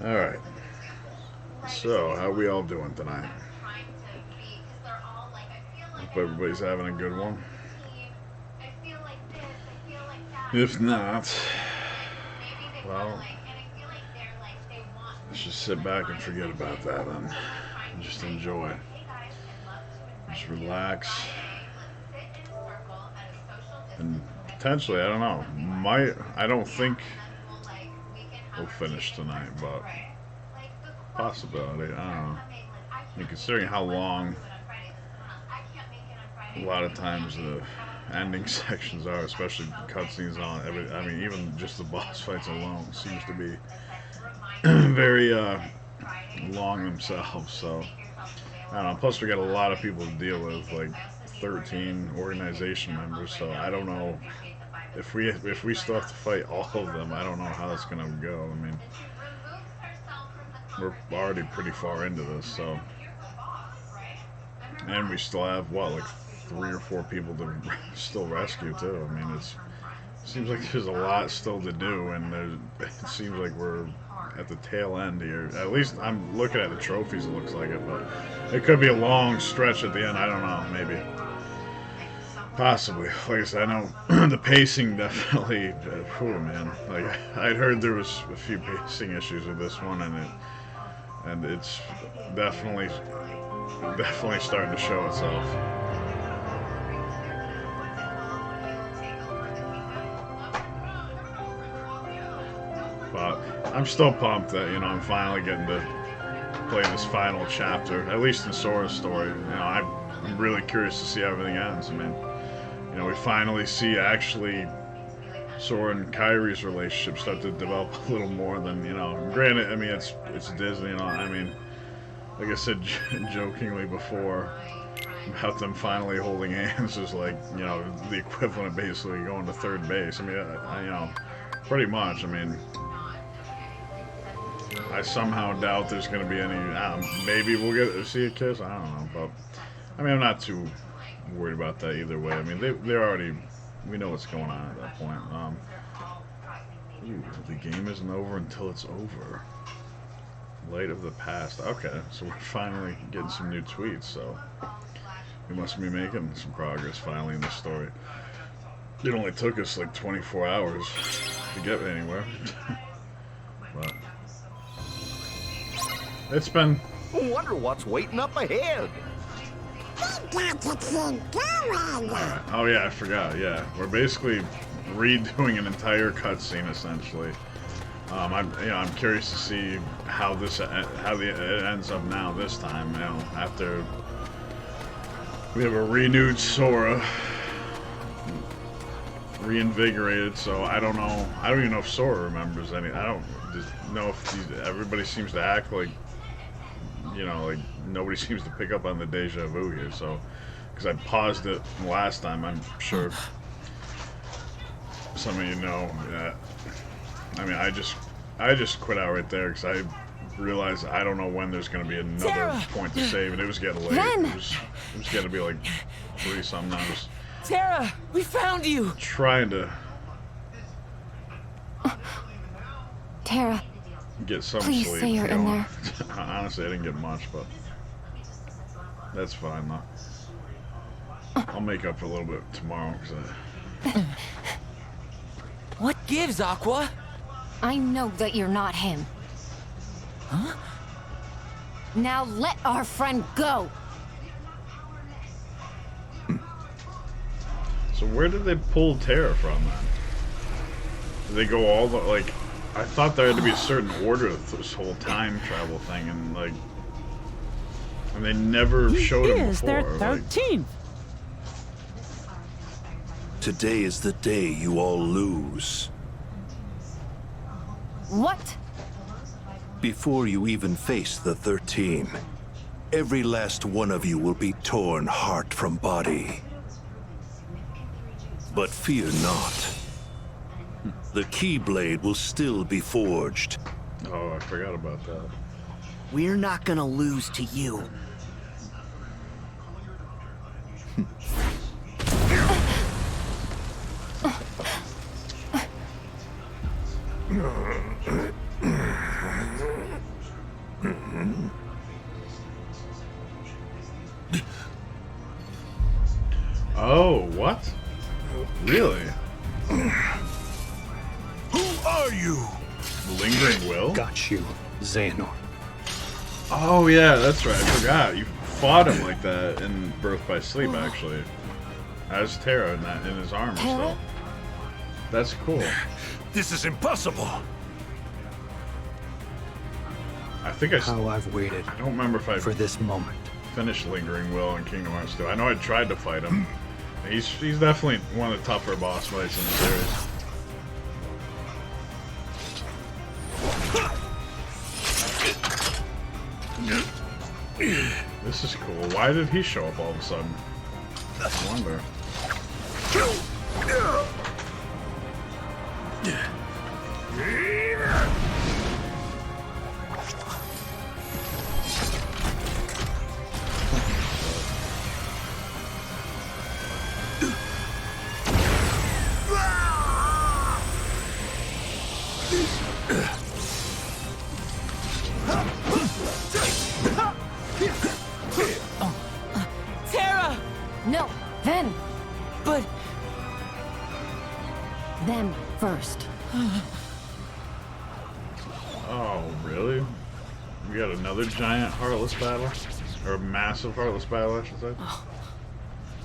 Alright. So, how we all doing tonight? Hope everybody's having a good one. If not, well, let's just sit back and forget about that and just enjoy. Just relax. And potentially, I don't know, I don't think we'll finish tonight, but possibility, I don't know. I mean, considering how long a lot of times the ending sections are, especially cutscenes on every, I mean, even just the boss fights alone seems to be very long themselves, so I don't know. Plus, we got a lot of people to deal with, like 13 organization members, so I don't know if we still have to fight all of them. I don't know how that's gonna go. I mean, we're already pretty far into this, so and we still have what, like 3 or 4 people to still rescue too. I mean, it seems like there's a lot still to do, and it seems like we're at the tail end here. At least I'm looking at the trophies, it looks like it, but it could be a long stretch at the end. I don't know, maybe. Possibly. Like I said, I know the pacing definitely, oh man, like I'd heard there was a few pacing issues with this one, and it's definitely starting to show itself. But I'm still pumped that, I'm finally getting to play this final chapter, at least in Sora's story. I'm really curious to see how everything ends. I mean, we finally see actually Sora and Kyrie's relationship start to develop a little more than, granted, I mean, it's Disney, I mean, like I said jokingly before, about them finally holding hands is like, the equivalent of basically going to third base. I mean, pretty much. I mean, I somehow doubt there's going to be any, maybe we'll get to see a kiss, I don't know, but, I mean, I'm not too worried about that either way. I mean, they're already, we know what's going on at that point. Ooh, the game isn't over until it's over. Light of the past. Okay, so we're finally getting some new tweets, so we must be making some progress finally in the story. It only took us like 24 hours to get anywhere. But it's been... Wonder what's waiting up ahead. Got to keep going. Right. Oh yeah, I forgot. Yeah, we're basically redoing an entire cutscene essentially. I'm curious to see how it ends up now this time. After we have a renewed Sora, reinvigorated. So I don't know. I don't even know if Sora remembers any. I don't just know if everybody seems to act like, like nobody seems to pick up on the deja vu here. So, because I paused it last time, I'm sure some of you know that. I mean, I just quit out right there because I realized I don't know when there's going to be another Terra! point to save, and it was getting late. Ren! It was getting to be like 3-something. I was Terra, we found you. trying to Terra, get some please sleep. say you're in there. Honestly, I didn't get much, but that's fine though. I'll make up for a little bit tomorrow because What gives, Aqua? I know that you're not him. Huh? Now let our friend go. So where did they pull Terra from then? Did they go all the, like, I thought there had to be a certain order to this whole time travel thing, and like, and they never showed him Is before. there Like, 13th? Today is the day you all lose. What? Before you even face the 13, every last one of you will be torn heart from body. But fear not. The Keyblade will still be forged. oh, I forgot about that. We're not gonna lose to you. you? Lingering Will? Got you, Xehanort. Oh yeah, that's right. I forgot. You fought him like that in Birth by Sleep, actually. As Terra in his armor still. That's cool. This is impossible. I think I How I've waited don't remember if I for this moment. finished Lingering Will in Kingdom Hearts 2. I know I tried to fight him. He's definitely one of the tougher boss fights in the series. This is cool. Why did he show up all of a sudden? I wonder. Terra! No, then. But Them first. Oh, really? We got another giant Heartless battle? Or massive Heartless battle, I should say.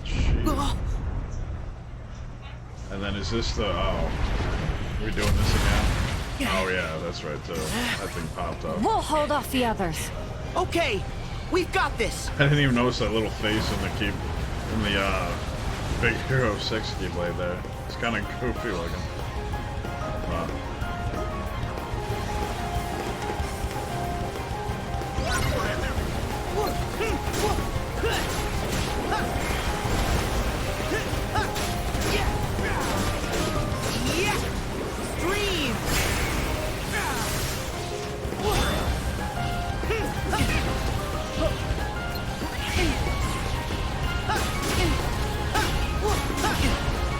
Jeez. And then is this the... Oh. We're doing this again? Oh yeah, that's right, too. That thing popped up. We'll hold off the others. okay, we've got this. I didn't even notice that little face in the Big Hero 6 keyblade there. It's kind of goofy looking. Wow. Stream!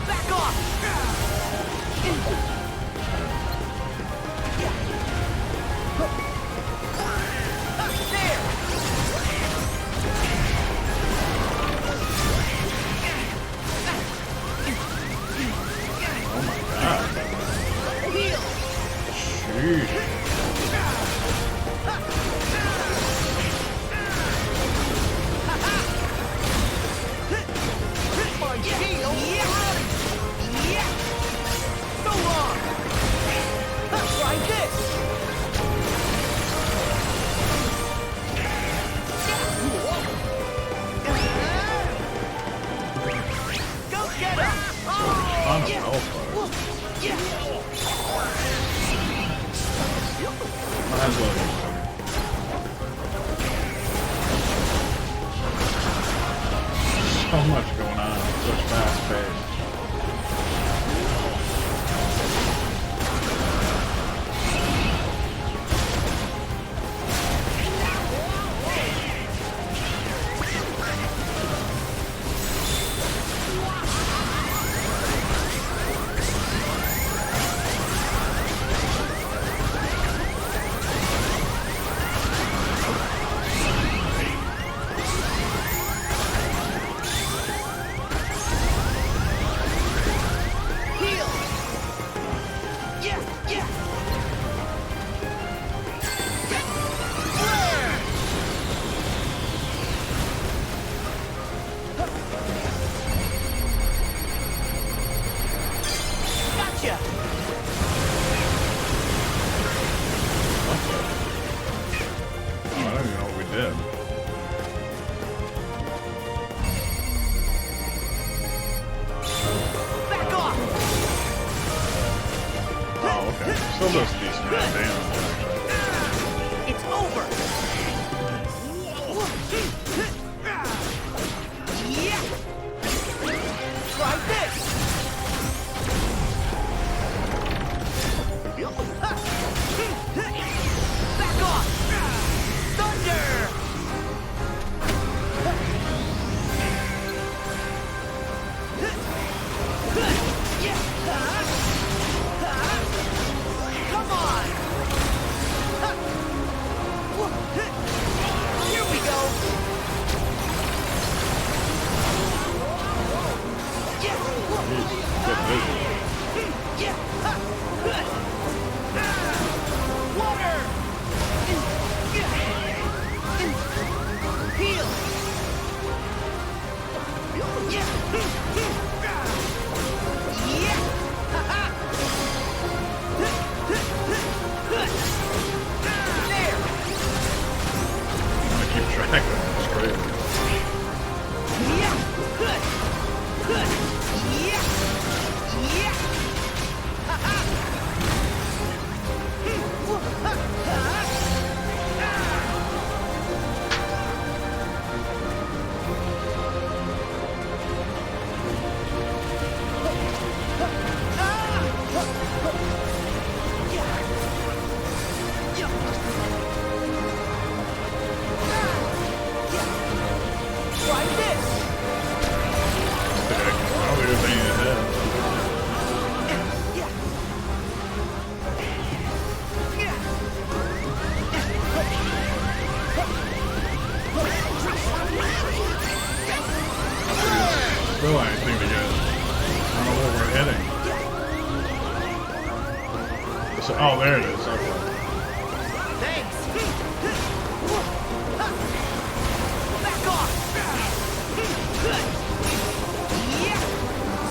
Back off! So much going on, such fast pace. Gotcha! Oh, I don't even know what we did. Back off! Oh, okay. Still does decent amount of damage, actually. It's over! Try this! Back off! Thunder! Come on! So, oh, there it is. Okay. Thanks. Back off. Yeah.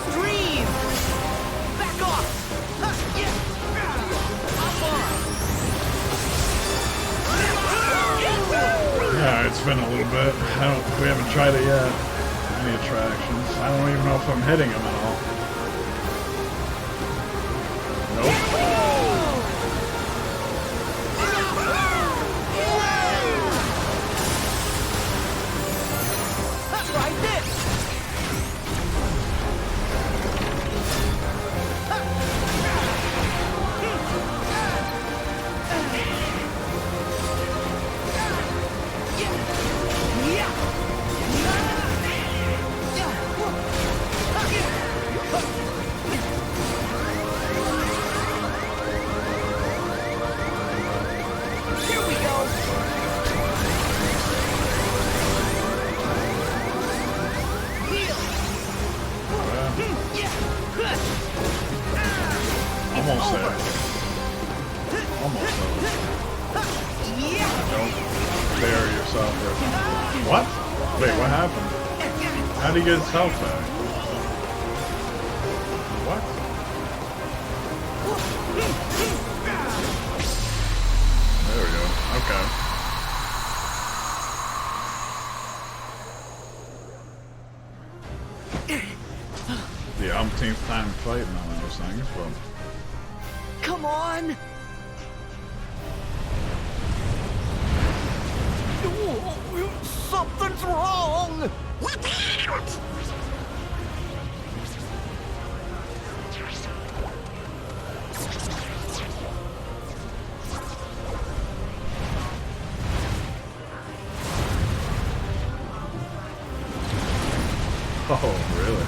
Stream. Back off. Yeah. Up on. Yeah, it's been a little bit. We haven't tried it yet. Any attractions? I don't even know if I'm hitting them at all. Nope. Try this. Here we go. Almost there. Almost there. Don't bury yourself there. What? Wait, what happened? How did he get his health back? What? There we go. Okay. The umpteenth time fighting on those things, but Come on. Something's wrong. oh, really?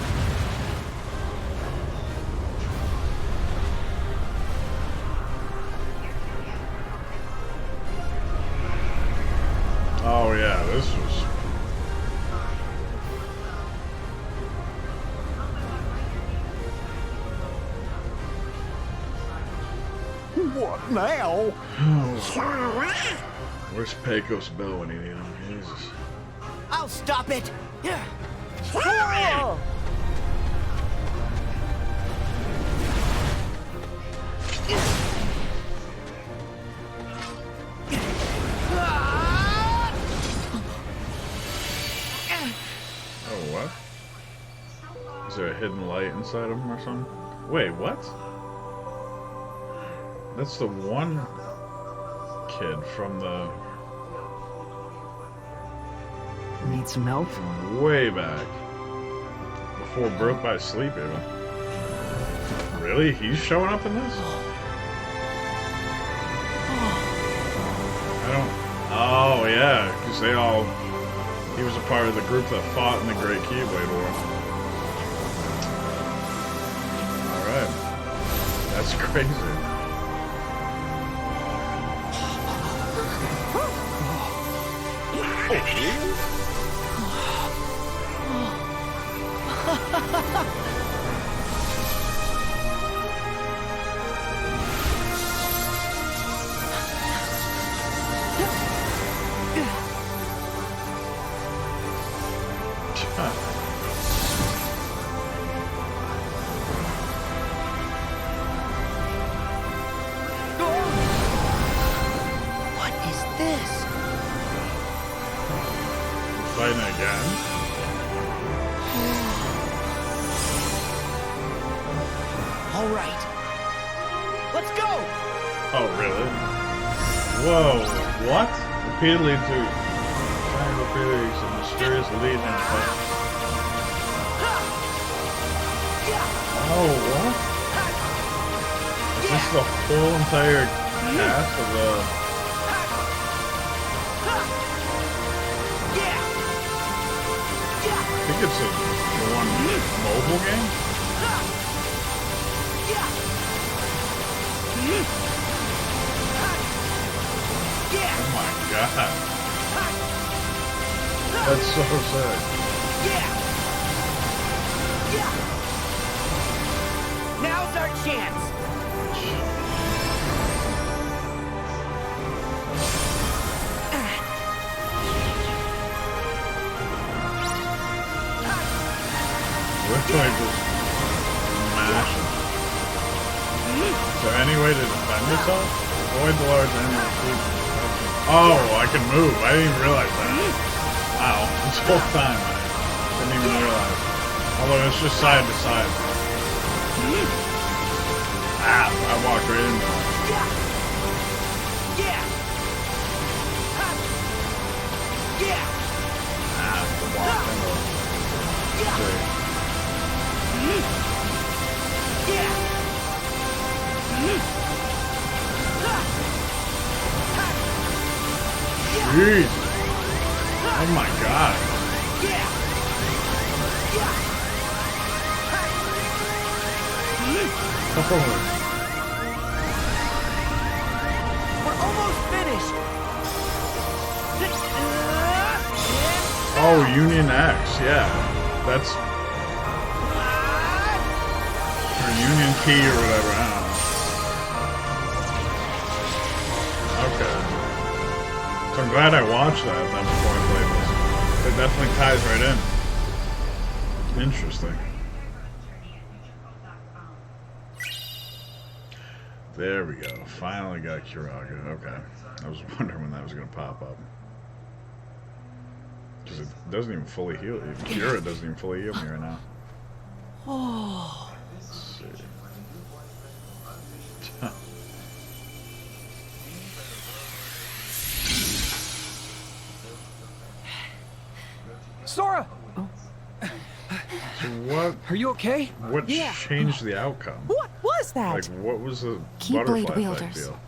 Oh yeah, this was. What now? Where's Pecos Bill when you need him? Jesus. I'll stop it. Oh, what? Is there a hidden light inside of him or something? Wait, what? That's the one kid from the Need some help? way back. Before Birth by Sleep, even. Really? He's showing up in this? I don't... Oh, yeah, because they all... He was a part of the group that fought in the Great Keyblade War. Alright. That's crazy. What is this? Fighting again? All right. Let's go. Oh, really? Whoa, what? Repeatedly to triangle theories and mysterious legions. Oh, what? Is this the whole entire cast of the... I think it's a one mobile game? Oh my god. That's so sick. Now's our chance. Like just mash it. Is there any way to defend yourself? Avoid the large enemy. Oh, I can move. I didn't even realize that. Wow, this whole time I didn't even realize. Although it's just side to side. Ah, I walked right into it. Yeah. Yeah. Ah, I walked into it. Jeez. Oh my god. We're almost finished. Oh, Union X, yeah. That's or Union Key or whatever, I don't know. Okay. So I'm glad I watched that then before I played this. It definitely ties right in. Interesting. There we go. Finally got Kiraga. Okay. I was wondering when that was going to pop up. Because it doesn't even fully heal. Even Kira doesn't even fully heal me right now. Oh. Let's see. Sora! So what? Are you okay? What Yeah. changed the outcome? What was that? Like, what was the Keyblade butterfly effect wielders. deal?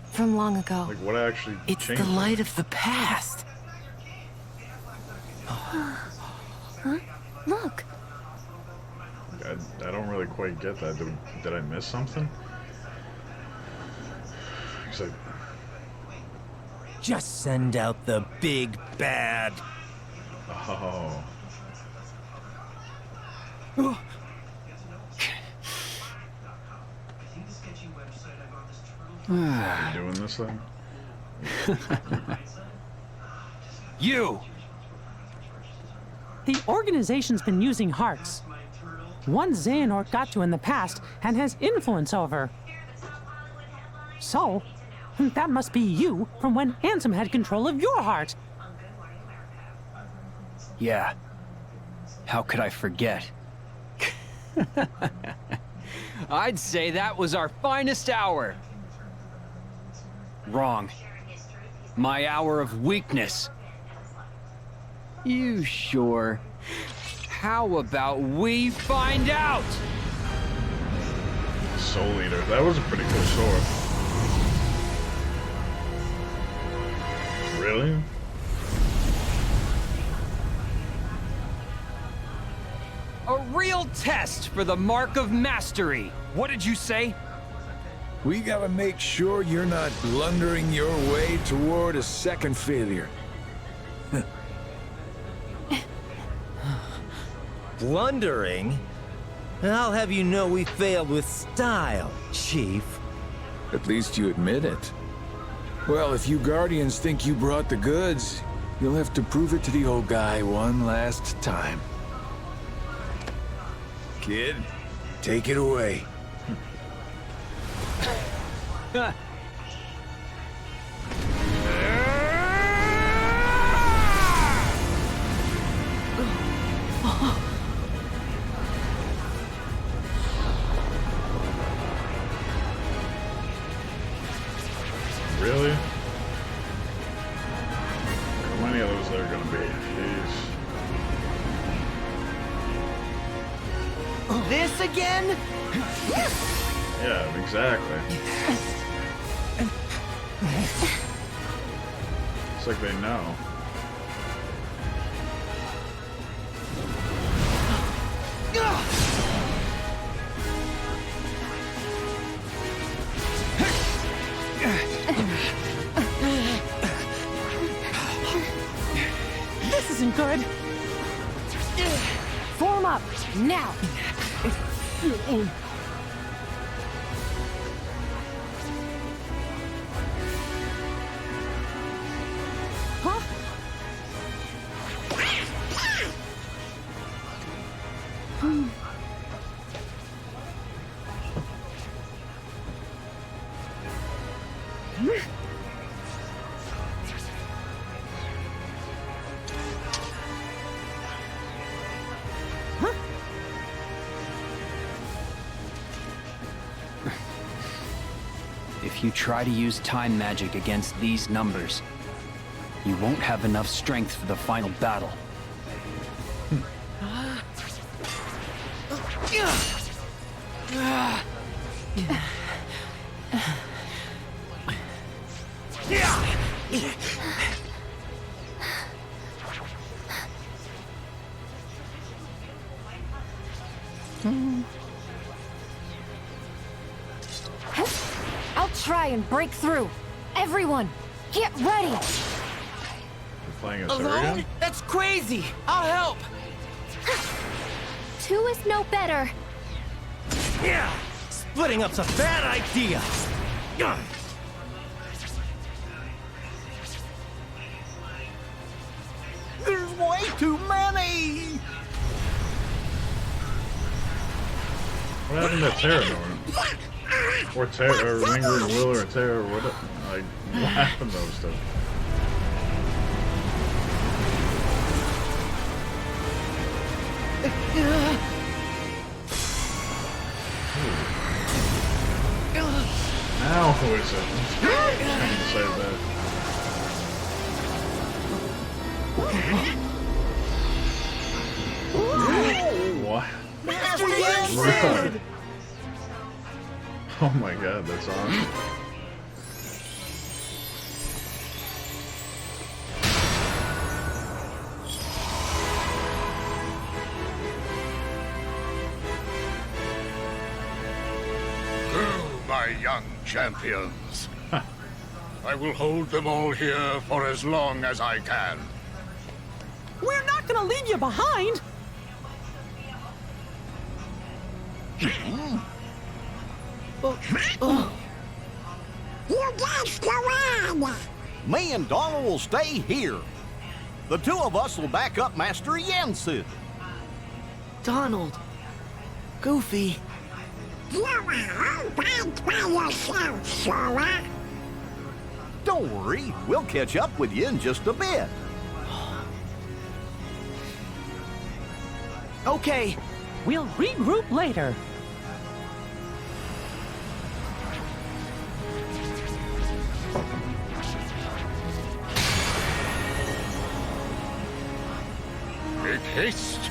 From long ago. Like, what actually It's changed? the light of the past. Look. I don't really quite get that. Did I miss something? 'Cause Just send out the big bad. oh. You doing this thing? You! The organization's been using hearts. One Xehanort got to in the past and has influence over. So, that must be you from when Ansem had control of your heart. Yeah. How could I forget? I'd say that was our finest hour. Wrong. My hour of weakness. You sure? How about we find out? Soul Eater. That was a pretty cool sword. Really? A real test for the mark of mastery. What did you say? We gotta make sure you're not blundering your way toward a second failure. Blundering? I'll have you know we failed with style, Chief. At least you admit it. Well, if you Guardians think you brought the goods, you'll have to prove it to the old guy one last time. Kid, take it away. Really? How many of those there are gonna be? Jeez. This again? Yeah, exactly. It's like they know. This isn't good. Form up. Now. Huh? If you try to use time magic against these numbers, you won't have enough strength for the final battle. I'll try and break through. Everyone, get ready. You're playing as her Alone? again? That's crazy! I'll help! 2 is no better. Yeah! Splitting up's a bad idea! There's way too many! What happened to Terra, Norman? Or Terra, or Lingering Will, or Terra, or what? Like, what happened to those stuff? Now who is it? I can say that. What? Really? Oh my god, that's awesome. My young champions. I will hold them all here for as long as I can. We're not gonna leave you behind! You guys go on. Me and Donald will stay here. The 2 of us will back up Master Yensid. Donald. Goofy. You are all bad by yourself, Sora. Don't worry, we'll catch up with you in just a bit. Okay. We'll regroup later. Make haste.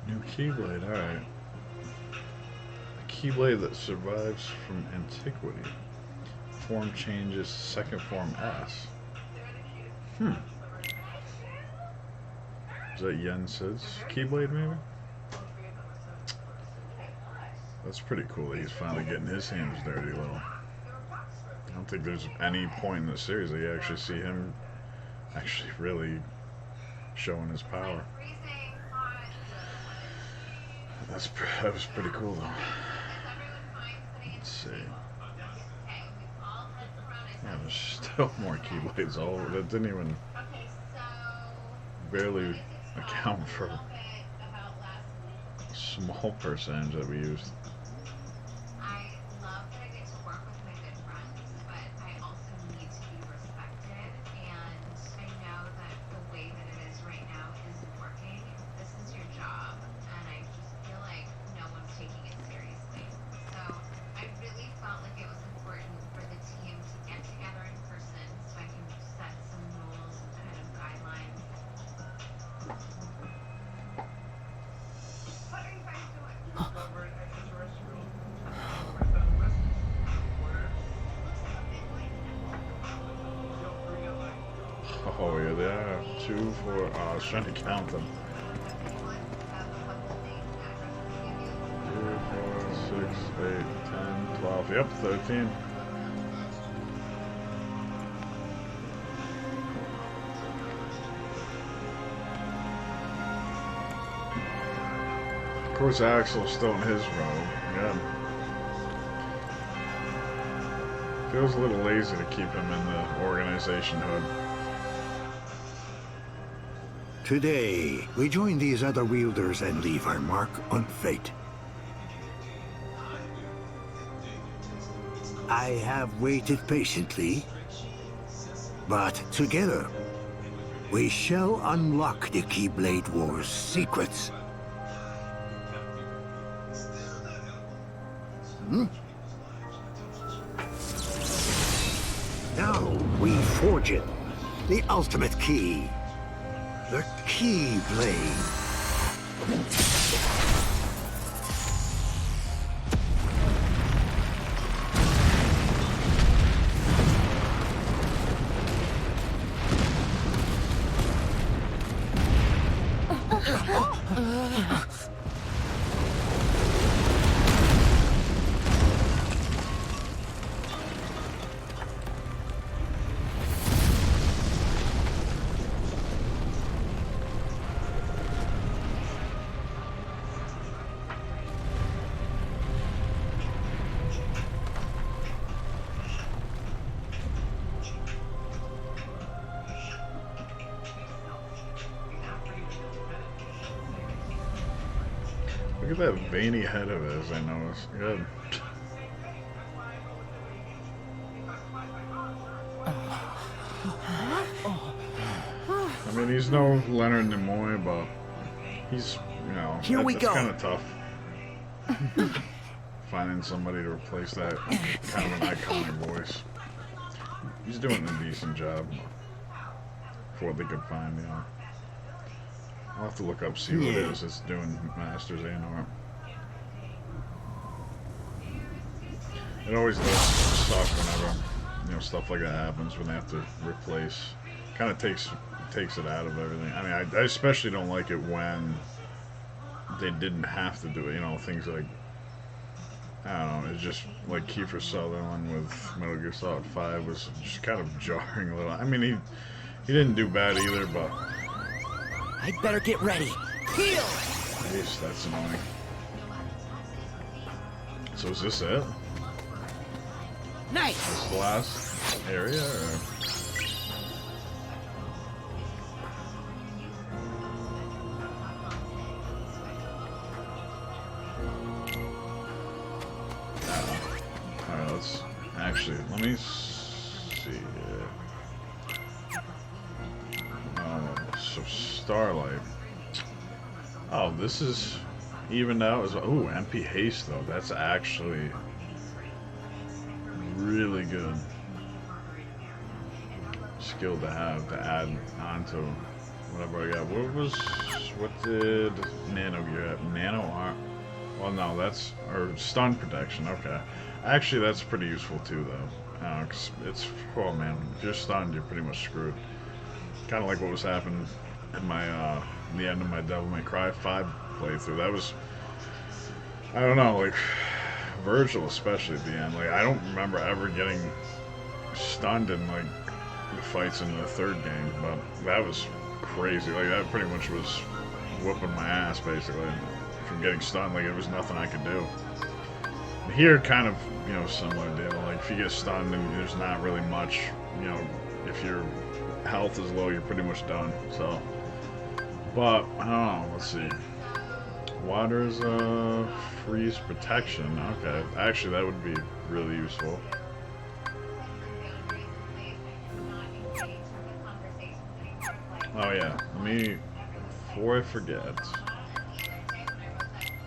New Keyblade, alright. A Keyblade that survives from antiquity. Form changes, second form S. Is that Yensid's Keyblade, maybe? That's pretty cool that he's finally getting his hands dirty, little. I don't think there's any point in the series that you actually see him actually really showing his power. That was pretty cool, though. Let's see. Yeah, there's still more Keyblades all over. That didn't even barely account for a small percentage that we used. I love that I get to work with my good friends, but I also need to be respected, and I know that the way that it is right now isn't working. This is your job, and I just feel like no one's taking it seriously. So I really felt like it was important for the team to get together in person so I can set some rules and kind of guidelines. Oh, yeah, there. 2, 4. I was trying to count them. 2, 4, 6, 8, 10, 12. Yep, 13. Of course, Axel's still in his row. Yeah. Feels a little lazy to keep him in the organization hood. Today, we join these other wielders and leave our mark on fate. I have waited patiently, but together, we shall unlock the Keyblade War's secrets. Now we forge it, the ultimate key, the Keyblade. Look at that veiny head of his, I noticed. Good. I mean, he's no Leonard Nimoy, but he's, you know, Here we it's go. kind of tough. Finding somebody to replace that kind of an iconic voice. He's doing a decent job for what they could find, you know. I'll have to look up, see what it is that's doing Masters A&R. It always does suck whenever, you know, stuff like that happens, when they have to replace. Kind of takes it out of everything. I mean, I especially don't like it when they didn't have to do it, you know, things like, I don't know, it's just like Kiefer Sutherland with Metal Gear Solid 5 was just kind of jarring a little. I mean, he didn't do bad either, but I'd better get ready. Heal! Jeez, that's annoying. So is this it? Nice! This the last area, or? Alright, let's actually, let me see here. So Starlight. Oh, this is evened out as well. Ooh, MP Haste though. That's actually really good skill to have to add onto whatever I got. What did Nano Gear have? Nano Arm? Well, no, that's, or Stun Protection. Okay, actually that's pretty useful too though. 'Cause it's, oh man, if you're stunned, you're pretty much screwed. Kind of like what was happening in my the end of my Devil May Cry 5 playthrough. That was, I don't know, like Virgil especially at the end. Like, I don't remember ever getting stunned in like the fights in the third game, but that was crazy. Like, that pretty much was whooping my ass basically from getting stunned. Like, it was nothing I could do. Here, kind of, you know, similar deal. Like, if you get stunned and there's not really much, you know, if your health is low, you're pretty much done. So, but I don't know. Let's see. Water's freeze protection. Okay, actually that would be really useful. Oh yeah, let me, before I forget,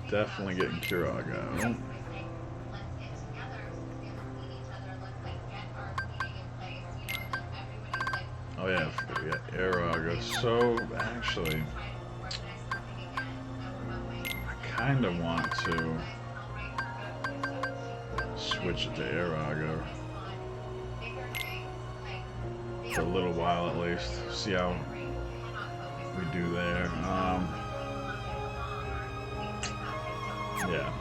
definitely getting Kurog out. Oh yeah, Araga. So actually, I kind of want to switch it to Araga for a little while at least. See how we do there. Yeah.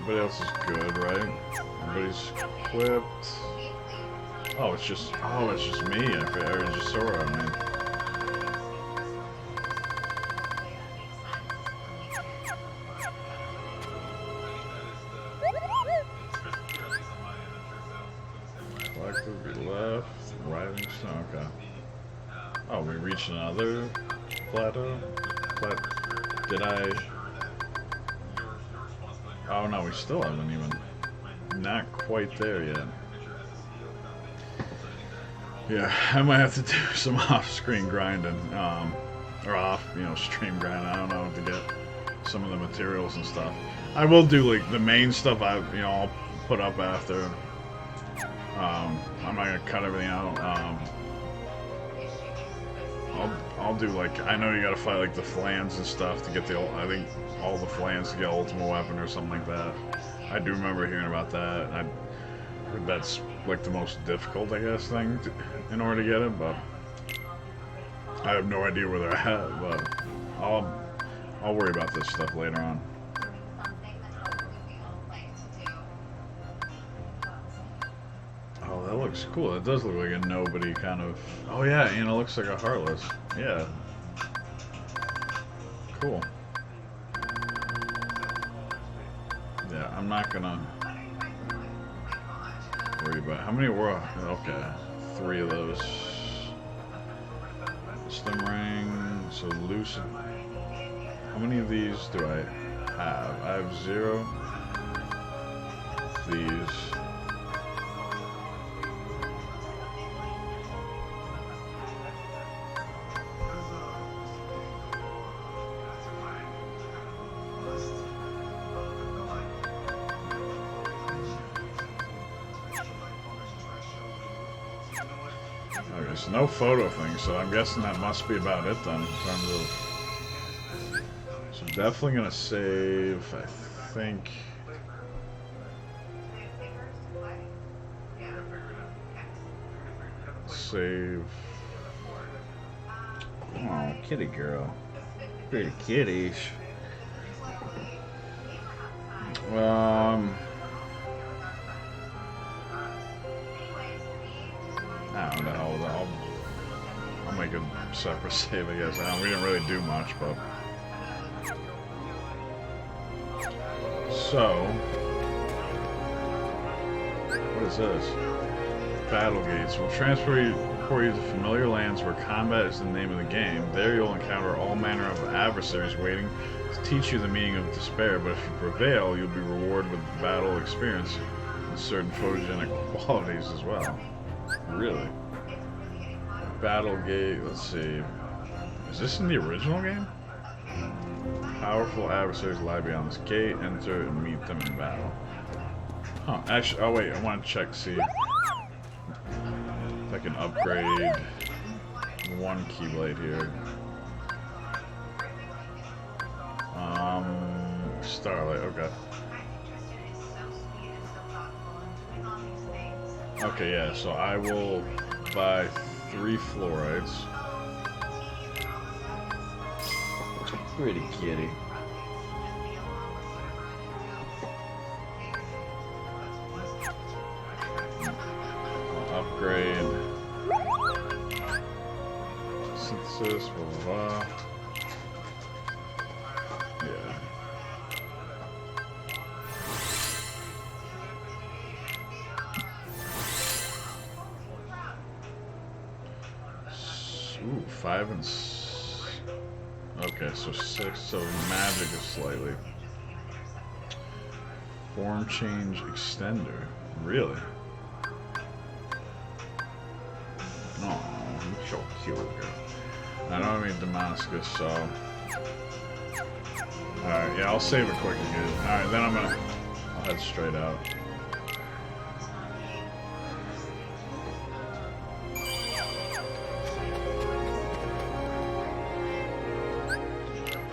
Everybody else is good, right? Everybody's equipped. Oh, it's just me. Or just Sora, I mean. To the left, rising stone, okay. Oh, we reached another plateau? Did I... Oh no, we still haven't even... Not quite there yet. Yeah, I might have to do some off-screen grinding. Or off, stream grinding. I don't know, to get some of the materials and stuff. I will do, like, the main stuff I'll put up after. I'm not gonna cut everything out. I'll do, like, I know you gotta fight, like, the Flans and stuff to get I think all the Flans to get Ultimate Weapon or something like that. I do remember hearing about that. I heard that's, like, the most difficult, I guess, thing in order to get it, but I have no idea where they're at, but I'll worry about this stuff later on. Oh, that looks cool. It does look like a nobody kind of... Oh yeah, and it looks like a Heartless. Yeah. Cool. Yeah, I'm not gonna worry about... How many were... Okay. 3 of those. Stem Ring, so Lucid. How many of these do I have? I have 0. These. Okay, so no photo thing, so I'm guessing that must be about it then in terms of... So definitely gonna save, I think... Save... Oh, kitty girl. Pretty kitties. I don't know. I'll make a separate save, I guess. We didn't really do much, but... So... What is this? Battle gates will transport you to familiar lands where combat is the name of the game. There you'll encounter all manner of adversaries waiting to teach you the meaning of despair, but if you prevail, you'll be rewarded with battle experience and certain photogenic qualities as well. Really? Battle gate, let's see. Is this in the original game? Powerful adversaries lie beyond this gate. Enter and meet them in battle. Huh, actually, oh wait, I want to check, see if I can upgrade one Keyblade here. Starlight, okay. Okay, yeah, so I will buy 3 fluorides. Pretty kitty. Upgrade. Synthesis, blah, blah, blah. Yeah. Ooh, 5 and okay, so 6, so magic is slightly. Form change extender. Really? No, you're so cute, girl. I don't have any Damascus, so. Alright, yeah, I'll save it quick and good. Alright, then I'll head straight out.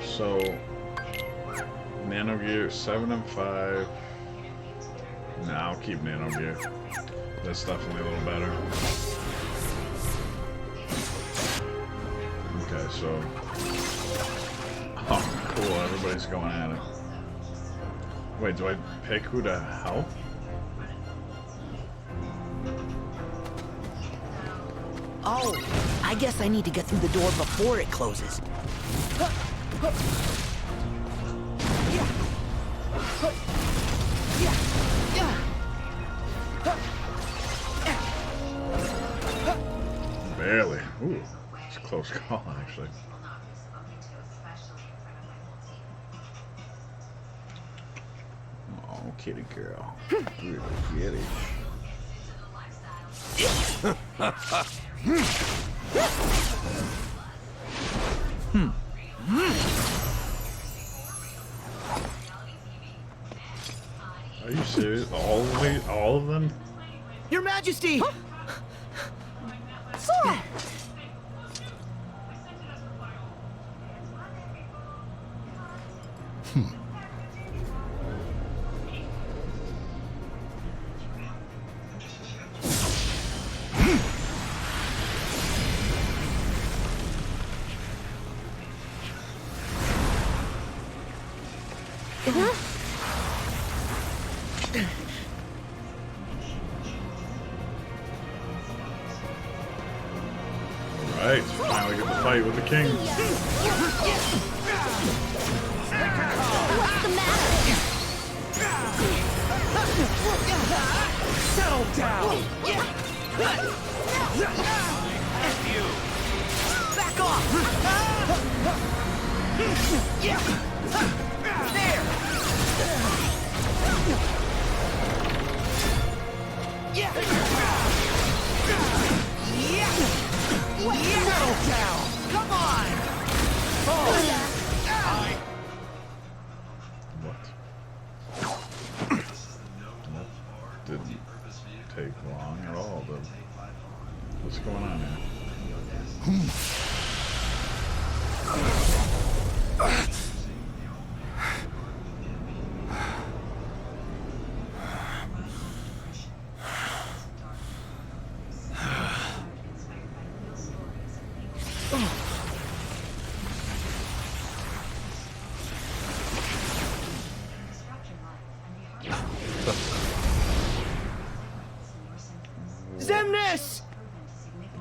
So, Nano Gear 7 and 5. Nah, I'll keep Nano Gear. That's definitely a little better. Okay, so. Oh, cool, everybody's going at it. Wait, do I pick who to help? Oh, I guess I need to get through the door before it closes. Barely. Ooh, it's a close call, actually. Oh, kitty girl. Little kitty. Are you serious? All of them? Your Majesty! Sora! Alright, finally get to fight with the king. What's the matter? Settle down! Back off! Settle down! Come on! What? That didn't take long at all, but what's going on here? Xemnas!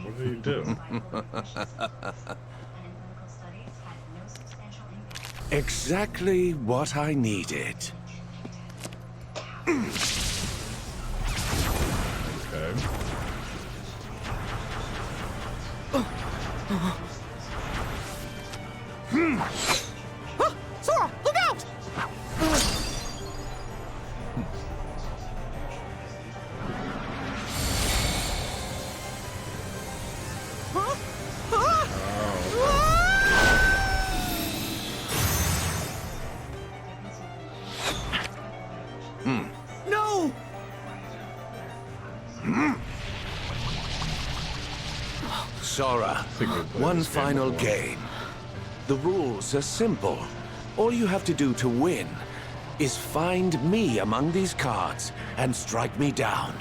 What did he do? Exactly what I needed. Okay. Sora, look out! No! Sora, one final game. The rules are simple. All you have to do to win is find me among these cards and strike me down.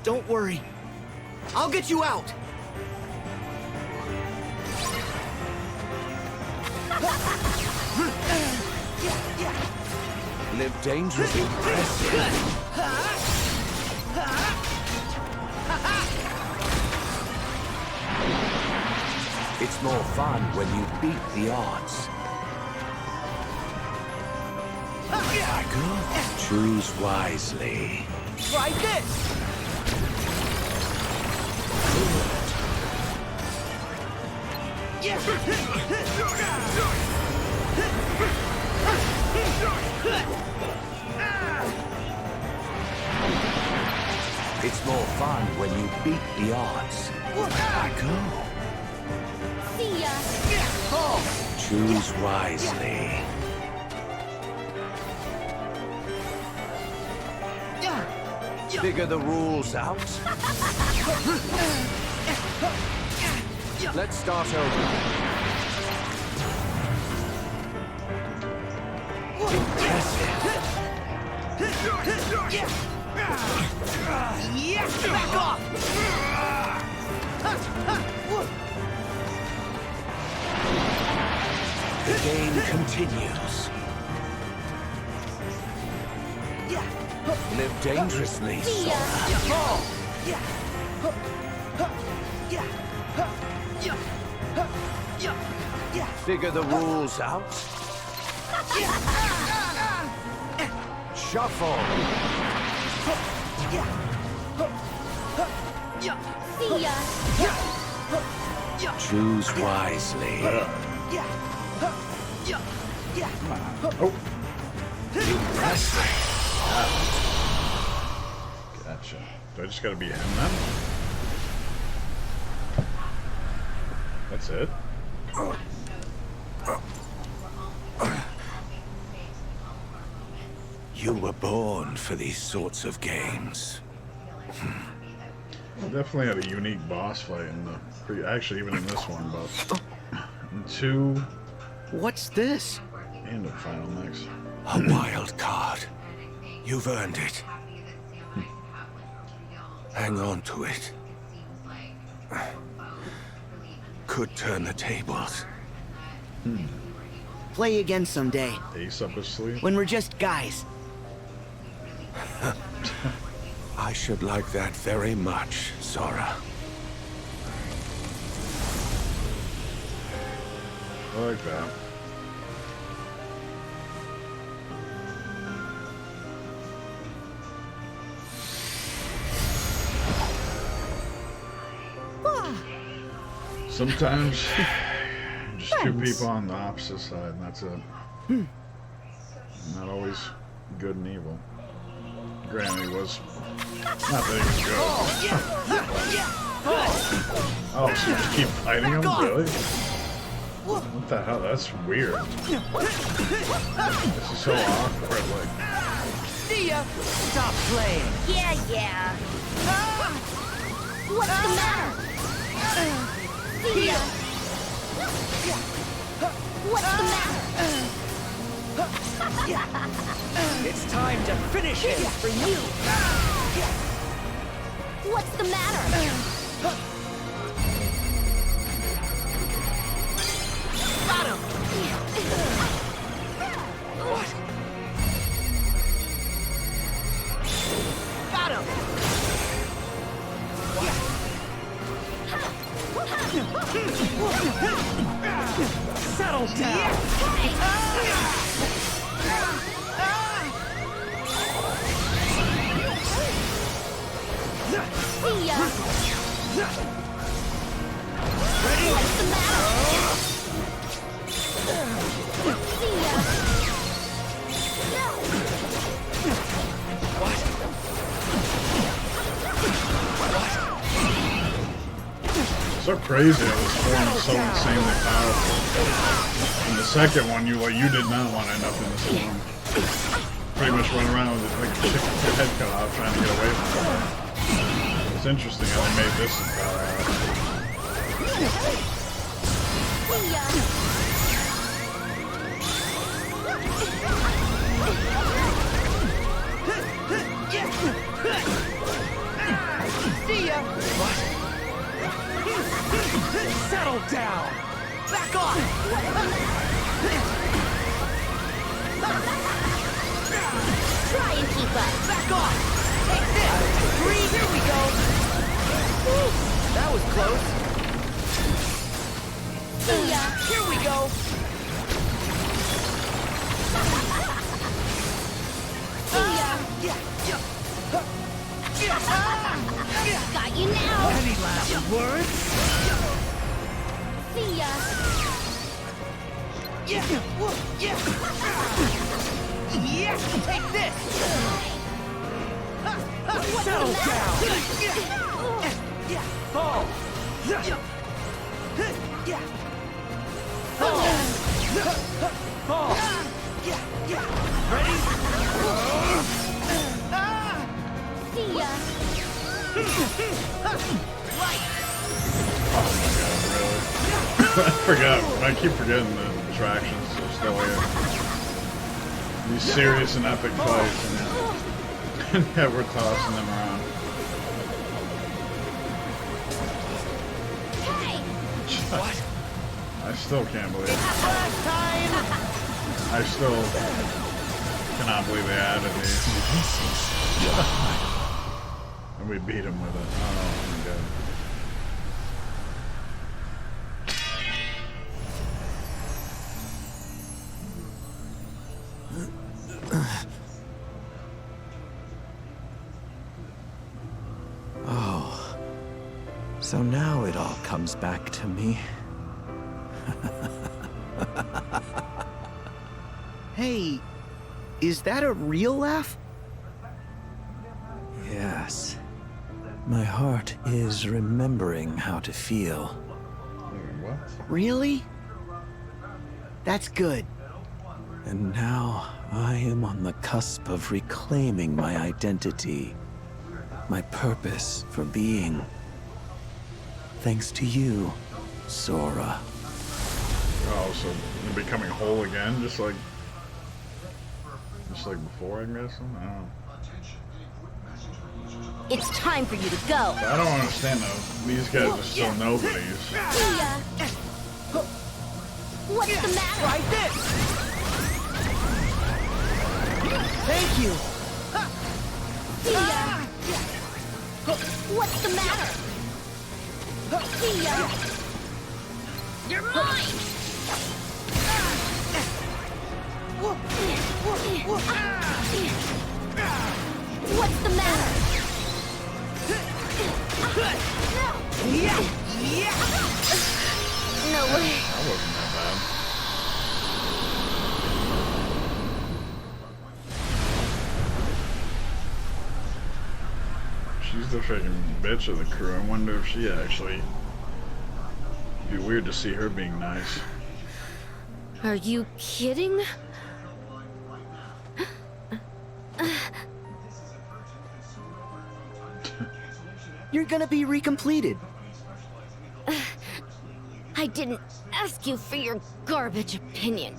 Don't worry. I'll get you out. Live dangerously. It's more fun when you beat the odds. Choose wisely. Try this! It's more fun when you beat the odds. See ya! Choose wisely. Figure the rules out. Let's start over. Impressive. Back off! The game continues. Live dangerously, Sora. figure the rules out? Shuffle. See ya. Choose wisely. Oh. Impressive. Gotcha. Do I just gotta be him then? That's it? You were born for these sorts of games. Definitely had a unique boss fight in the actually even in this one, but in 2 What's this? and a final mix. A wild card. You've earned it. Hang on to it. Could turn the tables. Play again someday. Ace up his sleeve. When we're just guys. I should like that very much, Sora. I like that. Sometimes just two people on the opposite side, and that's it. Not always good and evil. Granted, he was not that he was good. Oh, so you just keep fighting him? Really? What the hell? That's weird. This is so awkward. Like, See ya! Stop playing! Yeah. What's the matter? See ya. What's the matter? It's time to finish it for you! What's the matter? Got him! Got him! Settle down! See ya. Ready? What's the matter? See ya. so crazy how this form is so insanely powerful. In the second one, you did not want to end up in this form. Pretty much run around with like a chicken with your head cut off trying to get away from it. It's interesting how they made this badass. See ya. See ya! Settle down! Back off! Try and keep up. Back off! Take this! 3, here we go! Woo, that was close. See ya. Here we go! See ya. Got you now. Any last words? See ya. Yeah! Take this! Settle down! Fall! Fall! Ready? See ya. Oh my god, really? I forgot. I keep forgetting the attractions are still here. These serious and epic fights, and yeah, we're tossing them around. What? I still can't believe it. I still cannot believe they added these. And we beat him with it. Oh my god. So now it all comes back to me. Hey, is that a real laugh? Yes. My heart is remembering how to feel. What? Really? That's good. And now I am on the cusp of reclaiming my identity, my purpose for being. Thanks to you, Sora. Oh, so you're becoming whole again, just like before, I guess? I don't know. It's time for you to go. I don't understand though. These guys are still nobodies. What's the matter? Try this! Thank you! What's the matter? You're mine! What's the matter? No way. That wasn't that bad. She's the freaking bitch of the crew. I wonder if she actually... It'd be weird to see her being nice. Are you kidding? You're gonna be recompleted. I didn't ask you for your garbage opinion.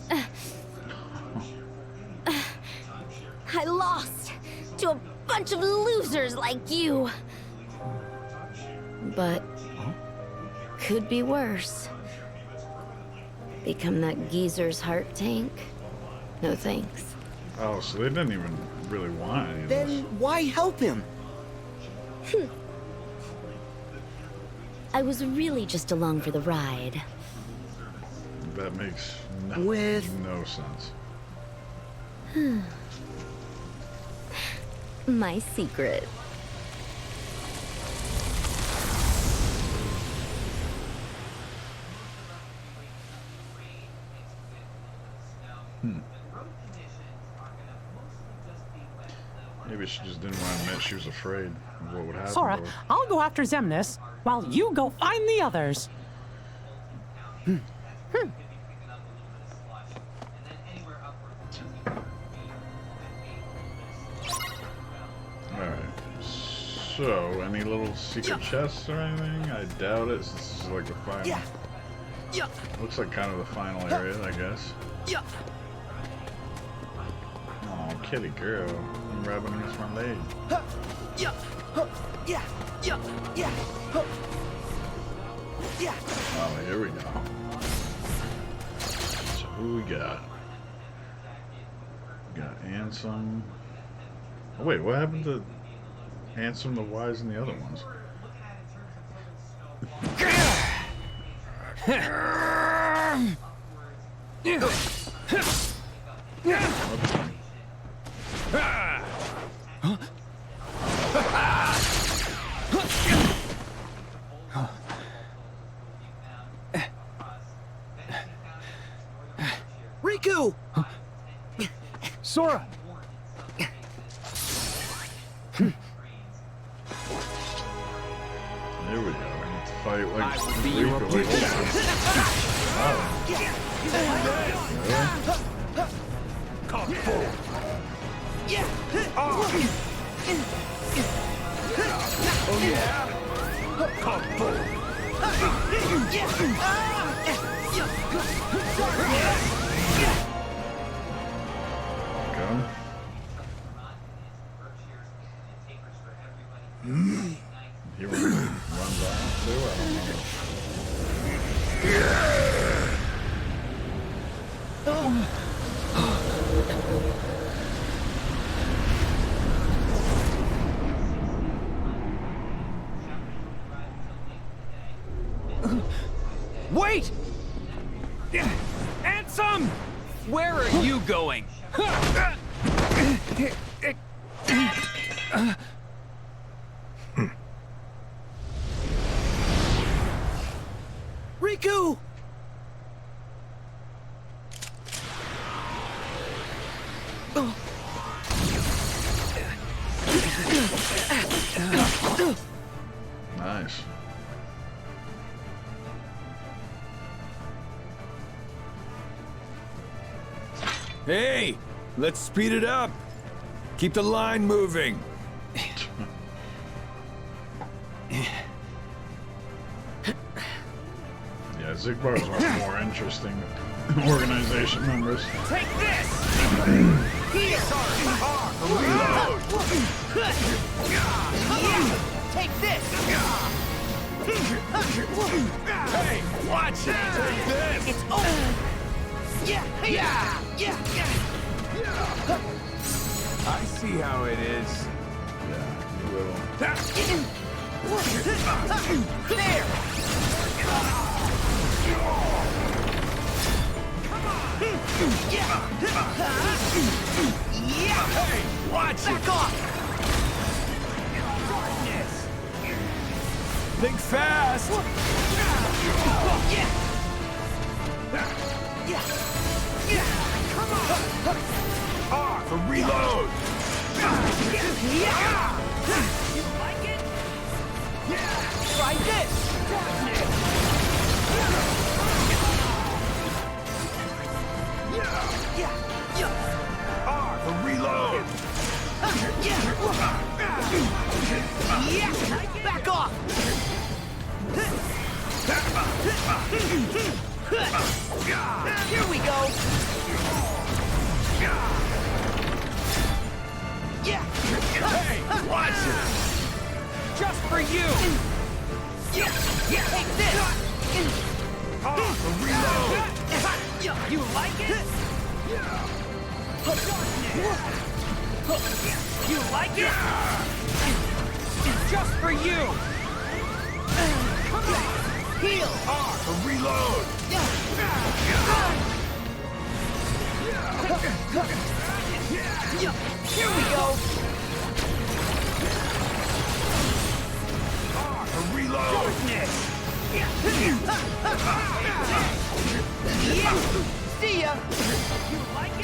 I lost to a bunch of losers like you. But could be worse. Become that geezer's heart tank? No thanks. Oh, so they didn't even really want any of this. Then why help him? I was really just along for the ride. That makes no sense. My secret. Maybe she just didn't want to admit she was afraid of what would happen. Sora, to her. I'll go after Xemnas, while you go find the others. Alright. So, any little secret chests or anything? I doubt it. This is like the final. Looks like kind of the final area, I guess. Oh, kitty girl. I'm rubbing against my leg. Oh, here we go. So who we got? We got Ansem. Oh wait, what happened to Ansem, the Wise, and the other ones? Riku! Sora! There we go. We need to fight like Be your Come. He runs off too? I don't know. Wait! Ansem! Where are you going? Riku! Nice. Hey, let's speed it up. Keep the line moving. Yeah, Zigbar is one of the more interesting organization members. Take this! Here! Reload! Take this! Hey, watch it! Take this! It's over! Yeah! I see how it is. Yeah, you will. There! Hey, watch it! Back off! Think fast! Come on! R for reload! You like it? Try this! R for reload! Back off! Here we go! Hey, watch it! Just for you! Take this! R for reload! You like it? You like it? Just for you! Come on! Heal! R for reload! Here we go! R for reload! See ya! You like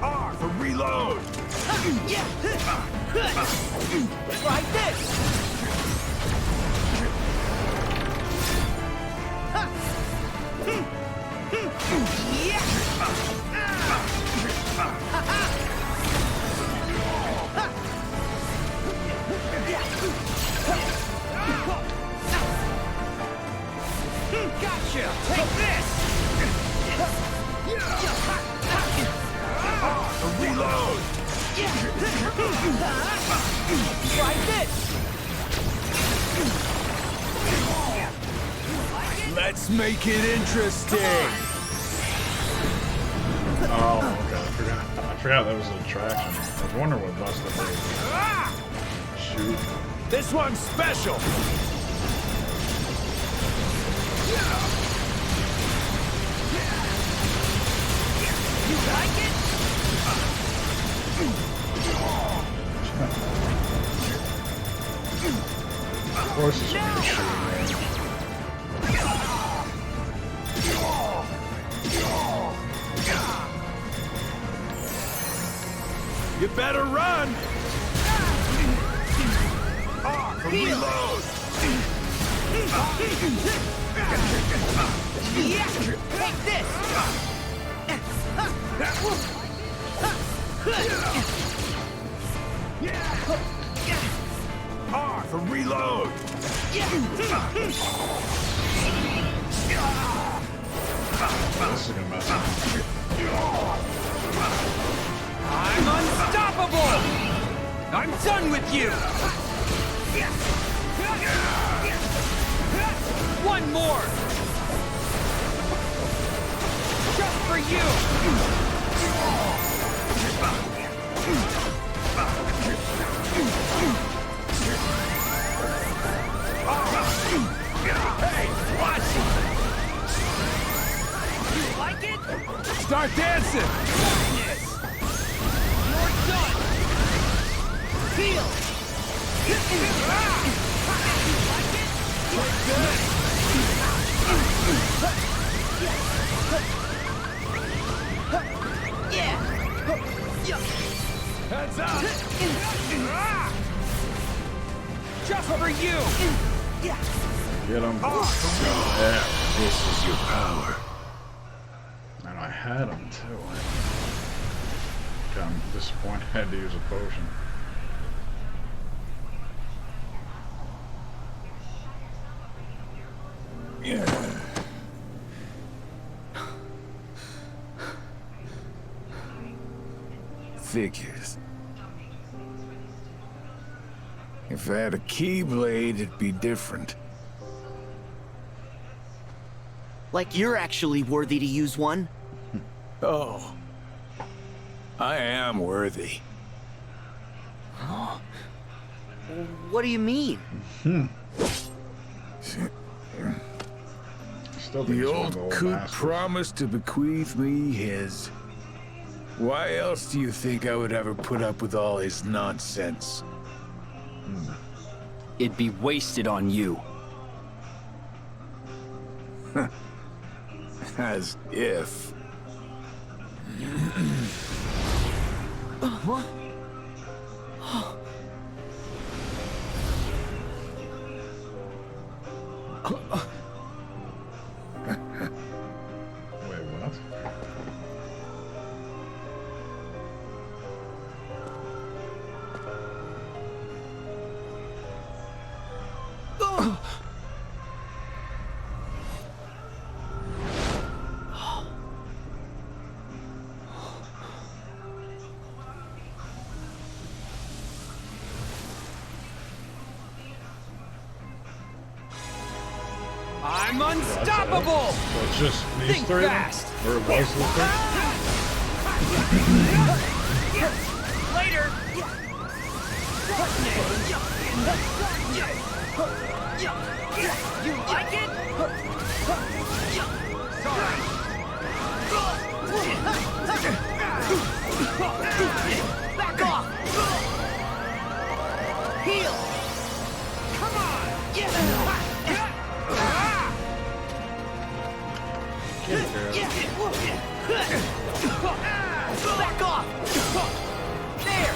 R for reload! Try this! Gotcha! Take this! Reload! Try this! Let's make it interesting! Oh, God, I forgot that was an attraction. I was wondering what Buster did. Shoot. This one's special! You like it? Of course it's gonna be shooting. You better run! R for reload! Take this! R for reload! This is gonna mess up. I'm unstoppable! I'm done with you! One more! Just for you! Hey, watch it! You like it? Start dancing! You're done! Heads up! Just for you! Get him. Yeah. This is your power. And I had him too. I'm disappointed I had to use a potion. Yeah. Figures. If I had a Keyblade, it'd be different. Like you're actually worthy to use one? Oh. I am worthy. What do you mean? The old coot promised to bequeath me his. Why else do you think I would ever put up with all his nonsense? It'd be wasted on you. As if. What? Wait, what? I'm unstoppable! So it's just these Think three? fast. Or it was the three? Later! You like it? Sorry. Back off! Heal! Come on! Back off! There!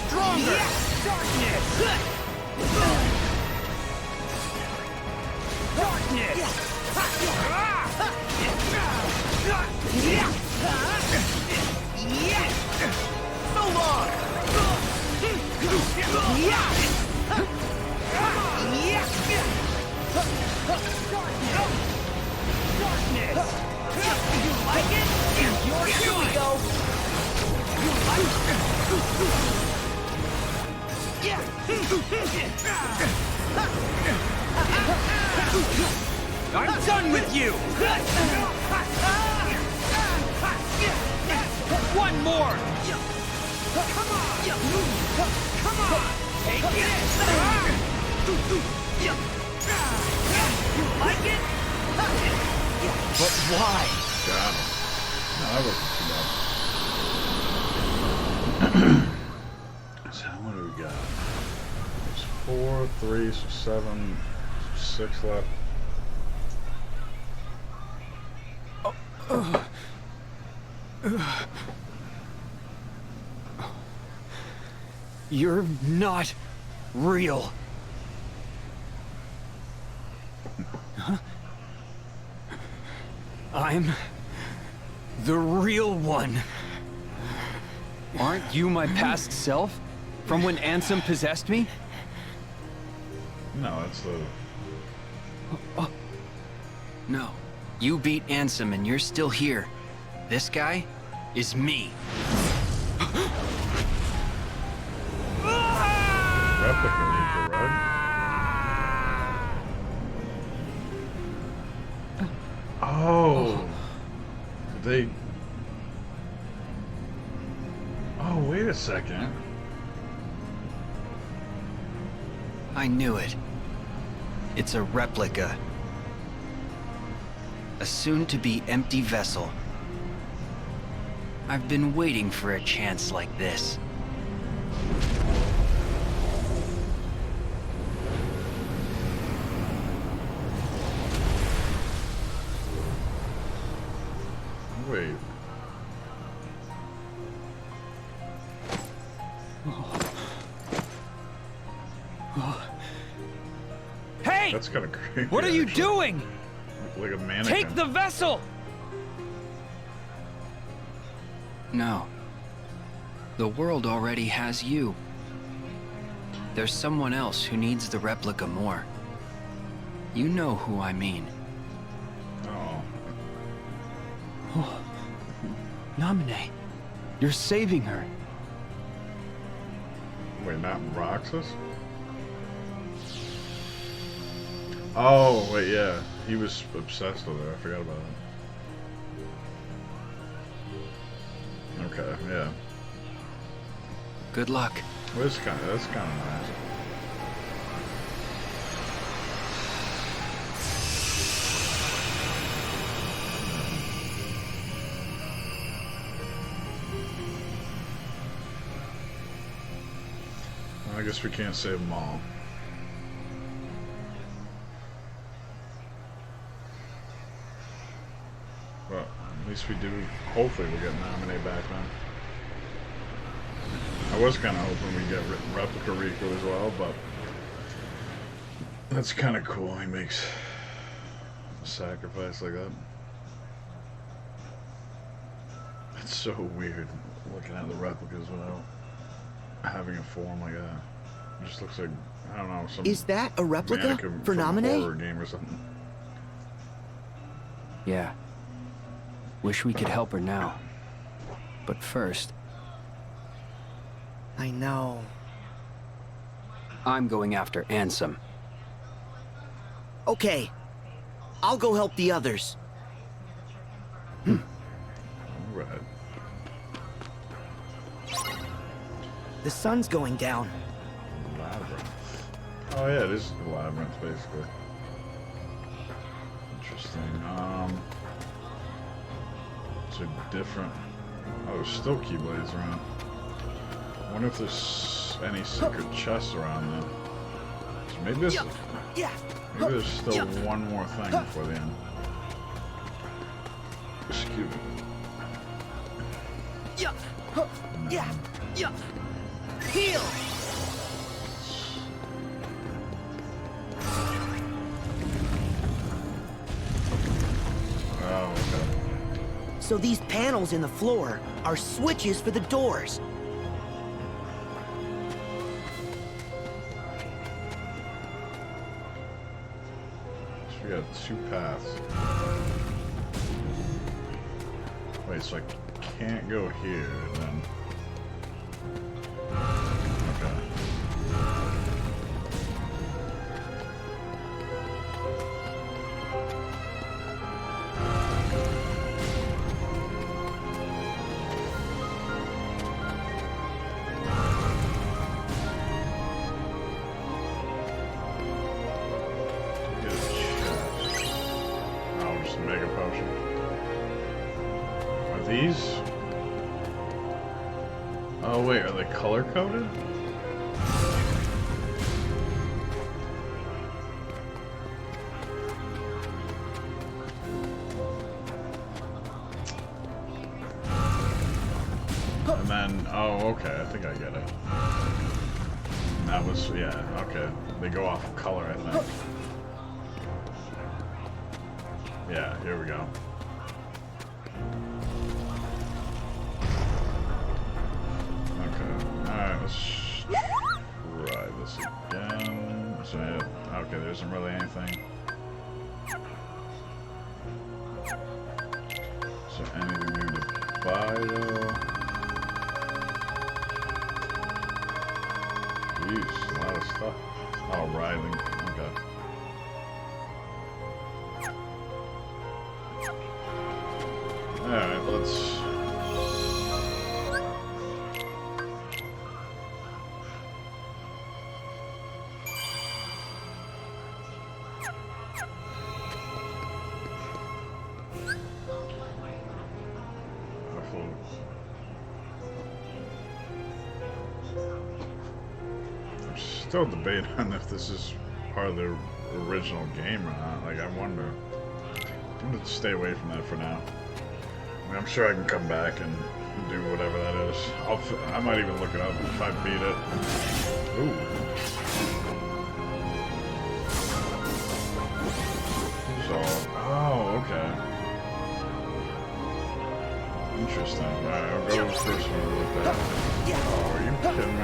Stronger! Darkness! So long! Darkness! You like it? Here we go! You like it? I'm done with you! One more! Come on! Come on! Take it! You like it? But why? Got him. No, that wasn't too bad. So what do we got? There's 4, 3, so 7, 6 left. You're not real. Huh? I'm the real one. Aren't you my past self? From when Ansem possessed me? No, that's the... No. You beat Ansem and you're still here. This guy is me. Replica Reaper, right? Oh. They... Oh, wait a second. I knew it. It's a replica. A soon-to-be empty vessel. I've been waiting for a chance like this. Wait. Hey! That's kind of creepy. What are you actually. doing? Like a mannequin. Take the vessel! No. The world already has you. There's someone else who needs the replica more. You know who I mean. Oh. Naminé, you're saving her. Wait, not Roxas? Oh, wait, yeah. He was obsessed with her. I forgot about that. Okay, yeah. Good luck. Well, that's kind of nice. I guess we can't save them all. But at least we do. Hopefully we'll get Naminé back then. I was kind of hoping we'd get Replica Riku as well, but that's kind of cool. He makes a sacrifice like that. It's so weird looking at the replicas without having a form like that. It just looks like, I don't know, some Is that a replica mannequin for from a Naminé? horror game or something. Yeah. Wish we could help her now. But first, I know. I'm going after Ansem. Okay. I'll go help the others. Alright. The sun's going down. Labyrinth. Oh yeah, it is the labyrinth basically. Interesting. It's a different. Oh, there's still Keyblades around. I wonder if there's any secret chests around then. So maybe this. Maybe there's still one more thing before the end. Excuse me. Heal! Oh, okay. So these panels in the floor are switches for the doors. So we got two paths. Wait, so I can't go here then. Okay. Get a chest. Oh, just a mega potion. Are these? Oh wait, are they color coded? And then, oh okay, I think I get it. That was, yeah, okay. They go off of color, I think. Yeah, here we go. Alright, let's try this again. So, yeah, okay, there isn't really anything. So, anything new to buy, though? Jeez, a lot of stuff. Oh, writhing. Okay. Alright, let's... still debating on if this is part of the original game or not. Like, I wonder. I'm gonna stay away from that for now. I mean, I'm sure I can come back and do whatever that is. I might even look it up if I beat it. Ooh. So, oh, okay. Interesting. Alright, I'll go with this one with that. Oh, are you kidding me?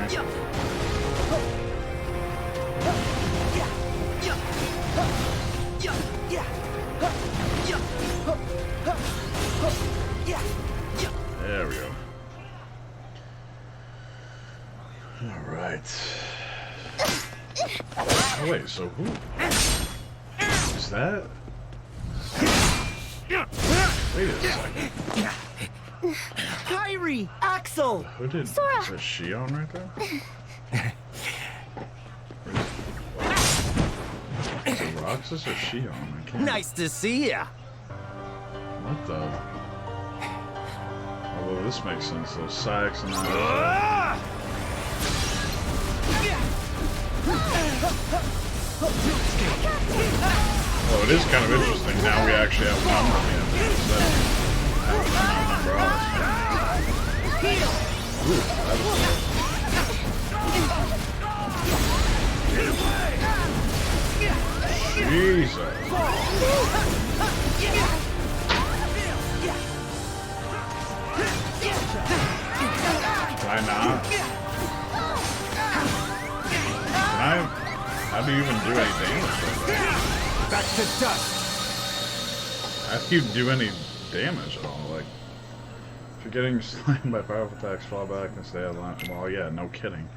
There we go. Alright. Oh wait, so who is that? Wait a second. Kyrie! Axel! Who did? Sora! Is that Shion right there? Is it Roxas or Shion? I can't. Nice to see ya. What the? Although this makes sense, those Saiyaks and that. Oh, it is kind of interesting. Now we actually have number again. Ooh, that was Jesus. Can I not? How do you even do any damage? Back to dust. How do you do any damage at all? Like, if you're getting slammed by powerful attacks, fall back and stay at launch. Well, yeah, no kidding.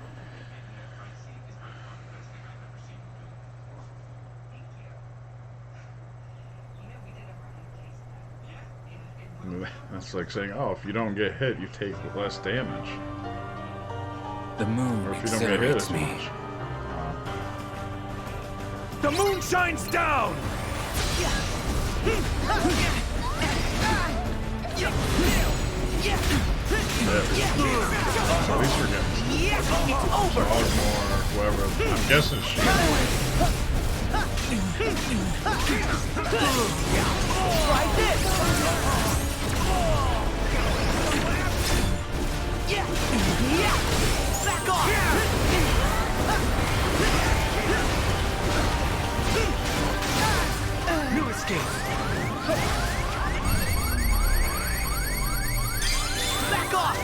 That's like saying, oh, if you don't get hit, you take less damage. The moon or if you don't get hit as me. much. The moon shines down! So at least we're getting Ogmore, whoever. I'm guessing she. Try this! Back off! New escape! Back off!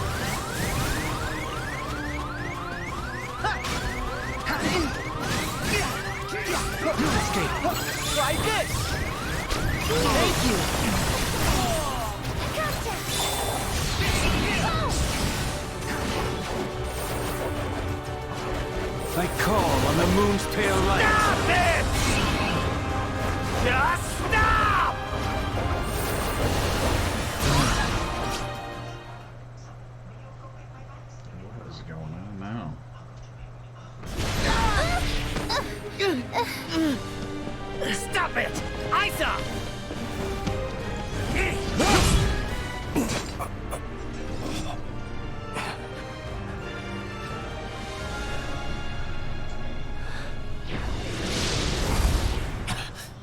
New escape! Try this! Thank you! I call on the moon's pale light. Stop it! Just stop! What is going on now? Stop it! Isa!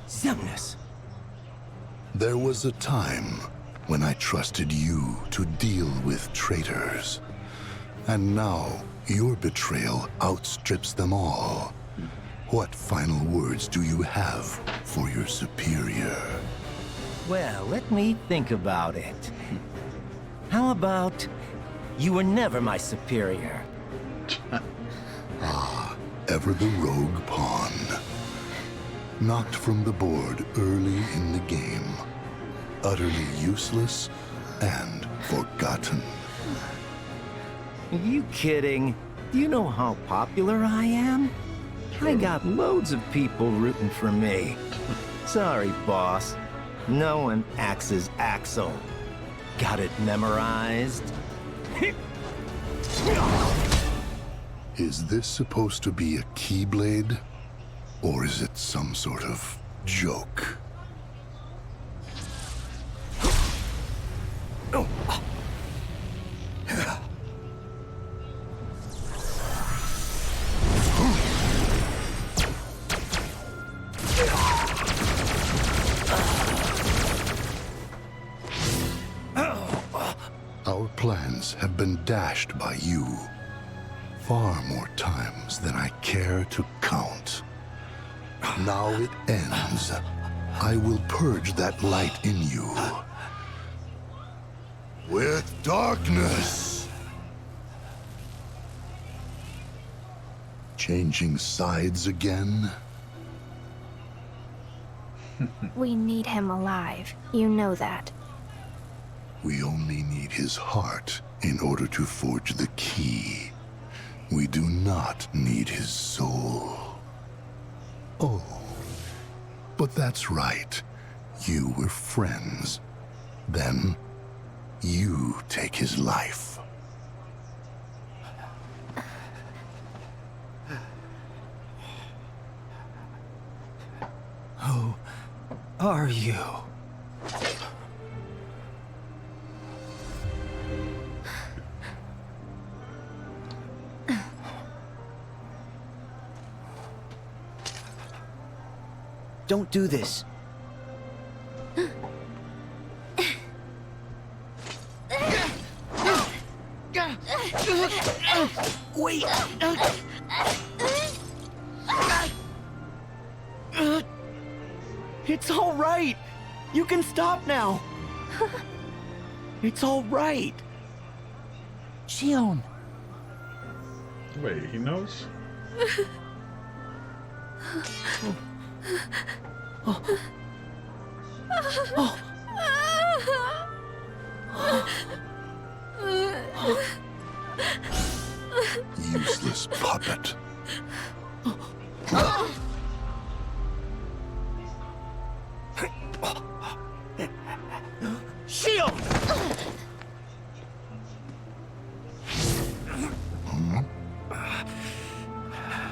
Xemnas. There was a time when I trusted you to deal with traitors. And now, your betrayal outstrips them all. What final words do you have for your superior? Well, let me think about it. How about you were never my superior? Ah, ever the rogue pawn. Knocked from the board early in the game. Utterly useless and forgotten. Are you kidding? Do you know how popular I am? I got loads of people rooting for me. Sorry, boss. No one axes Axel. Got it memorized? Is this supposed to be a Keyblade? Or is it some sort of joke? Our plans have been dashed by you. Far more times than I care to count. Now it ends. I will purge that light in you. With darkness. Changing sides again? We need him alive. You know that. We only need his heart in order to forge the key. We do not need his soul. Oh, but that's right. You were friends. Then, you take his life. Who are you? Don't do this. Wait! It's all right. You can stop now. It's all right. Xion. Wait, he knows? Useless puppet. Shield!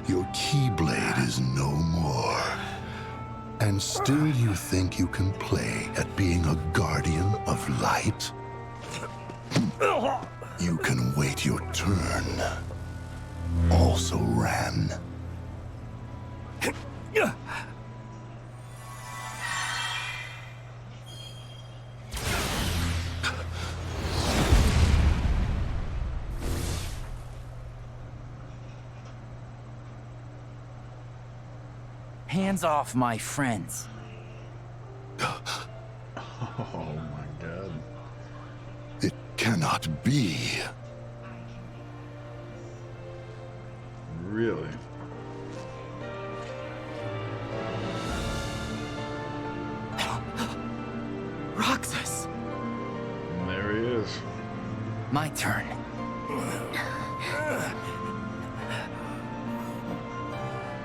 Your Keyblade is no more. And still you think you can play at being a guardian of light? You can wait your turn. Also ran. Hands off my friends. Oh my god. It cannot be. Really? Roxas! And there he is. My turn.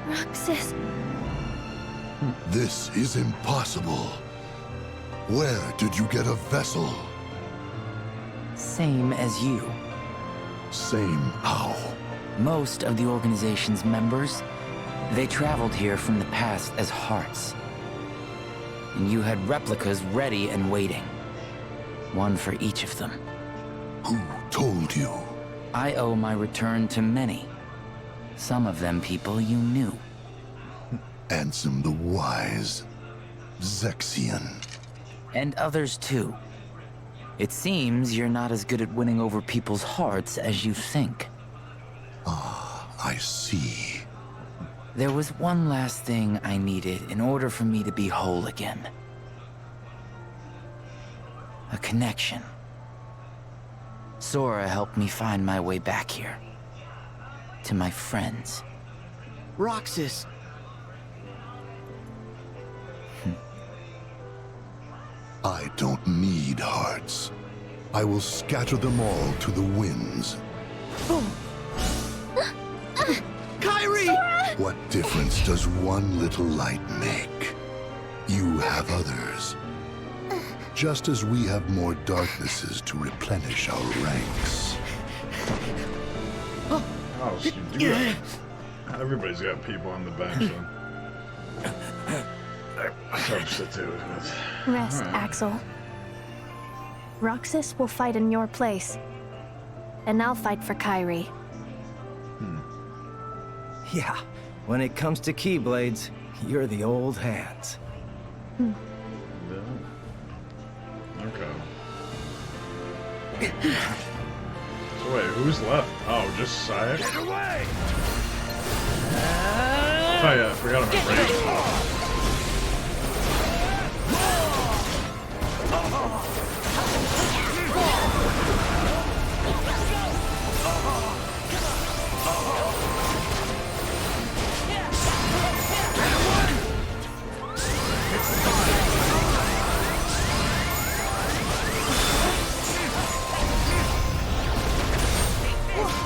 Roxas. This is impossible. Where did you get a vessel? Same as you. Same how? Most of the organization's members, they traveled here from the past as hearts. And you had replicas ready and waiting. One for each of them. Who told you? I owe my return to many. Some of them people you knew. Ansem the Wise. Zexion. And others too. It seems you're not as good at winning over people's hearts as you think. Ah, I see. There was one last thing I needed in order for me to be whole again. A connection. Sora helped me find my way back here. To my friends. Roxas! I don't need hearts. I will scatter them all to the winds. Kairi! Sora! What difference does one little light make? You have others. Just as we have more darknesses to replenish our ranks. Oh, so you do that. Everybody's got people on the bench. Substitute. Rest, All right. Axel. Roxas will fight in your place. And I'll fight for Kairi. Yeah, when it comes to Keyblades, you're the old hands. Okay. So wait, who's left? Oh, just Sayek? Get away! Oh yeah, I forgot about Raiden.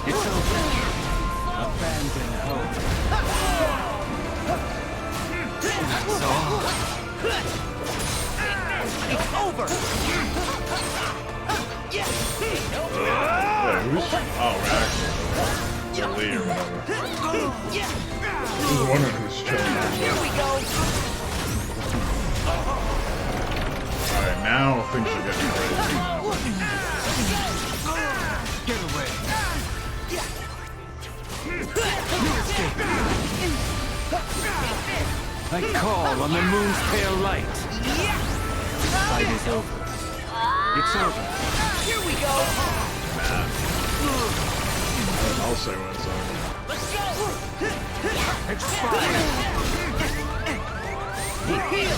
It's over. Abandon hope. That's all. It's over. Wait, who's? Oh, Rax. Or Lee or whatever. I was wondering who's chilling. Here we go. Alright, now things are getting crazy. Get away. I call on the moon's pale light. The fight is over. It's over. Here we go. I'll say when it's over. Let's go. Expire. Heal.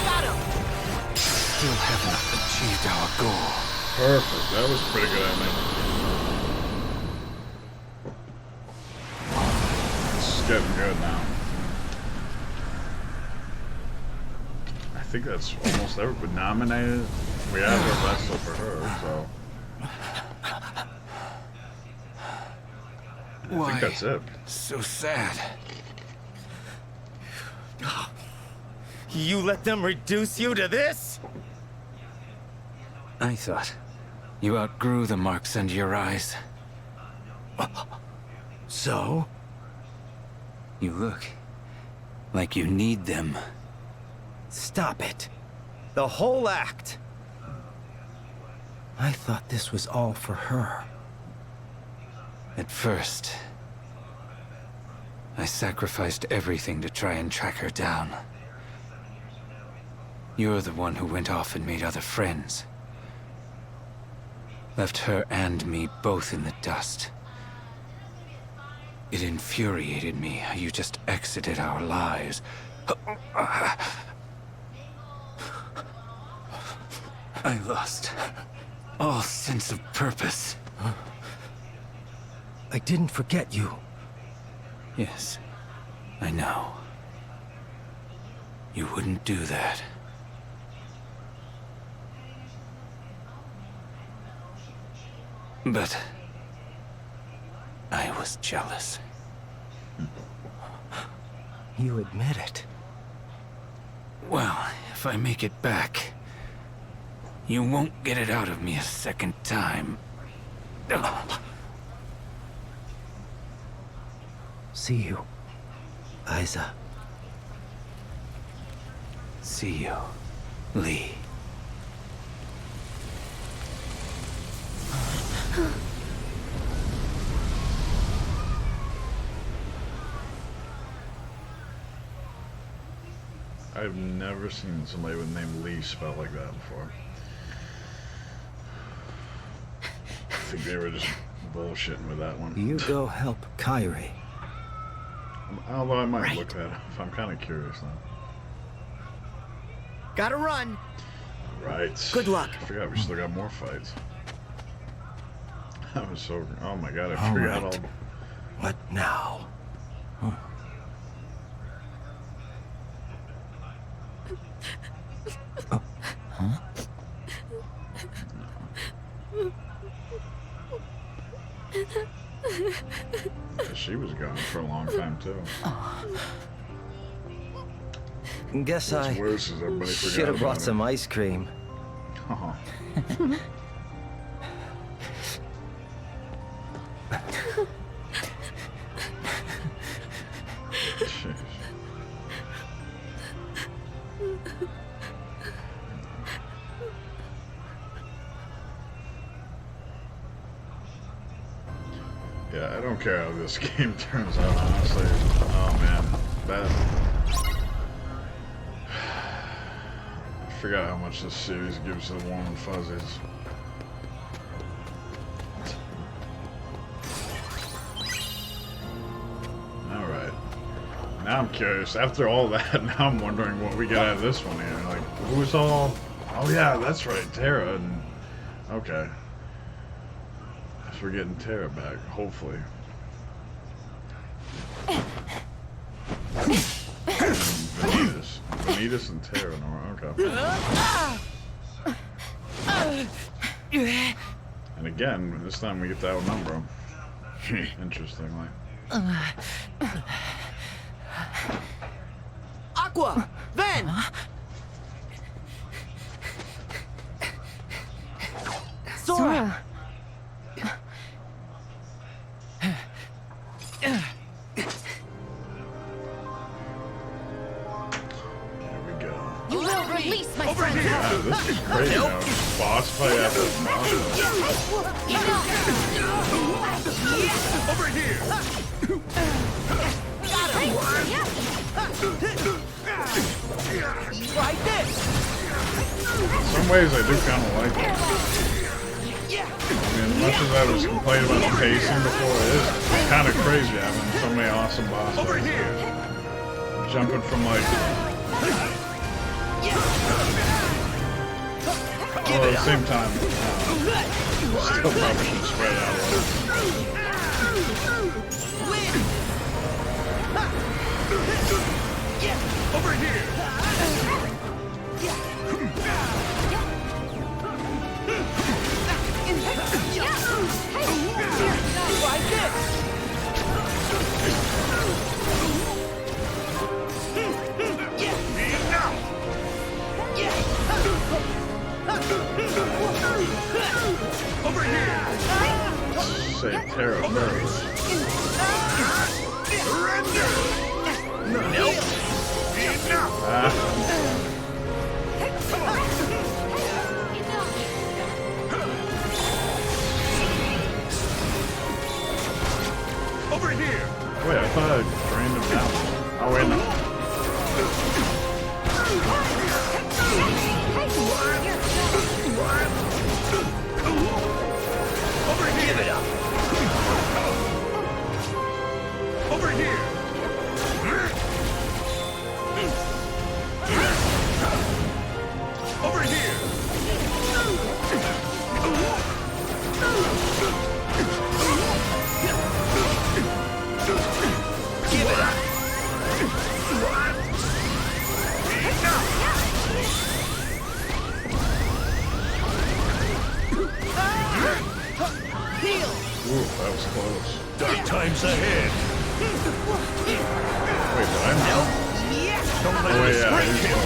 Got him. Still haven't achieved our goal. Perfect. That was pretty good, I mean. It's getting good now. I think that's almost everybody nominated. We have our best for her, so. I think that's it. So sad. You let them reduce you to this? I thought you outgrew the marks under your eyes. So? You look like you need them. Stop it. The whole act. I thought this was all for her. At first, I sacrificed everything to try and track her down. You're the one who went off and made other friends. Left her and me both in the dust. It infuriated me how you just exited our lives. I lost all sense of purpose. I didn't forget you. Yes, I know. You wouldn't do that. But I was jealous. You admit it. Well, if I make it back, you won't get it out of me a second time. See you, Isa. See you, Lee. I've never seen somebody with the name Lee spelled like that before. I think they were just bullshitting with that one. You go help Kyrie. Although I might look that up. I'm kind of curious now. Gotta run. Right. Good luck. I forgot we still got more fights. I was so... Oh my god, I forgot all... What now? Huh? Yeah, she was gone for a long time too. Guess What's I worse is everybody forgot should have about brought it. some ice cream. Oh. Jeez. Yeah, I don't care how this game turns out, honestly. Oh man, that... forgot how much this series gives to the warm and fuzzies. Alright. Now I'm curious. After all that, now I'm wondering what we get out of this one here. Like, who's all... Oh yeah, that's right, Terra. And... Okay. Guess we're getting Terra back, hopefully. Vanitas and Terra, okay. And again, this time we get to outnumber them. Interestingly. Aqua! Ven! Sora! You will release my friend. Yeah, this is crazy now. Boss fight after boss Over here! Got him! Like this! In some ways, I do kind of like it. I mean, as much as I was complaining about the pacing before, it is kind of crazy having so many awesome bosses. Over here! Jumping from like... Although at the same time, still probably should spread out a little. Over here! Like this! Over here! Say Terra first. Surrender! Nope. Over here! Wait, I thought I drained him down. Oh, wait, no. Over here! Give it up! Over here! Over here! Give it up! Heal! Ooh, that was close. Dark times ahead! Wait, did I know? Don't let Oh, us yeah, break he's him!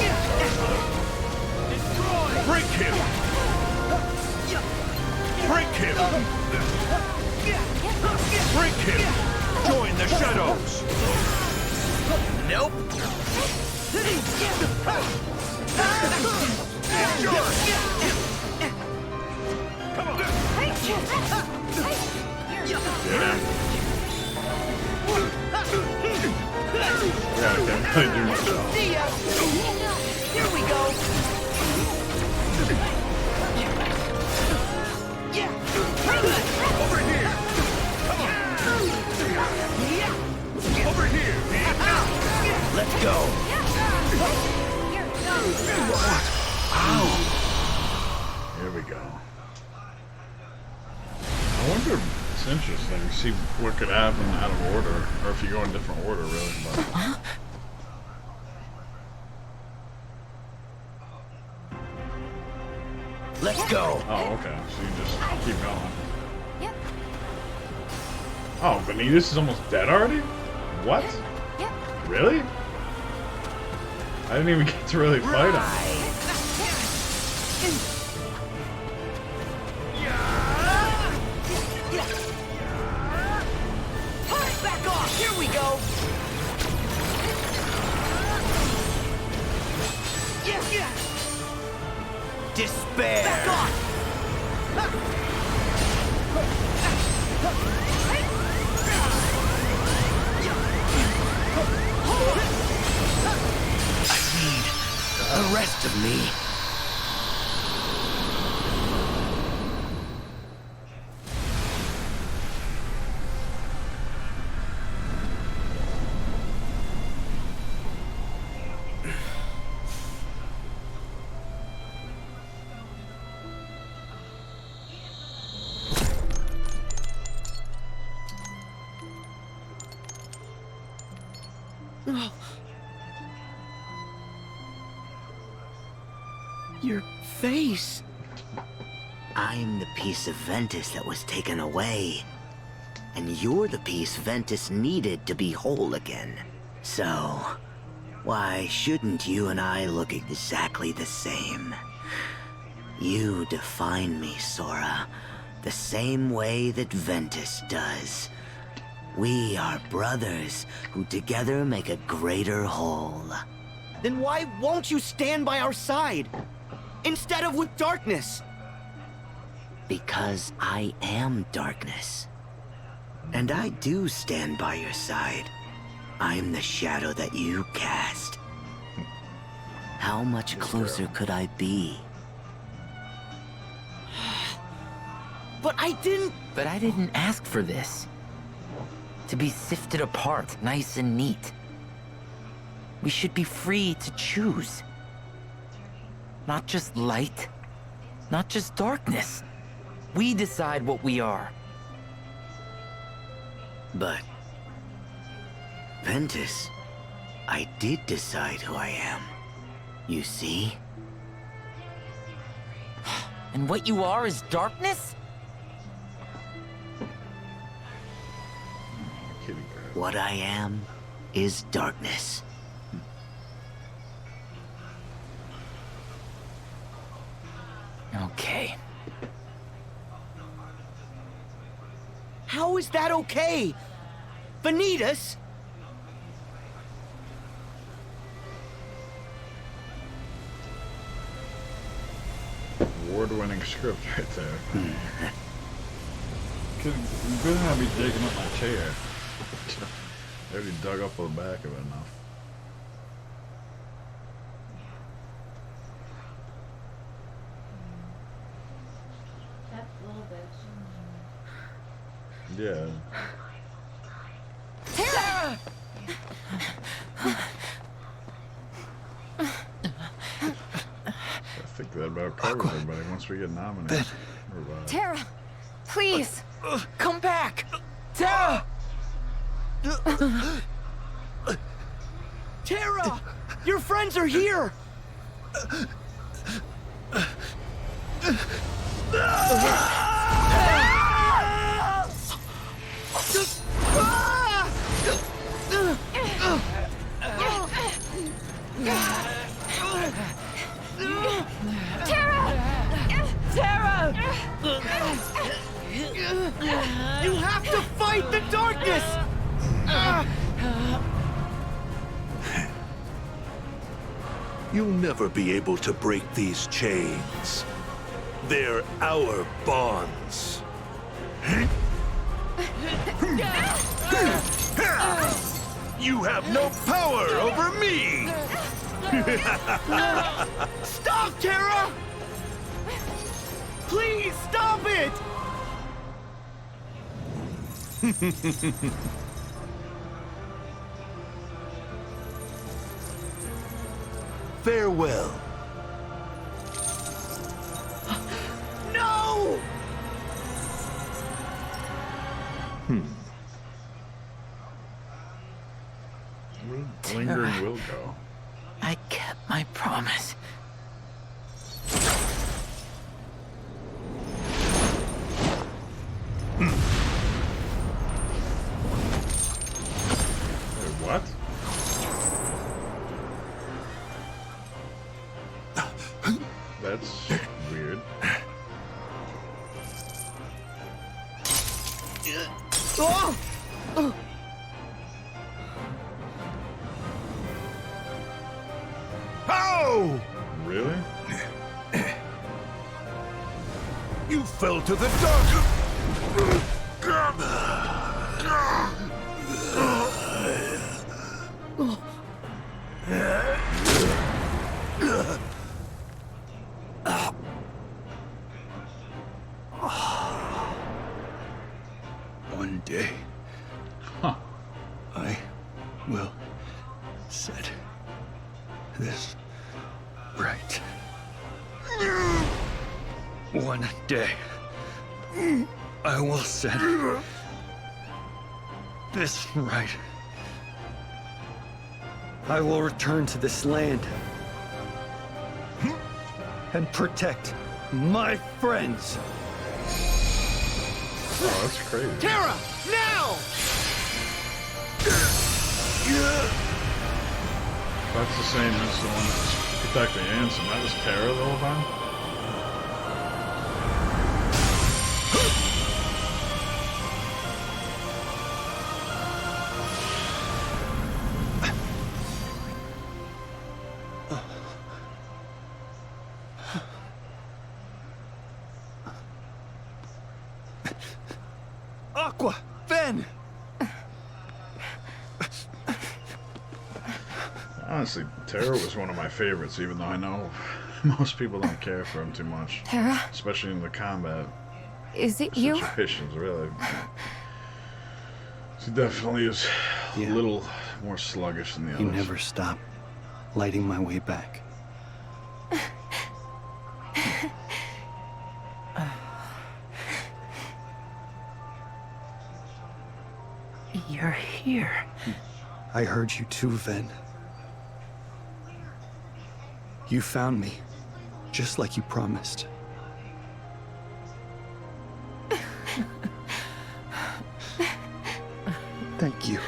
Break him! Break him! Break him! Join the shadows! Nope! Come on! Yeah, I can't really do much else. See ya! Here we go! Over here! Come on! Over here! Let's go! Ow! Here we go. I wonder, it's interesting to see what could happen out of order, or if you go in different order, really. But... Let's go! Oh, okay. So you just keep going. Yep. Oh, Vanitas is almost dead already? What? Yep. Really? I didn't even get to really fight him. Back off! Here we go! Despair! Back off! The rest of me. Your face. I'm the piece of Ventus that was taken away. And you're the piece Ventus needed to be whole again. So, why shouldn't you and I look exactly the same? You define me, Sora, the same way that Ventus does. We are brothers who together make a greater whole. Then why won't you stand by our side? Instead of with darkness? Because I am darkness. And I do stand by your side. I'm the shadow that you cast. How much closer could I be? But I didn't ask for this. To be sifted apart, nice and neat. We should be free to choose. Not just light, not just darkness. We decide what we are. But, Ventus, I did decide who I am. You see? And what you are is darkness? What I am is darkness. Okay. How is that okay? Vanitas? Award-winning script right there. You better not be digging up my chair. I already dug up the back of it enough. That's a little bit. Yeah. Terra! I think that about covers everybody once we get nominated. Terra, please, come back! Terra! Terra! Your friends are here! Terra! You have to fight the darkness! You'll never be able to break these chains. They're our bonds. You have no power over me! Stop, Terra! Please, stop it! Farewell. No! Lingering will go. I kept my promise. What? That's weird. Oh! How? Really? You fell to the dark. One day, I will set this right. One day, I will set this right. I will return to this land. and protect my friends. Oh, that's crazy. Terra, now! That's the same as the one that's protecting Ansem. That was Terra the whole time? Aqua! Ven! Honestly, Terra was one of my favorites, even though I know most people don't care for him too much. Terra? Especially in the combat Is it you? situations, really. He definitely is a little more sluggish than the others. You never stop lighting my way back. You're here. I heard you too, Ven. You found me, just like you promised. Thank you.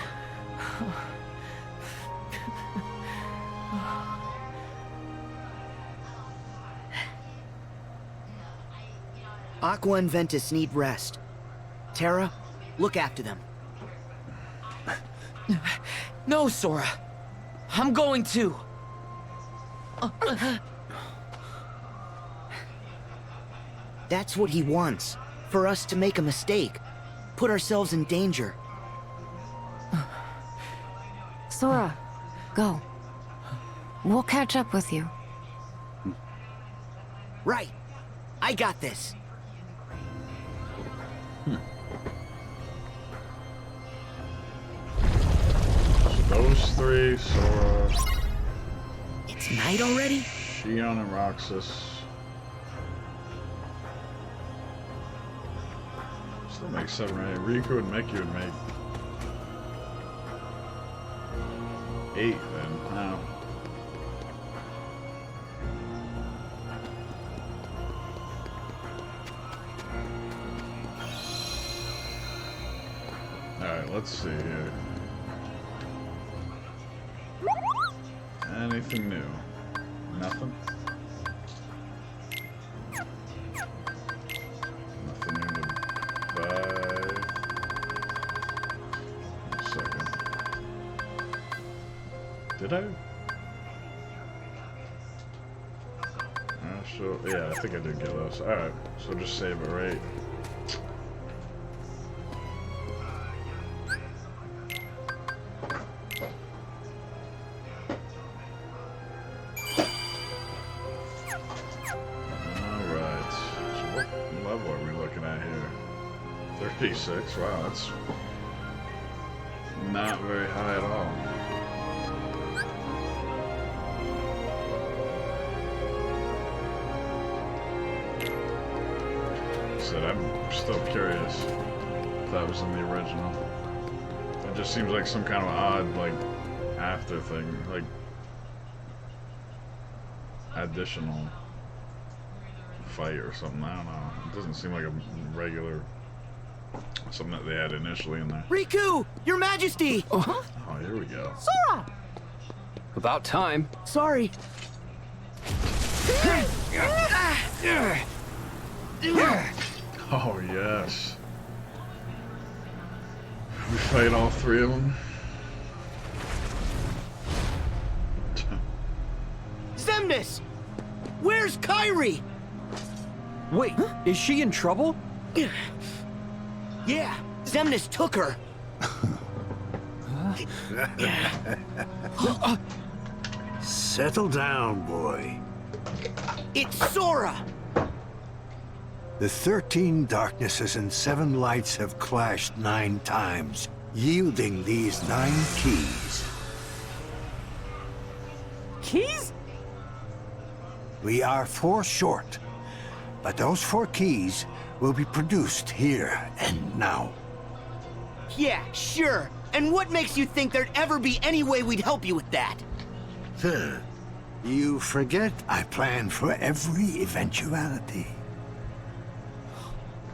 Aqua and Ventus need rest. Terra, look after them. No, Sora. I'm going to. That's what he wants. For us to make a mistake. Put ourselves in danger. Sora, go. We'll catch up with you. Right. I got this. Those three, Sora. It's night already? Xion and Roxas. Still make 7 or 8. Riku and Mickey would make 8 then. No. Alright, let's see here. Anything new? Nothing? Nothing new to buy. One second. Did I? So, yeah, I think I did get those. Alright, so just save it, right? Alright, so what level are we looking at here? 36, wow, that's not very high at all. I'm still curious if that was in the original. It just seems like some kind of odd, like, after thing, like, additional fight or something. I don't know. It doesn't seem like a regular, something that they had initially in there. Riku! Your Majesty! Oh, here we go. Sora! About time. Sorry. Oh, yes. We fight all three of them. Xemnas! Where's Kairi? Wait, is she in trouble? Yeah, Xemnas took her. Settle down, boy. It's Sora! The 13 darknesses and 7 lights have clashed 9 times, yielding these 9 keys. Keys? We are 4 short, but those 4 keys will be produced here and now. Yeah, sure. And what makes you think there'd ever be any way we'd help you with that? You forget I plan for every eventuality.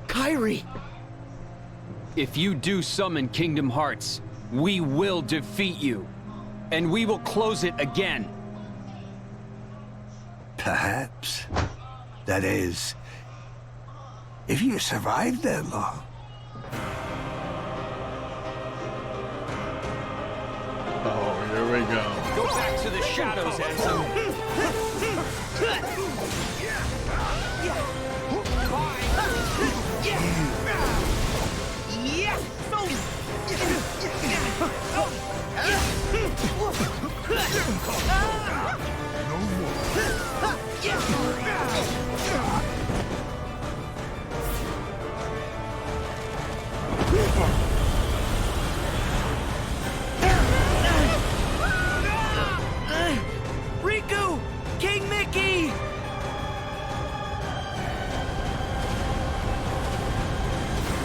Kairi! If you do summon Kingdom Hearts, we will defeat you. And we will close it again. Perhaps. That is, if you survive that long. Oh, here we go. Go back to the shadows, Ansem. Riku! King Mickey!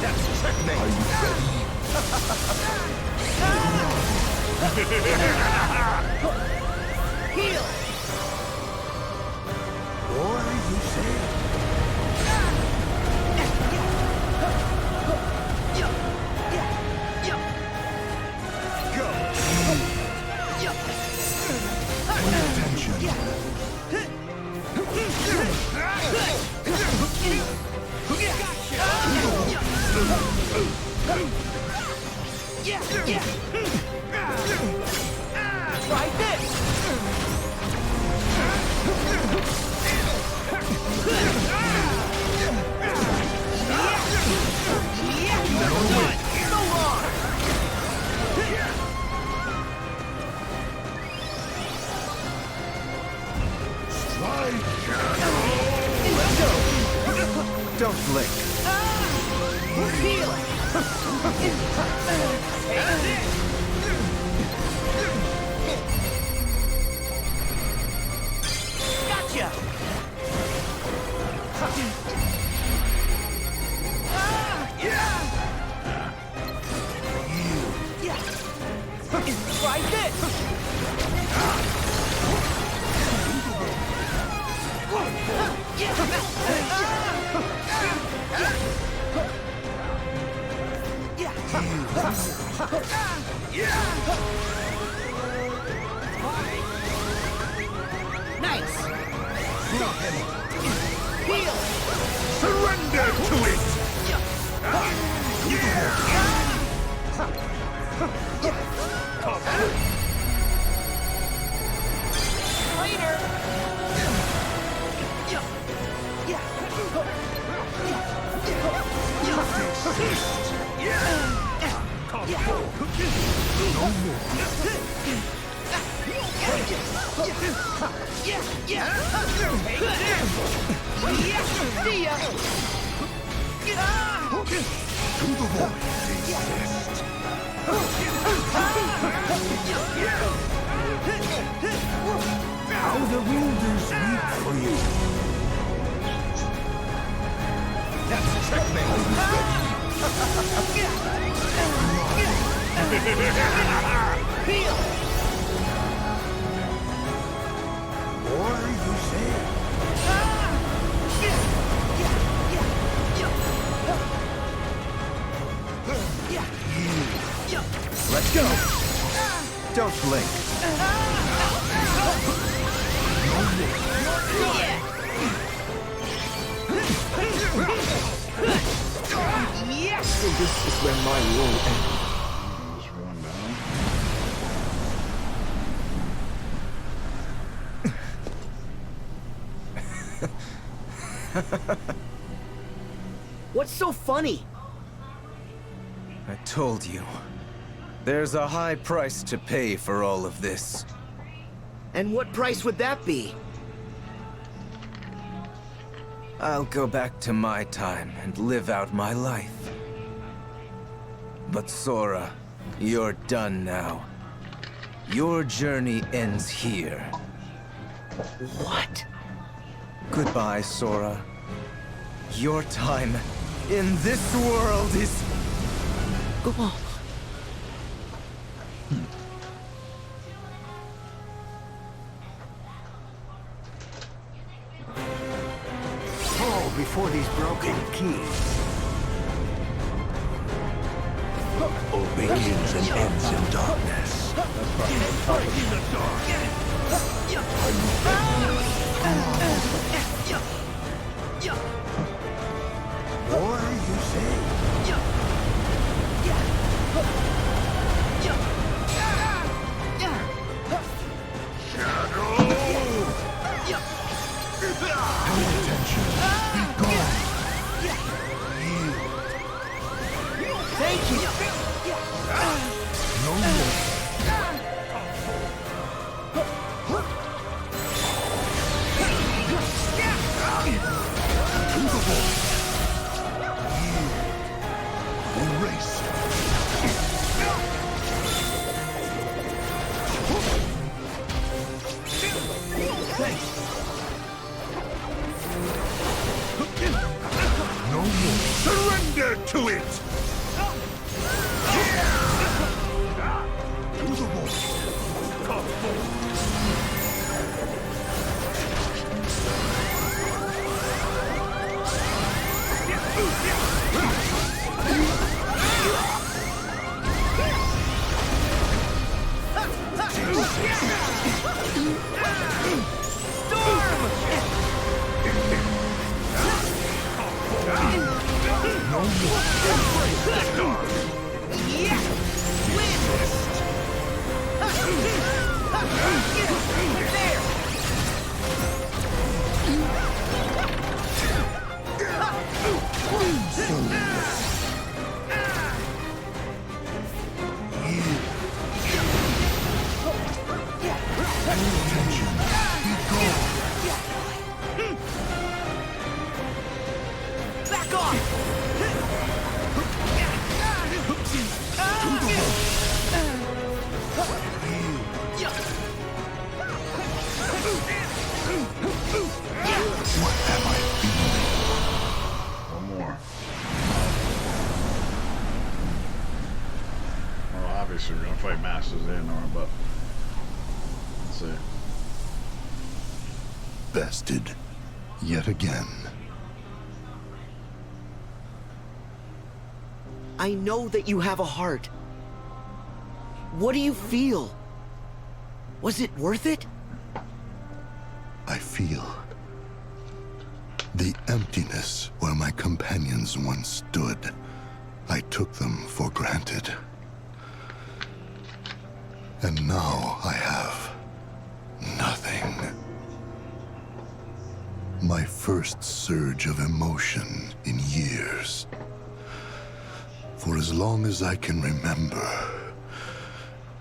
That's checkmate. Are you Heal! Or you say? Try this! Let's go! Don't blink. Heal! Take this! Gotcha! Try this! Nice! Heal! surrender to it? Later! No more. See ya! To the void, desist. How the wilders weep for you. That's checkmate. Heal! Or you say? Let's go! Don't blink. Yes! So this is where my role ends. Just one down. What's so funny? I told you. There's a high price to pay for all of this. And what price would that be? I'll go back to my time and live out my life. But Sora, you're done now. Your journey ends here. What? Goodbye, Sora. Your time in this world is... Oh. before these broken keys. All begins and ends in darkness. In the dark. War, you say? Pay attention. Be gone. Thank you. No more. To the void. Erase. No more. Surrender to it! To the void. No more. Back off! One more. Well, obviously we're gonna fight Master Xehanort, but let's see. Bested. Yet again. I know that you have a heart. What do you feel? Was it worth it? I feel the emptiness where my companions once stood. I took them for granted. And now I have nothing. My first surge of emotion in years. For as long as I can remember.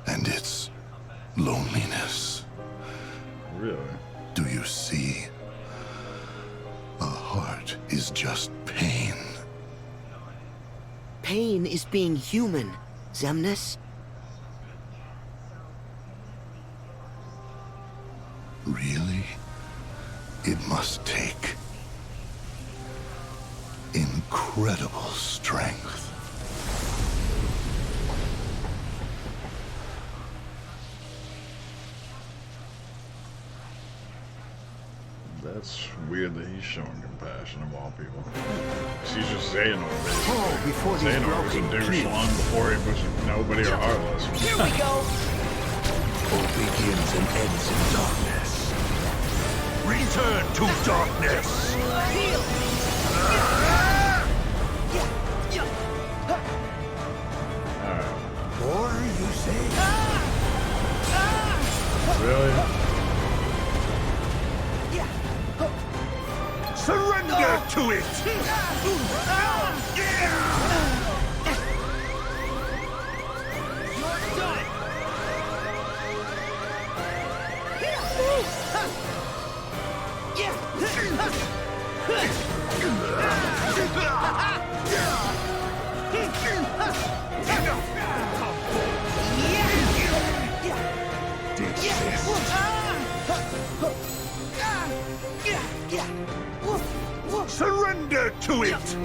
And it's loneliness. Really? Do you see? A heart is just pain. Pain is being human, Xemnas. Really? It must take incredible strength. That's weird that he's showing compassion of all people. 'Cause he's just Xehanort, basically. Oh, before these Xehanort was a broken douche keys. long before he was nobody or heartless. Here we go! All begins and ends in darkness. Return to darkness! Or you say? Really? Surrender to it! Surrender to it!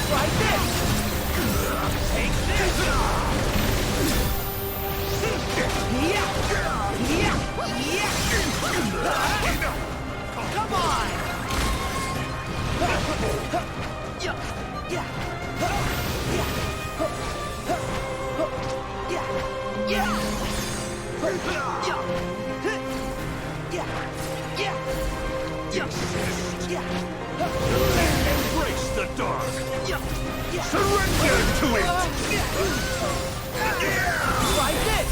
Like this! Take this! Come on! Embrace the dark. Surrender to it. Try this!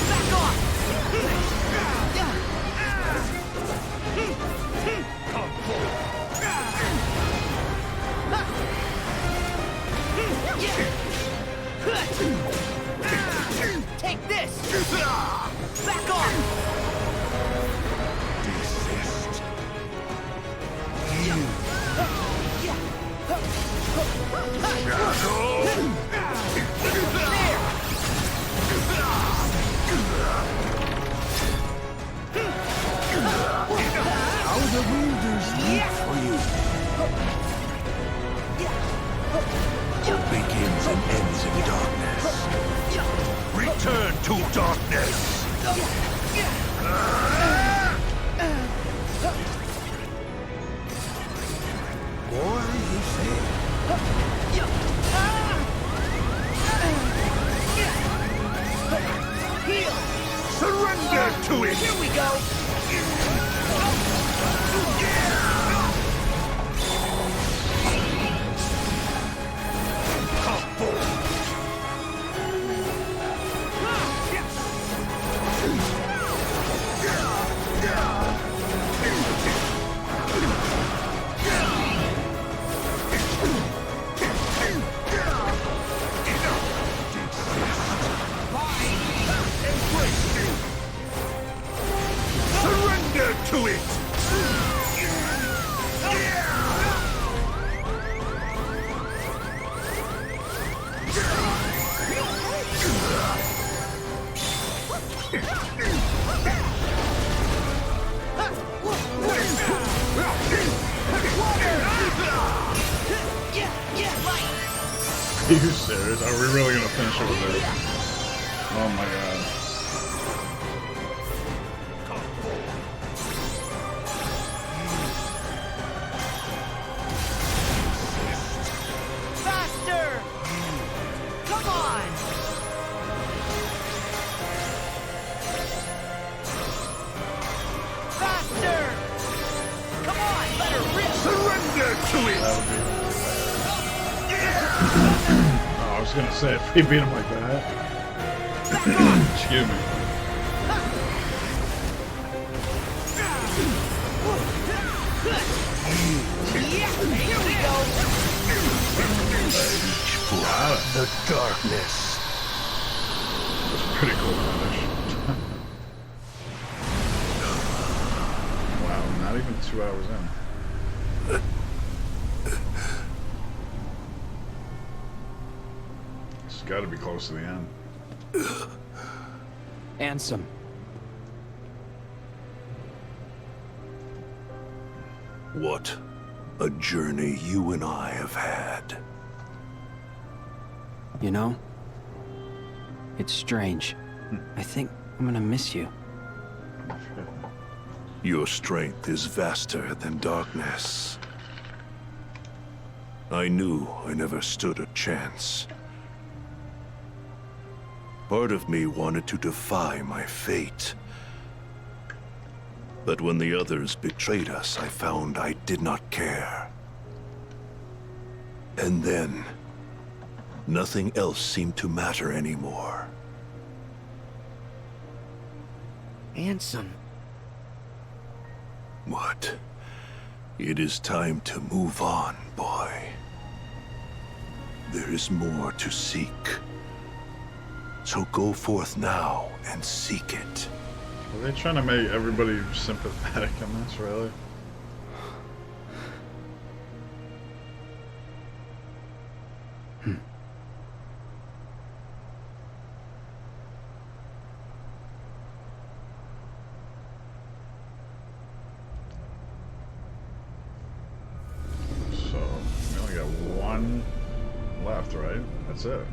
Back off! Take this! Back off! How the wielders wait for you. Begins and ends in darkness. Return to darkness. More, you say? Surrender to it! Here we go! Surrender to it! Are you serious? Are we really gonna finish it with this? Oh my god. Faster! Come on! Faster! Come on, let her rip! Surrender to it! Oh, I was gonna say, if we beat him like that. Excuse me. Here we go! The darkness. That's pretty cool finish. Wow, not even 2 hours in. It's gotta be close to the end. Ansem. What a journey you and I have had. You know, it's strange. I think I'm gonna miss you. Your strength is vaster than darkness. I knew I never stood a chance. Part of me wanted to defy my fate. But when the others betrayed us, I found I did not care. And then, nothing else seemed to matter anymore. Ansem. What? It is time to move on, boy. There is more to seek. So go forth now and seek it. Are they trying to make everybody sympathetic in this, really? So, we only got one left, right? That's it.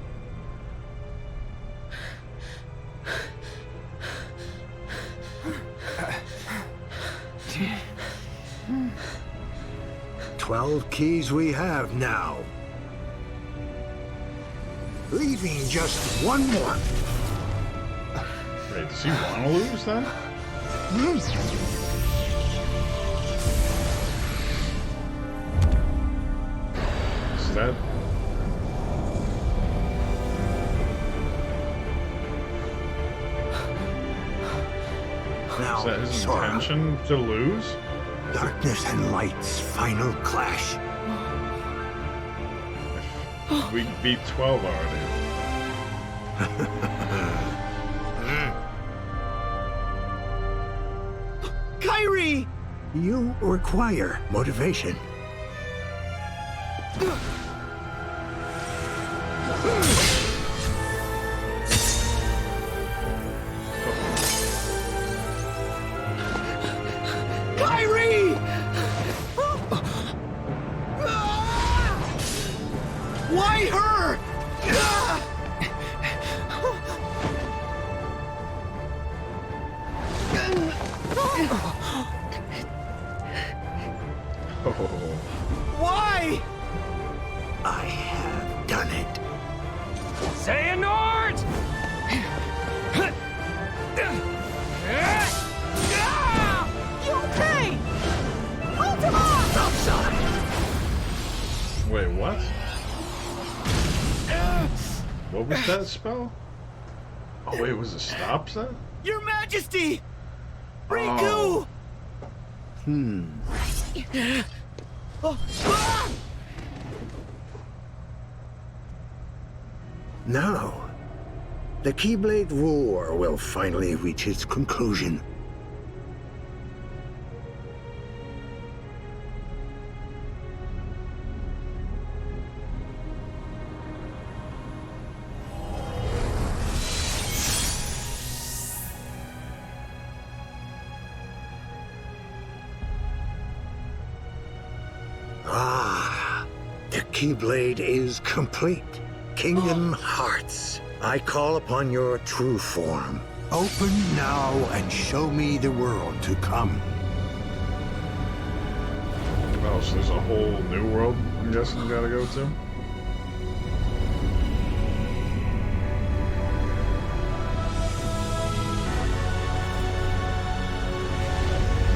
12 keys we have now. Leaving just one more. Wait, does he want to lose then? Is that... Now, Is that his Sora, intention to lose? darkness and light's final clash. We beat 12 already. Kairi! You require motivation. Kairi! Why her? Why? I have done it. Xehanort! You okay? Ultima! Outside! Wait, what? What was that spell? Oh wait, was it stop set? Your Majesty! Riku! Now, the Keyblade War will finally reach its conclusion. The Keyblade is complete. Kingdom Hearts, I call upon your true form. Open now and show me the world to come. Oh, so there's a whole new world, I'm guessing you gotta go to?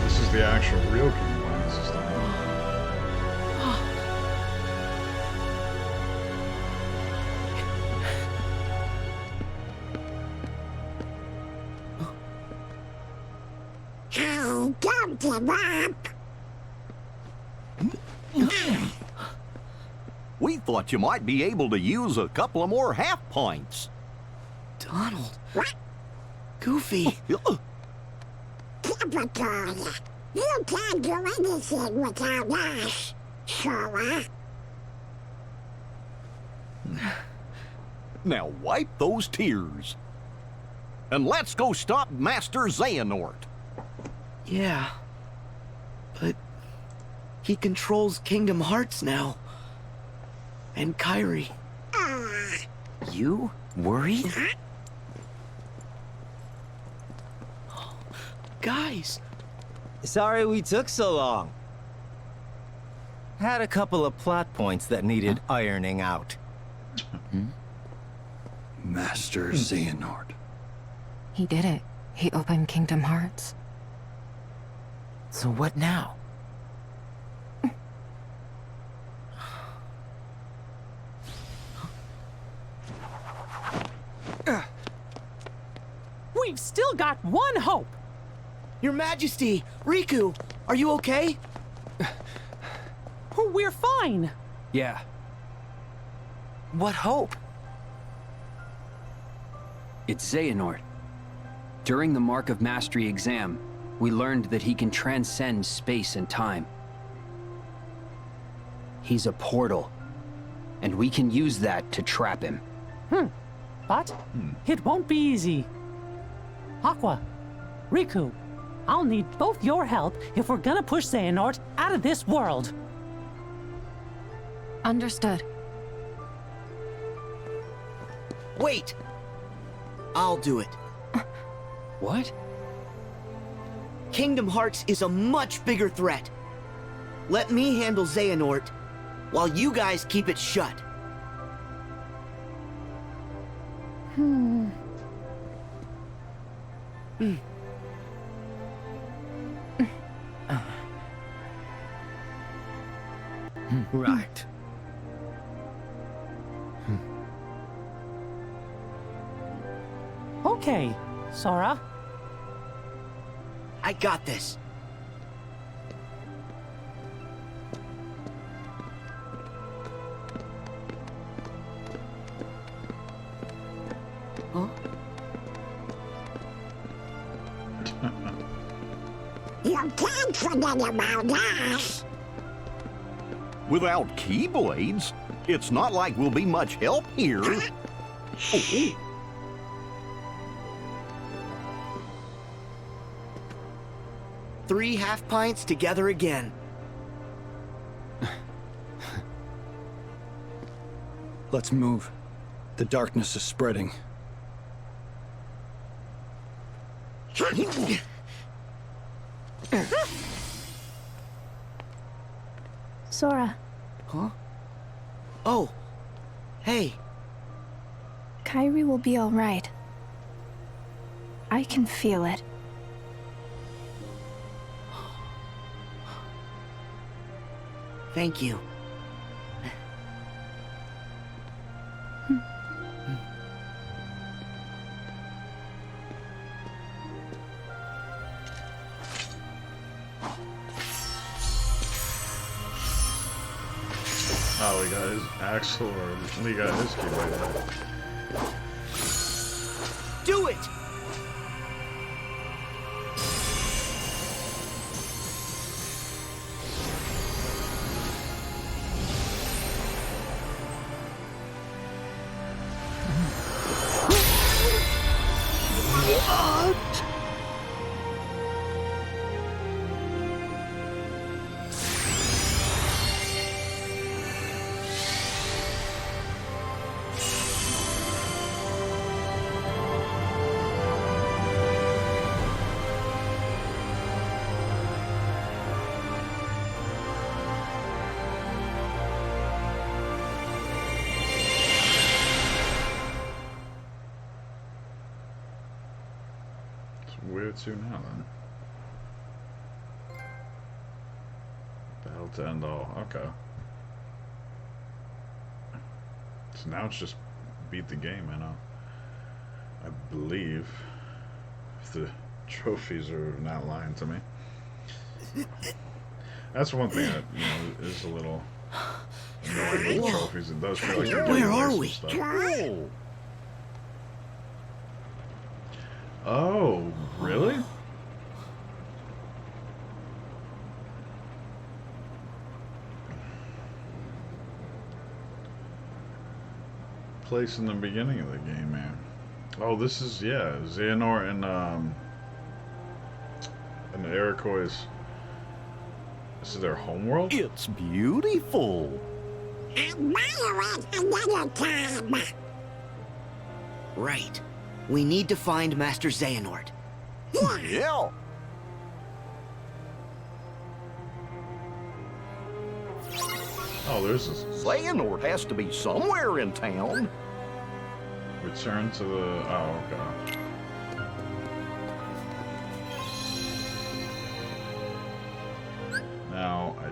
This is the actual real Kingdom Hearts system. Oh, don't give up. We thought you might be able to use a couple of more half points. Donald. What? Goofy. Typical. You can't do anything without us, Sora. Now wipe those tears. And let's go stop Master Xehanort. Yeah. But he controls Kingdom Hearts now. And Kairi. You worried? Guys. Sorry we took so long. Had a couple of plot points that needed ironing out. Master Xehanort. He did it. He opened Kingdom Hearts. So what now? We've still got one hope. Your Majesty! Riku! Are you okay? We're fine. Yeah. What hope? It's Xehanort. During the Mark of Mastery exam, we learned that he can transcend space and time. He's a portal, and we can use that to trap him. But it won't be easy. Aqua, Riku, I'll need both your help if we're gonna push Xehanort out of this world. Understood. Wait! I'll do it. What? Kingdom Hearts is a much bigger threat. Let me handle Xehanort while you guys keep it shut. Right. Okay, Sora. I got this. Huh? You can't forget about us. Without Keyblades, it's not like we'll be much help here. Oh. 3 half pints together again. Let's move. The darkness is spreading. Sora. Huh? Oh. Hey. Kairi will be all right. I can feel it. Thank you. Oh, we got his Axel, or we got his key right there. Do it! What? Where to now then? Battle to end all. Okay. So now it's just beat the game, I know. I believe. If the trophies are not lying to me. That's one thing that, you know, is a little annoying with trophies. It does feel like you're getting Where are away we? from stuff. Oh, really? Place in the beginning of the game, man. Oh, this is, yeah, Xehanort and Iroquois. This is their homeworld? It's beautiful. Admire it another time. Right. We need to find Master Xehanort. Yeah. Oh, there's this. Xehanort has to be somewhere in town. Return to the. Oh, okay. Now, I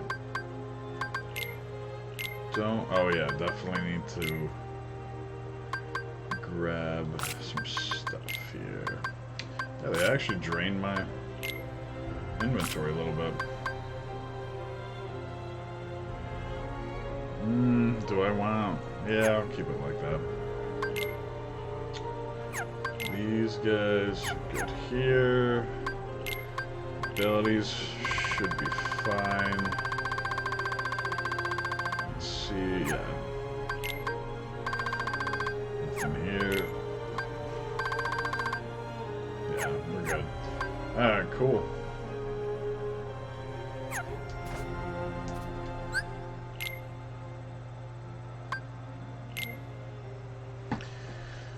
don't. Oh, yeah, definitely need to grab some stuff here. Yeah, they actually drained my inventory a little bit. Do I want? Yeah, I'll keep it like that. These guys good here. Abilities should be fine. Let's see. Yeah. Nothing here. Yeah, we're good. Alright, cool.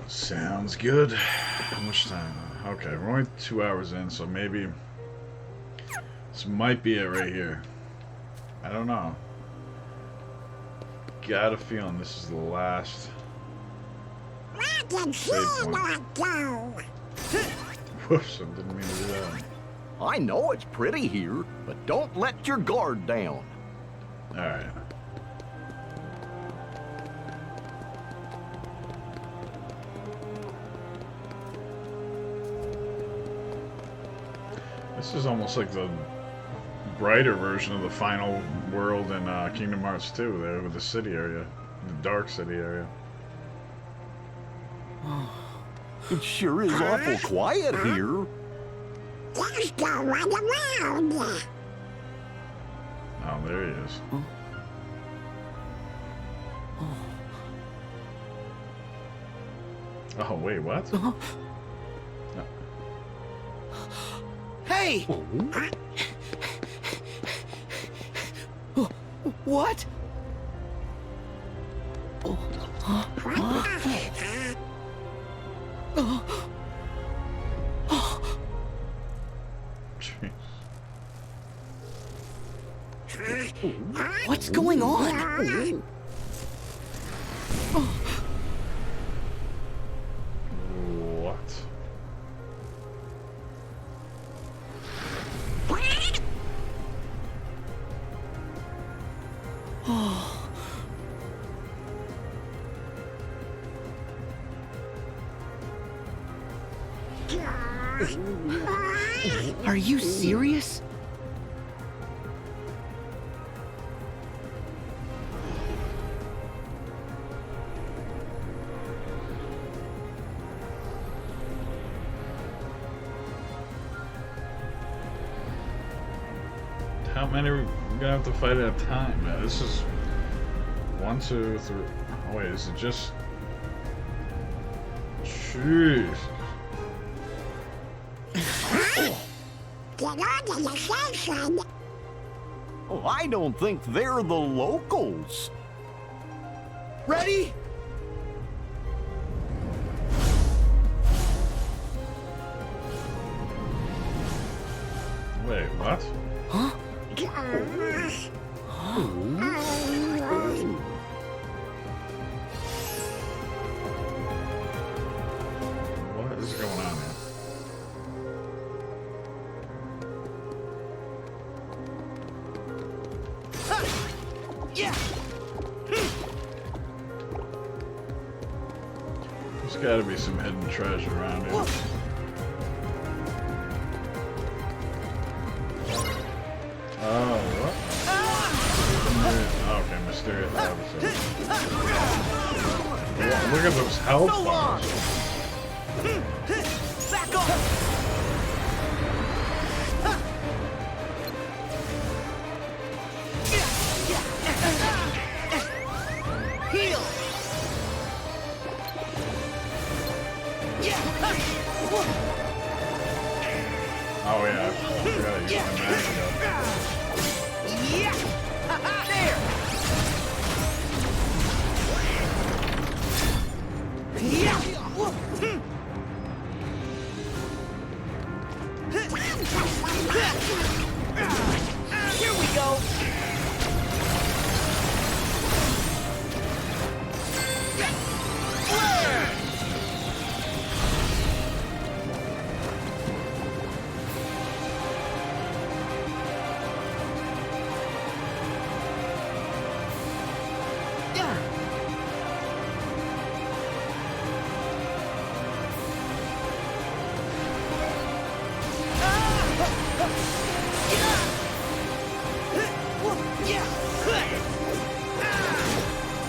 Sounds good. How much time? Okay, we're only 2 hours in, so maybe this might be it right here. I don't know. Got a feeling this is the last. Whoops, I didn't mean to do that. I know it's pretty here, but don't let your guard down. Alright. This is almost like the brighter version of the final world in Kingdom Hearts 2 there with the city area, the dark city area. It sure is awful quiet here. Just go run around. Oh, there he is. Oh, wait, what? Hey! What? What's going on? What? Are you serious? How many are we gonna have to fight at a time? Man, this is 1, 2, 3. Oh wait, is it just? Jeez. Get on to the station. Oh, I don't think they're the locals. Ready? Wait, what? Huh? What is going on here? Yeah. There's gotta be some hidden treasure around here. Oh, what? Okay, mysterious officer. Yeah, look at those health bars. Back off! Heal! Oh yeah, I forgot to use my magic up. Yeah! There! Yeah! Here we go!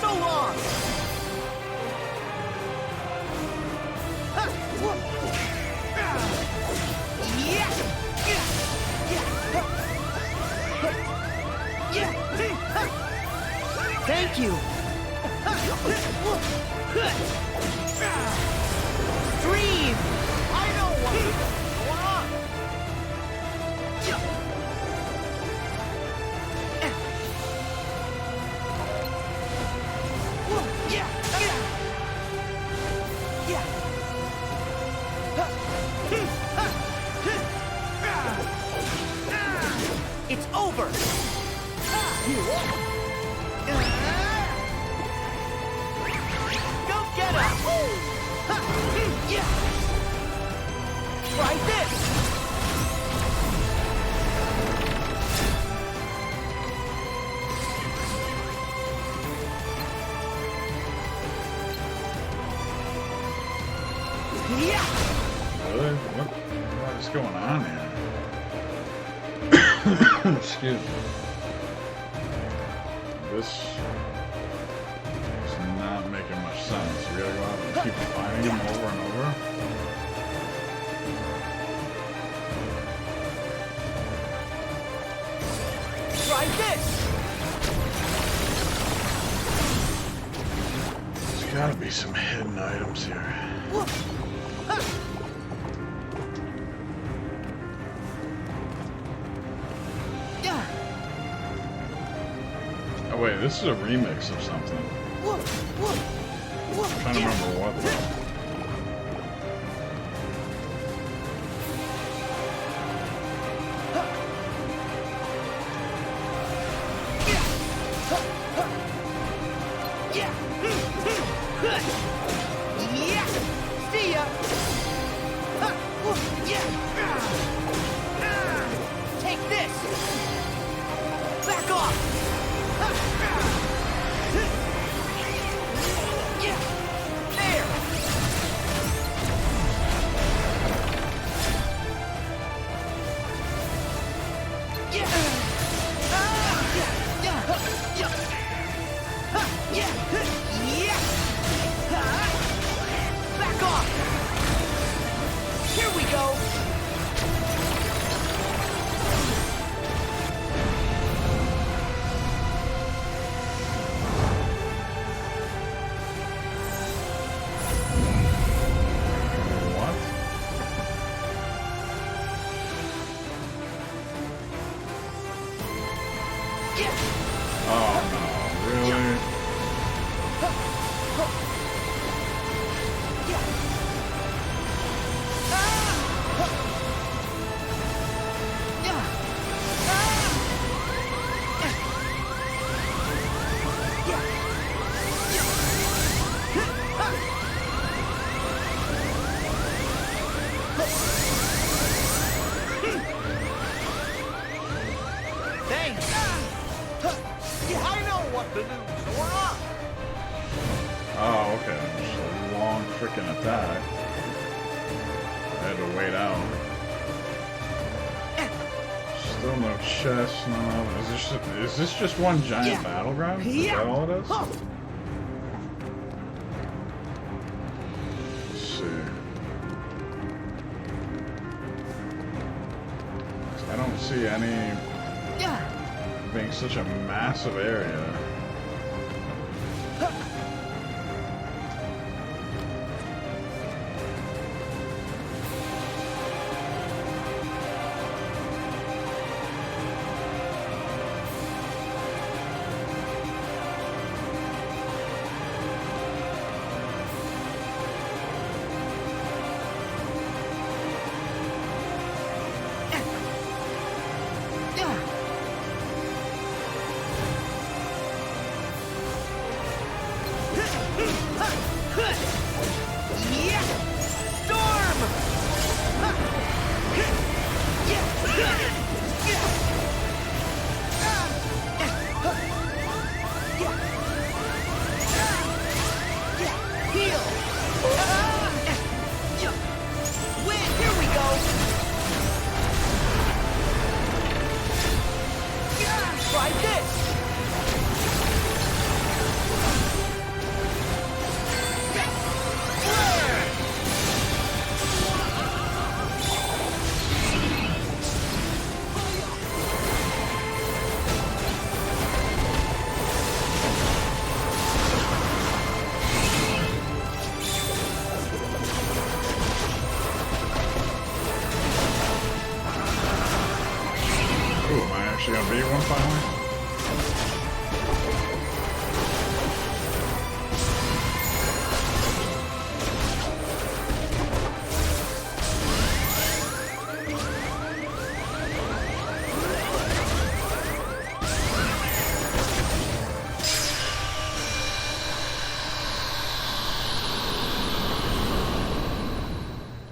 So long! Thank you! Stream! I know what's going on! It's over! Go get him! Yeah! Try this! Yeah! Really? What is going on here? Excuse me. This is not making much sense. We gotta go out and keep fighting him over and over. Try this! There's gotta be some hidden items here. Oh wait, this is a remix of something. I'm trying to remember what though. Yeah! See ya! Yeah! Take this! Back off! Yeah! There! Yeah! Back off! Here we go! What? Oh no, really? Thanks! I know what to do, Sora! Oh, okay. Just a long freaking attack. I had to wait out. Still no chest, no. Is this just one giant battleground? Is that all it is? Let's see. I don't see any being such a massive area.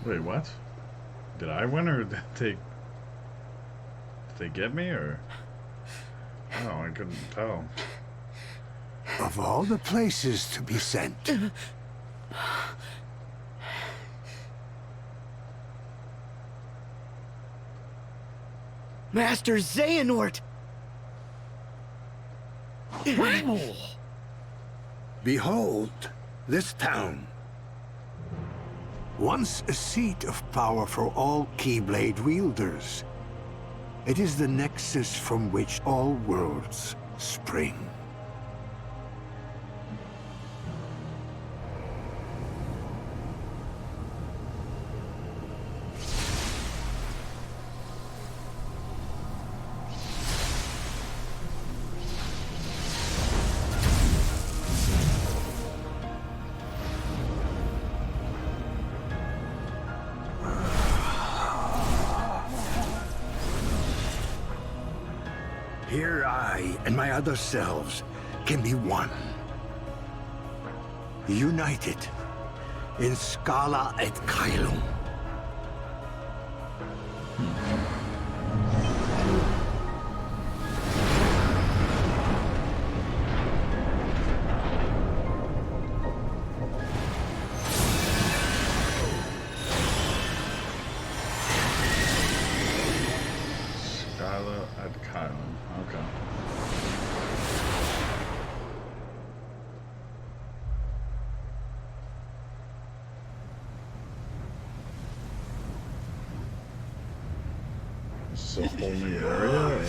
Wait, what? Did I win or did they get me or? Oh, I couldn't tell. Of all the places to be sent, Master Xehanort! behold this town. Once a seat of power for all Keyblade wielders. It is the nexus from which all worlds spring. Here I and my other selves can be one. United in Scala et Caelum. Scala at Caelum. Okay. This is a whole new area? Or?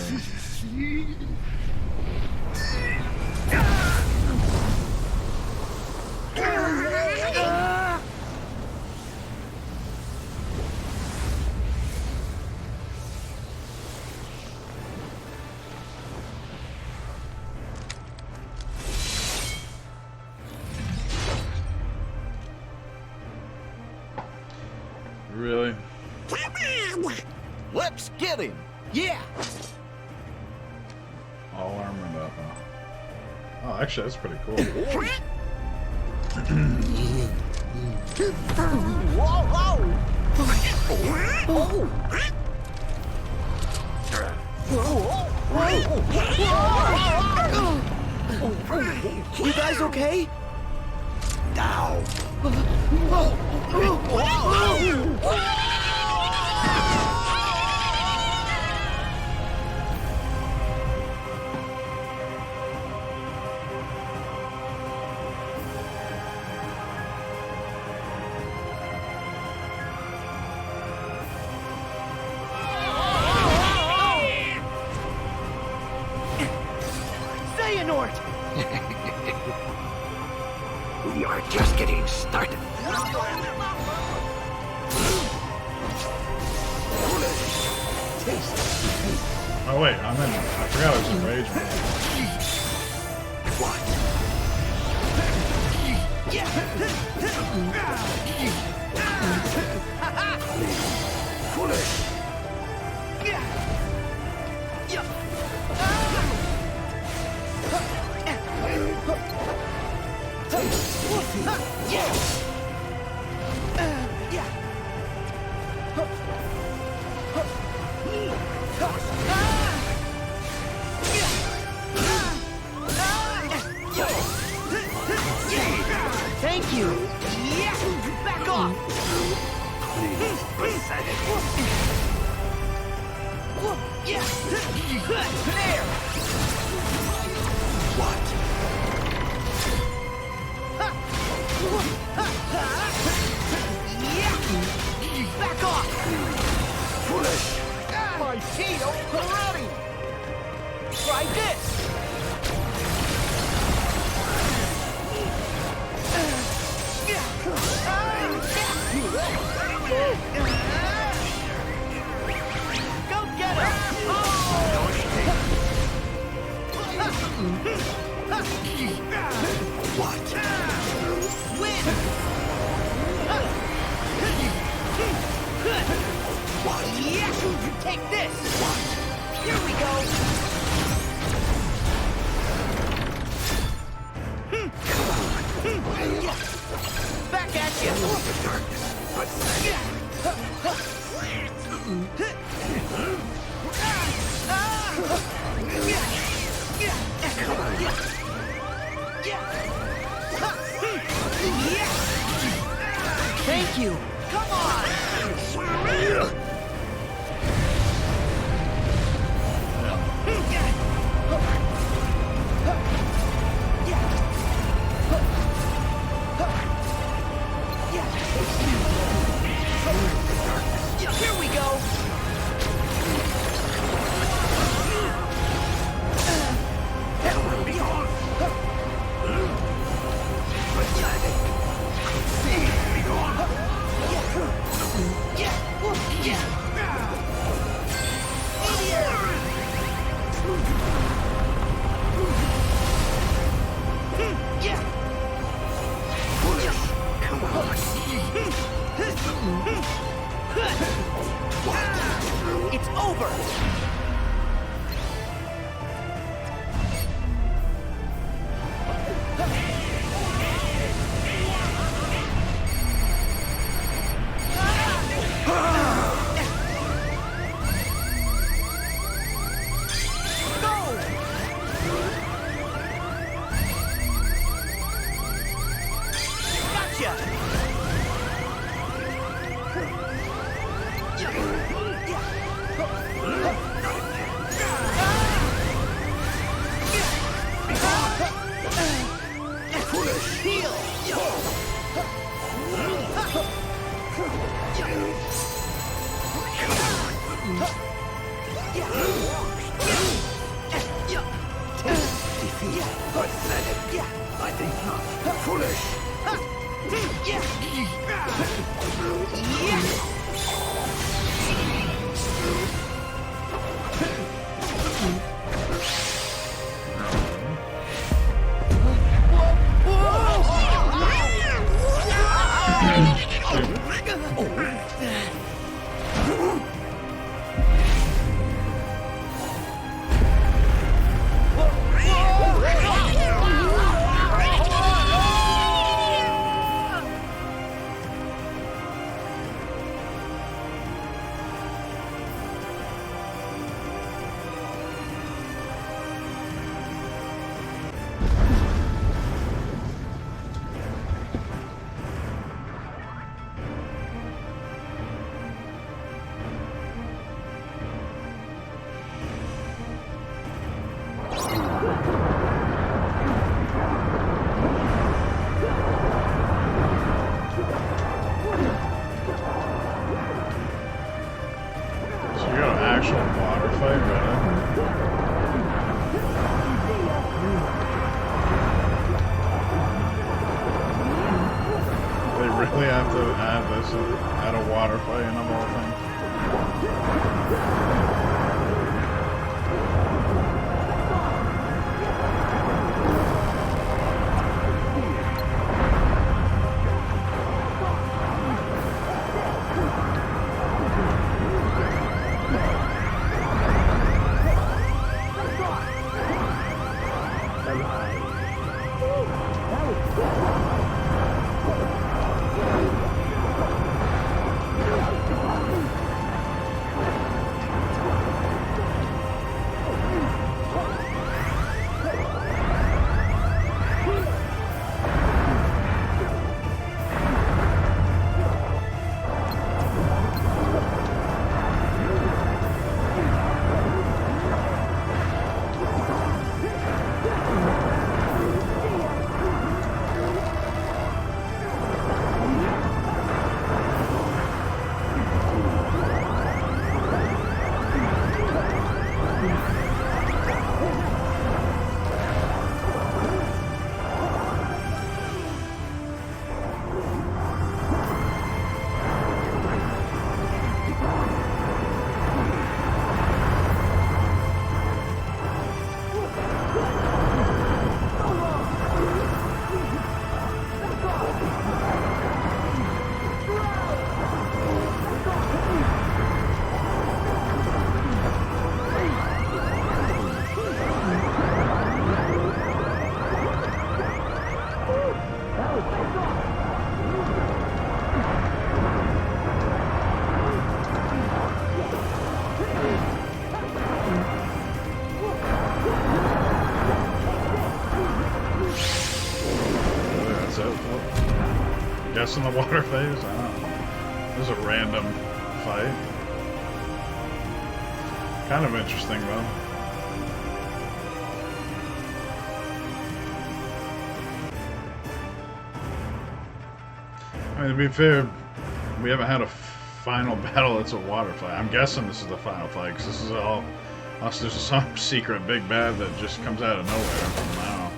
Really? Let's get him! Yeah! All armored up, huh? Oh, actually, that's pretty cool. You guys okay? Now. Xehanort! We are just getting started. Oh wait, I'm in. I forgot I was in rage mode. Foolish. Thank you! Back off! There! What? Back off! Foolish! My Tito karate! Try this! Go get him! What? Win! What? Yeah! Take this! What? Here we go! Back at you! The darkness, but you! Come on! Here we go! It's over! I think not. Foolish. Really have to add this at a water fight and of all Guessing the water phase? I don't know. was a random fight. Kind of interesting, though. I mean, to be fair, we haven't had a final battle that's a water fight. I'm guessing this is the final fight, because this is all... Unless there's some secret big bad that just comes out of nowhere now.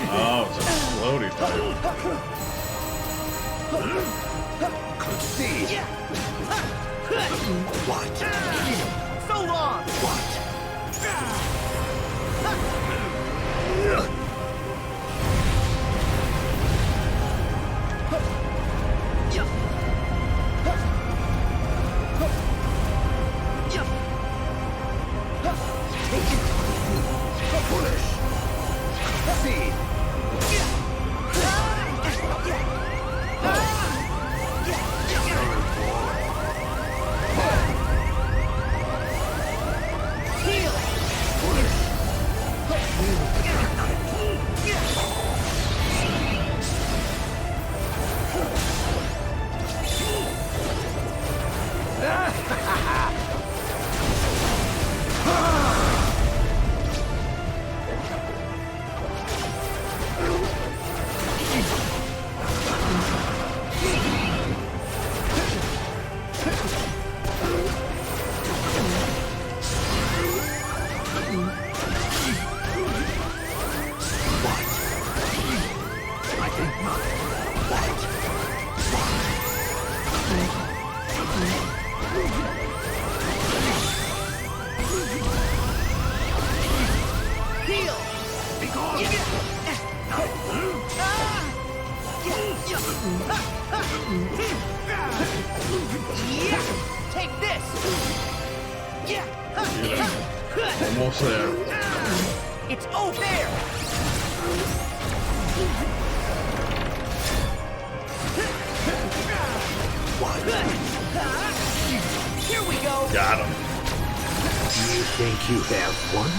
Oh, it's a floaty type. Concede. What? So long! Take this! Almost there. It's over there! Here we go! Got him. You think you have won?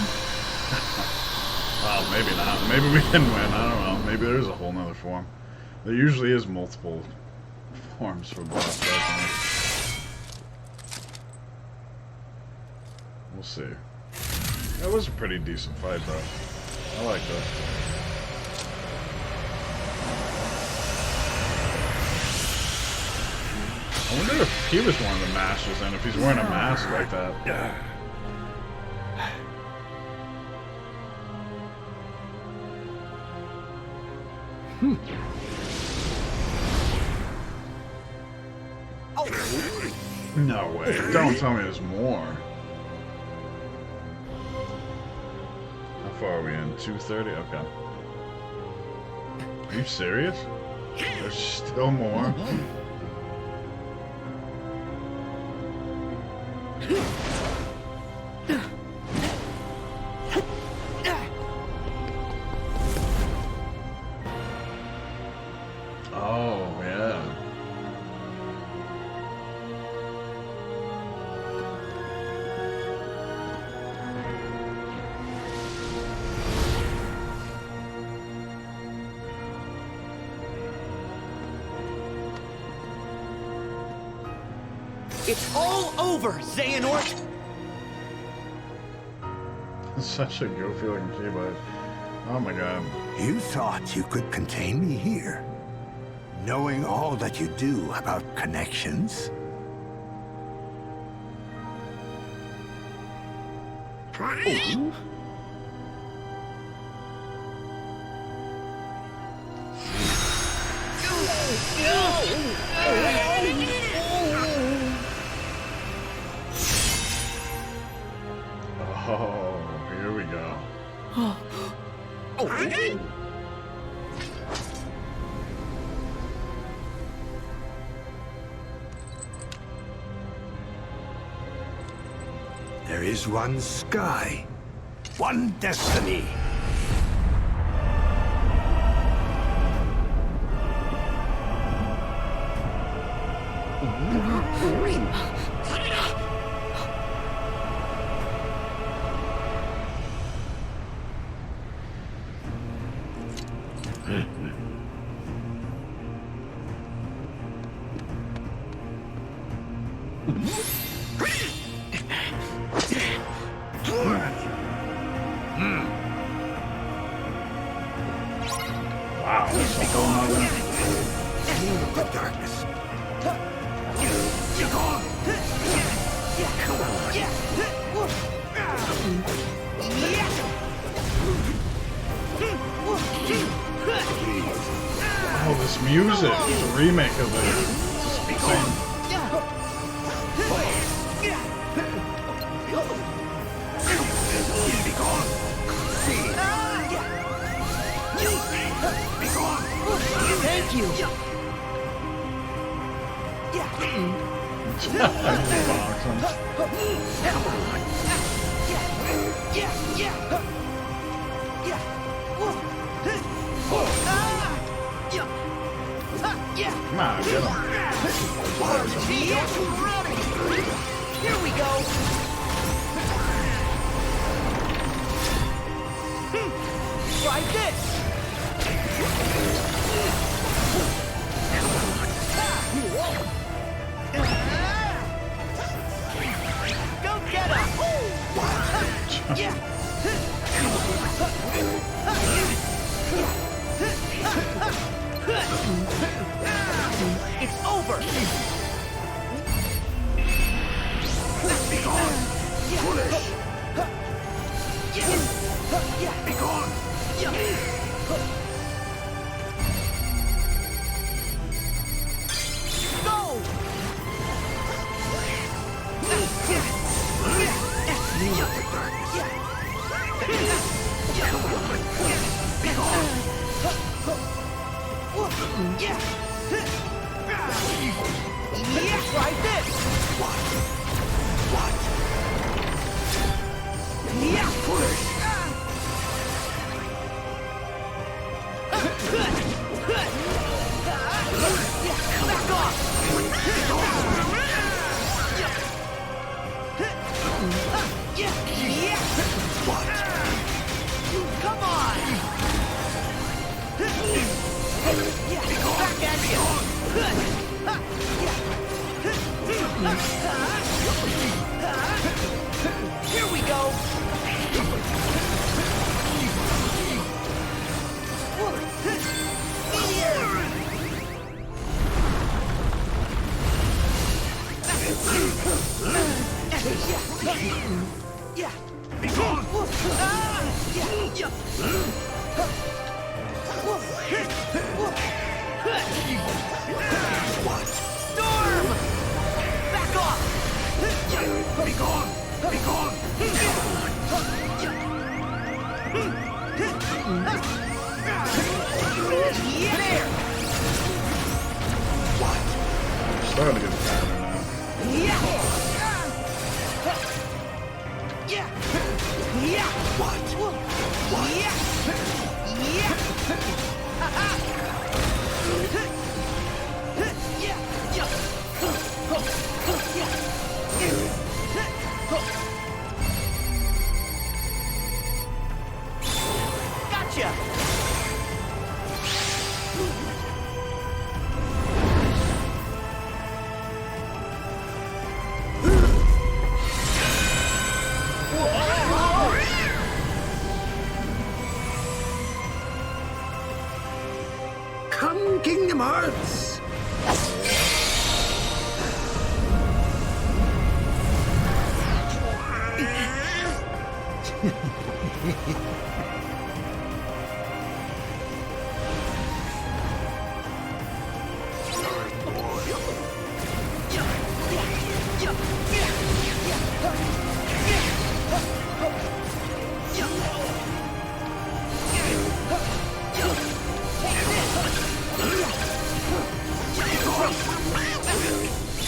Well, maybe not. Maybe we can win. I don't know. Maybe there is a whole nother form. There usually is multiple forms for boss fights. We'll see. That was a pretty decent fight, though. I like that. I wonder if he was one of the masters, and if he's wearing a mask like that. No way. Don't tell me there's more. How far are we in? 2:30? Okay. Are you serious? There's still more? Oh, yeah. It's all over, Xehanort! Such a goofy looking keyblade. Oh my god. You thought you could contain me here, knowing all that you do about connections? Prime? Oh, here we go. There is one sky, one destiny. Wow, what's going on there? The darkness. Be gone. Come on. Oh, this music, the remake of it. It's insane. Be gone. Be gone. Thank you. Come on, get him. Here we go. Try this. Go get him. It's over. Be gone. Foolish. Be gone. Go. Be gone. Try this. What? Foolish. Back off. What? Come on. Back at you. Here we go. Yeah. Be gone. What? Storm! Back off! Be gone. Be gone. There! What? Starting to get the pattern now. What? Gotcha! Come, Kingdom Hearts!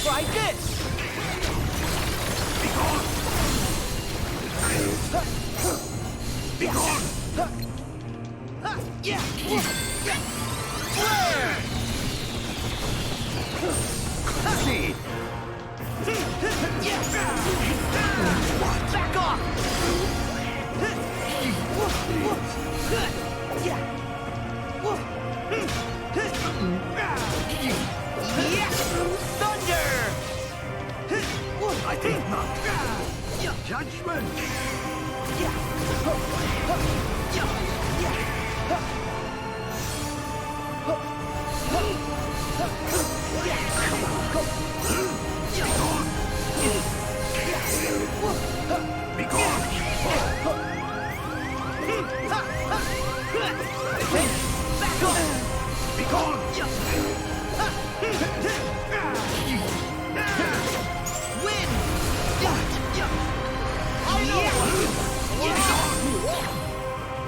Try this! Be gone! Be gone! See! Judgment! Be gone! Back off! Be gone! Win! I know!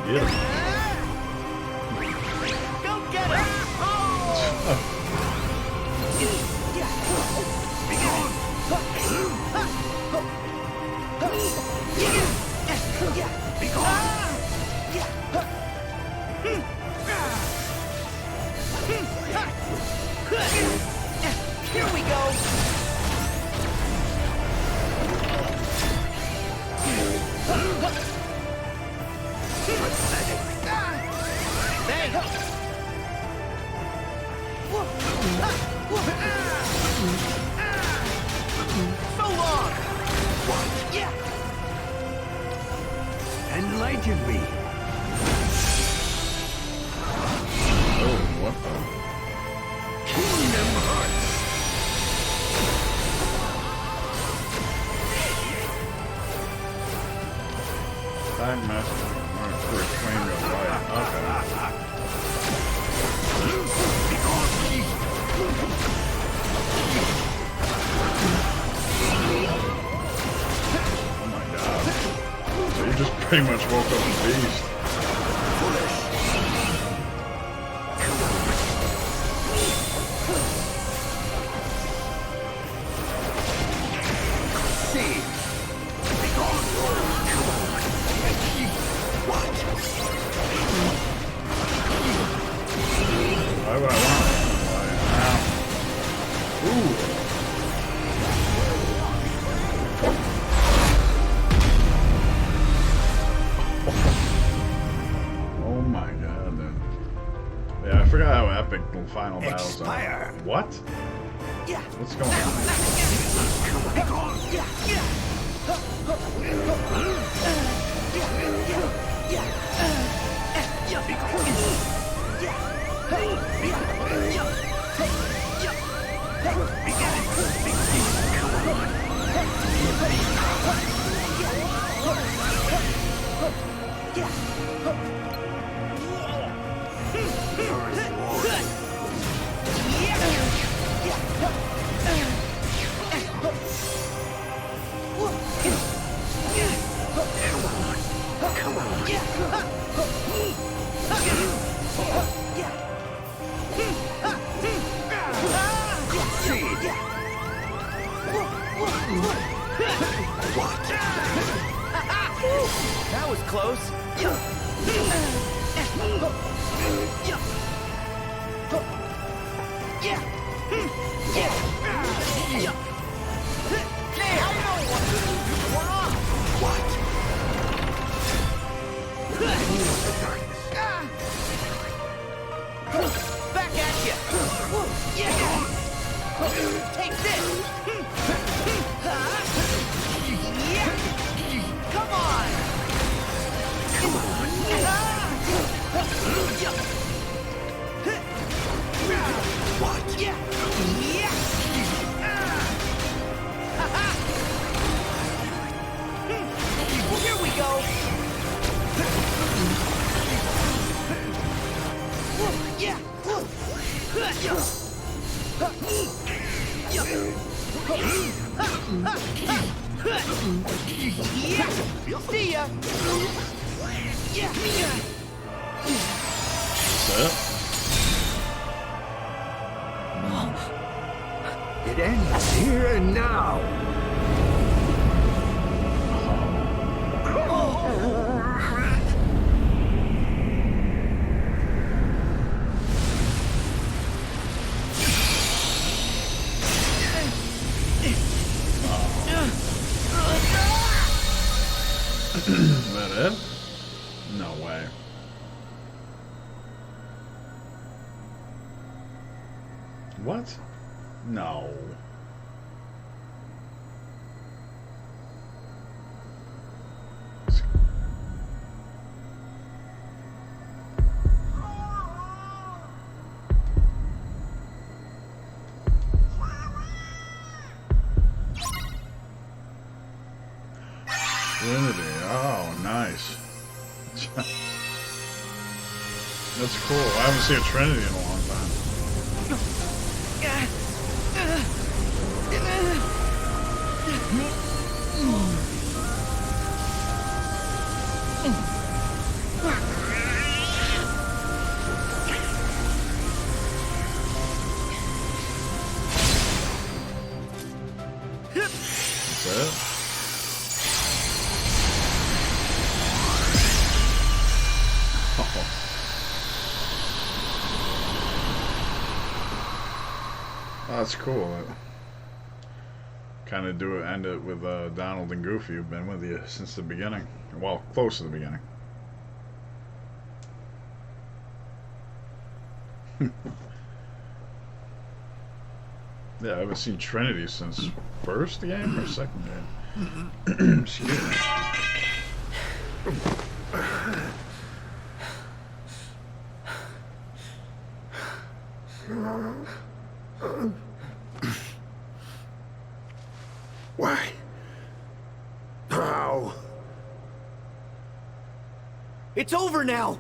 Yeah. Go get it! Be gone! Be gone! Here we go! Thanks! So long! What? Enlighten me! Oh, what the? Kingdom Hearts! Time master. Alright, for explain your life. Okay. Be gone! Oh my god. So you just pretty much woke up a beast. See! Be gone! What? Why would I want it? Why? Ow. Ooh. Oh my god, then. Yeah, I forgot how epic the final battles are. What? What's going on? Be gone! Come on! What? That was close. Back at you! Take this! Come on! What? Here we go! See ya! It ends here and now. Is that it? No way. What? No. Trinity. Oh, nice. That's cool. I haven't seen a Trinity in a long time. That's it. Oh, that's cool. Kind of end it with Donald and Goofy, who've been with you since the beginning. Well, close to the beginning. Yeah, I haven't seen Trinity since first game or second game. Excuse me. Why? How? It's over now!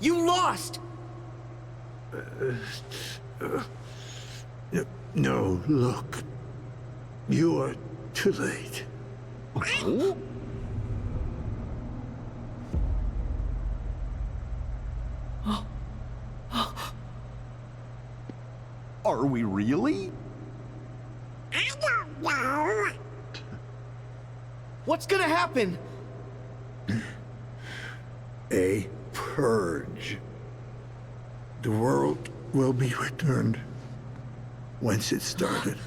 You lost! No, look. You are too late. Are we really? I don't know. What's gonna happen? A purge. The world will be returned whence it started.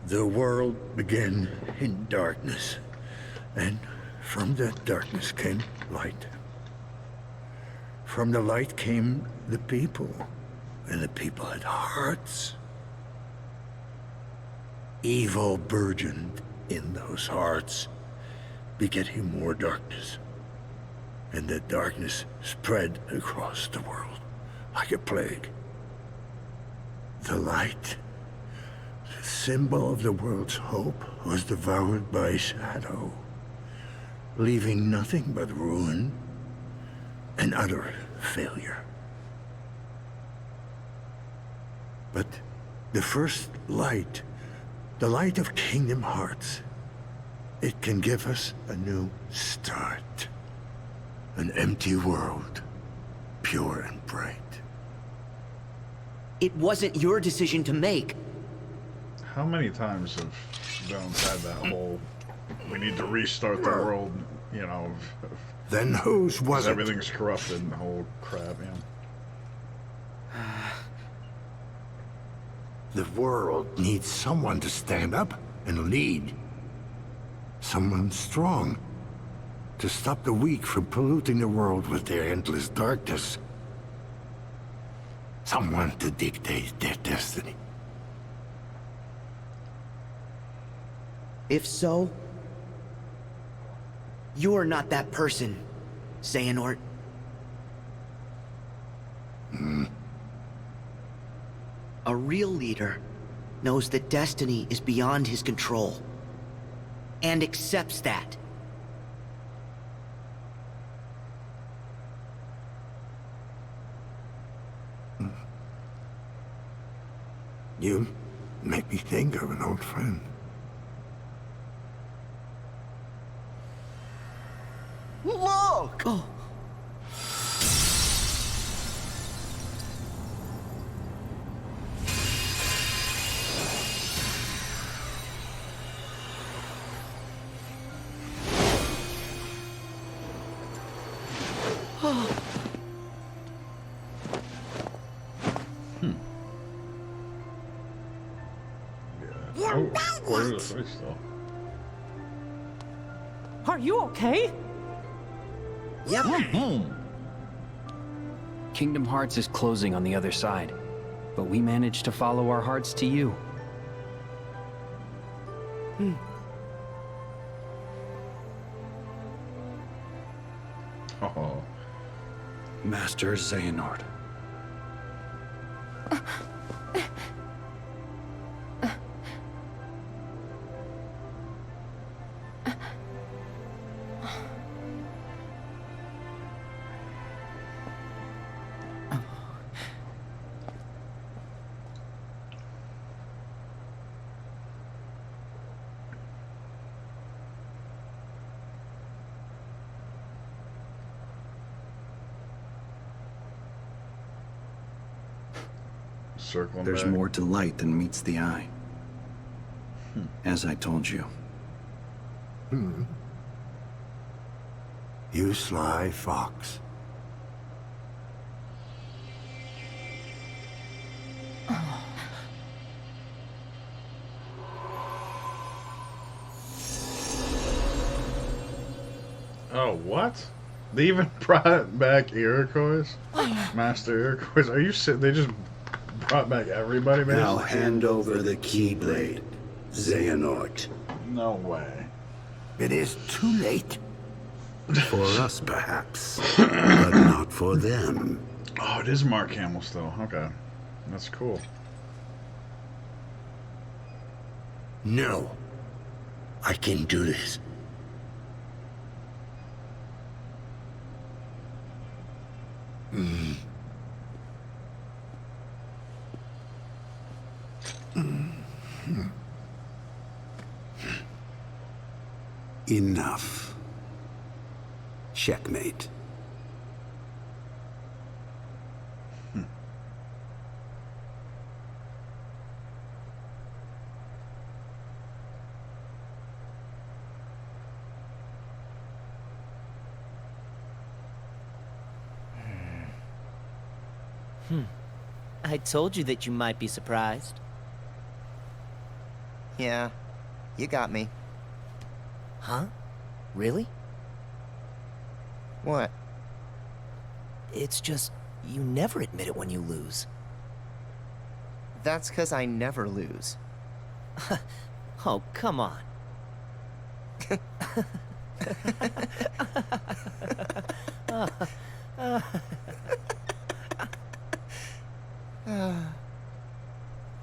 The world began in darkness, and from that darkness came light. From the light came the people, and the people had hearts. Evil burgeoned in those hearts, begetting more darkness. And that darkness spread across the world like a plague. The light, the symbol of the world's hope, was devoured by shadow, leaving nothing but ruin and utter failure. But the first light, the light of Kingdom Hearts, it can give us a new start. An empty world, pure and bright. It wasn't your decision to make. How many times have villains had that whole, we need to restart the world, you know? Then whose was it? Everything's corrupted and the whole crap, yeah. The world needs someone to stand up and lead. Someone strong. To stop the weak from polluting the world with their endless darkness. Someone to dictate their destiny. If so, you're not that person, Xehanort. A real leader knows that destiny is beyond his control, and accepts that. You make me think of an old friend. Look! Oh. Are you okay? Yep. Kingdom Hearts is closing on the other side, but we managed to follow our hearts to you. Oh. Master Xehanort. Circling There's back. more to light than meets the eye. As I told you. You sly fox. Oh, what? They even brought back Iroquois? Master Iroquois? Are you sitting? They just brought back everybody, man? Now hand over the Keyblade, Xehanort. No way. It is too late. For us, perhaps, but not for them. Oh, it is Mark Hamill still. Okay. That's cool. No. I can do this. Enough. Checkmate. I told you that you might be surprised. Yeah, you got me. Huh? Really? What? It's just, you never admit it when you lose. That's 'cause I never lose. Oh, come on.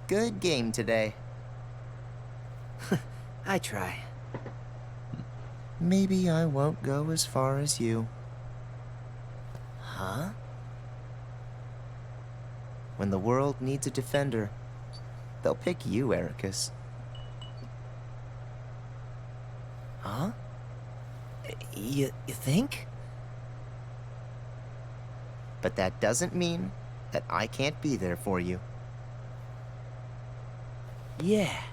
Good game today. I try. Maybe I won't go as far as you. Huh? When the world needs a defender, they'll pick you, Ericus. Huh? You think? But that doesn't mean that I can't be there for you. Yeah,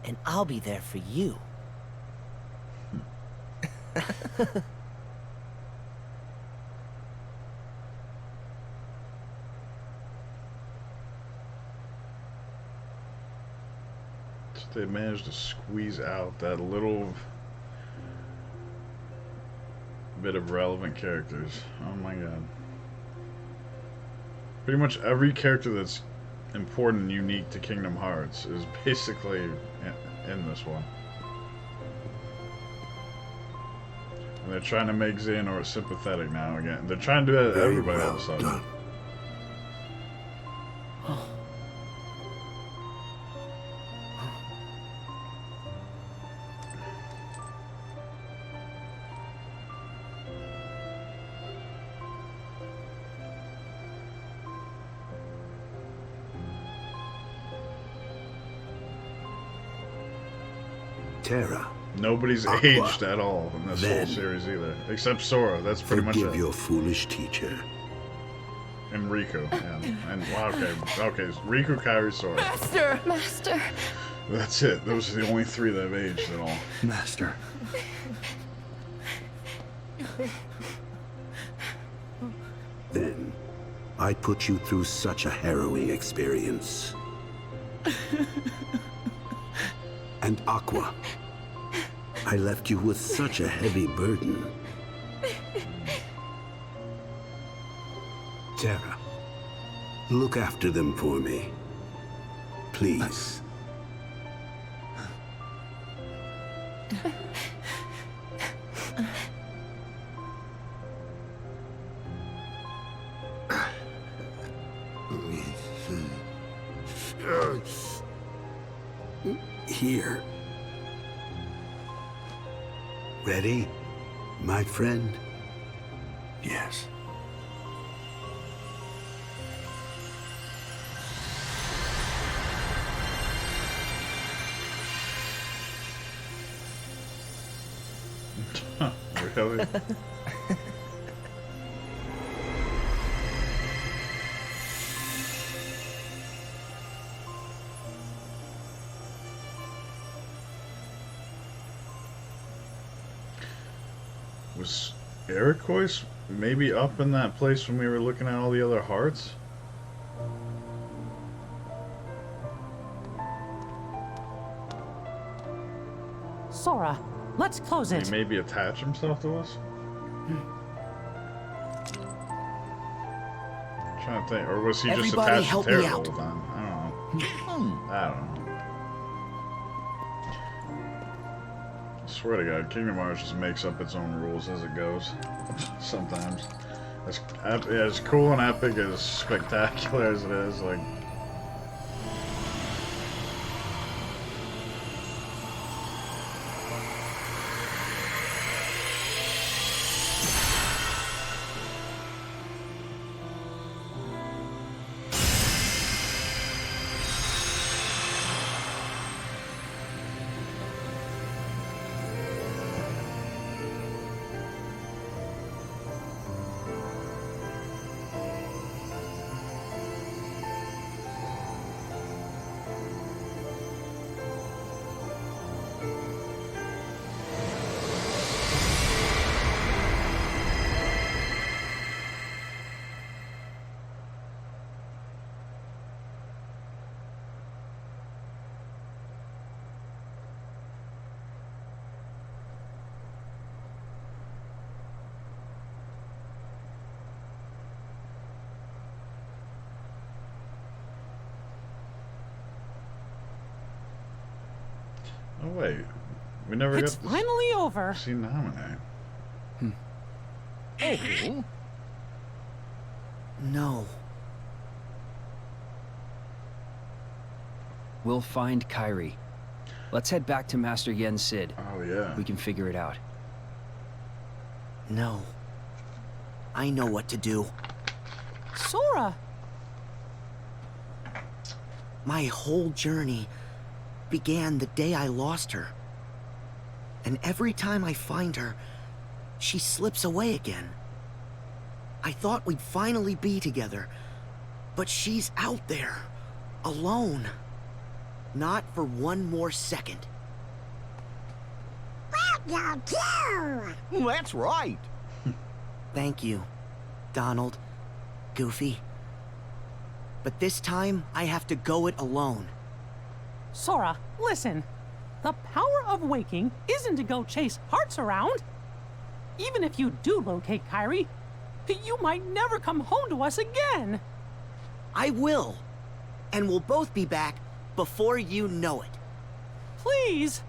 and I'll be there for you. They managed to squeeze out that little bit of relevant characters. Oh my god. Pretty much every character that's important and unique to Kingdom Hearts is basically in this one. And they're trying to make Xehanort sympathetic now again. They're trying to do that to everybody all of a sudden. Terra. Nobody's Aqua. aged at all in this whole Then. series either. Except Sora. That's pretty much Forgive it. your foolish teacher. And Riku. Yeah. And well, okay. Riku, Kairi, Sora. Master! Master! That's it. Those are the only three that have aged at all. Master. Then, I put you through such a harrowing experience. And Aqua, I left you with such a heavy burden. Terra, look after them for me. Please. Here. Ready, my friend? Yes. Really? Was Iroquois maybe up in that place when we were looking at all the other hearts? Sora, let's close Did it. he maybe attach himself to us? I'm trying to think, or was he just Everybody attached help to me Terra the out. whole time? I don't know. I don't know. I swear to God, Kingdom Hearts just makes up its own rules as it goes. Sometimes. As cool and epic, as spectacular as it is, like... Oh wait, we never It's got finally over. to see Naminé. Oh. No. We'll find Kairi. Let's head back to Master Yen Sid. Oh yeah. We can figure it out. No. I know what to do. Sora! My whole journey began the day I lost her. And every time I find her, she slips away again. I thought we'd finally be together, but she's out there, alone. Not for one more second. Well, too. That's right. Thank you, Donald, Goofy. But this time, I have to go it alone. Sora, listen. The power of waking isn't to go chase hearts around. Even if you do locate Kairi, you might never come home to us again. I will. And we'll both be back before you know it. Please.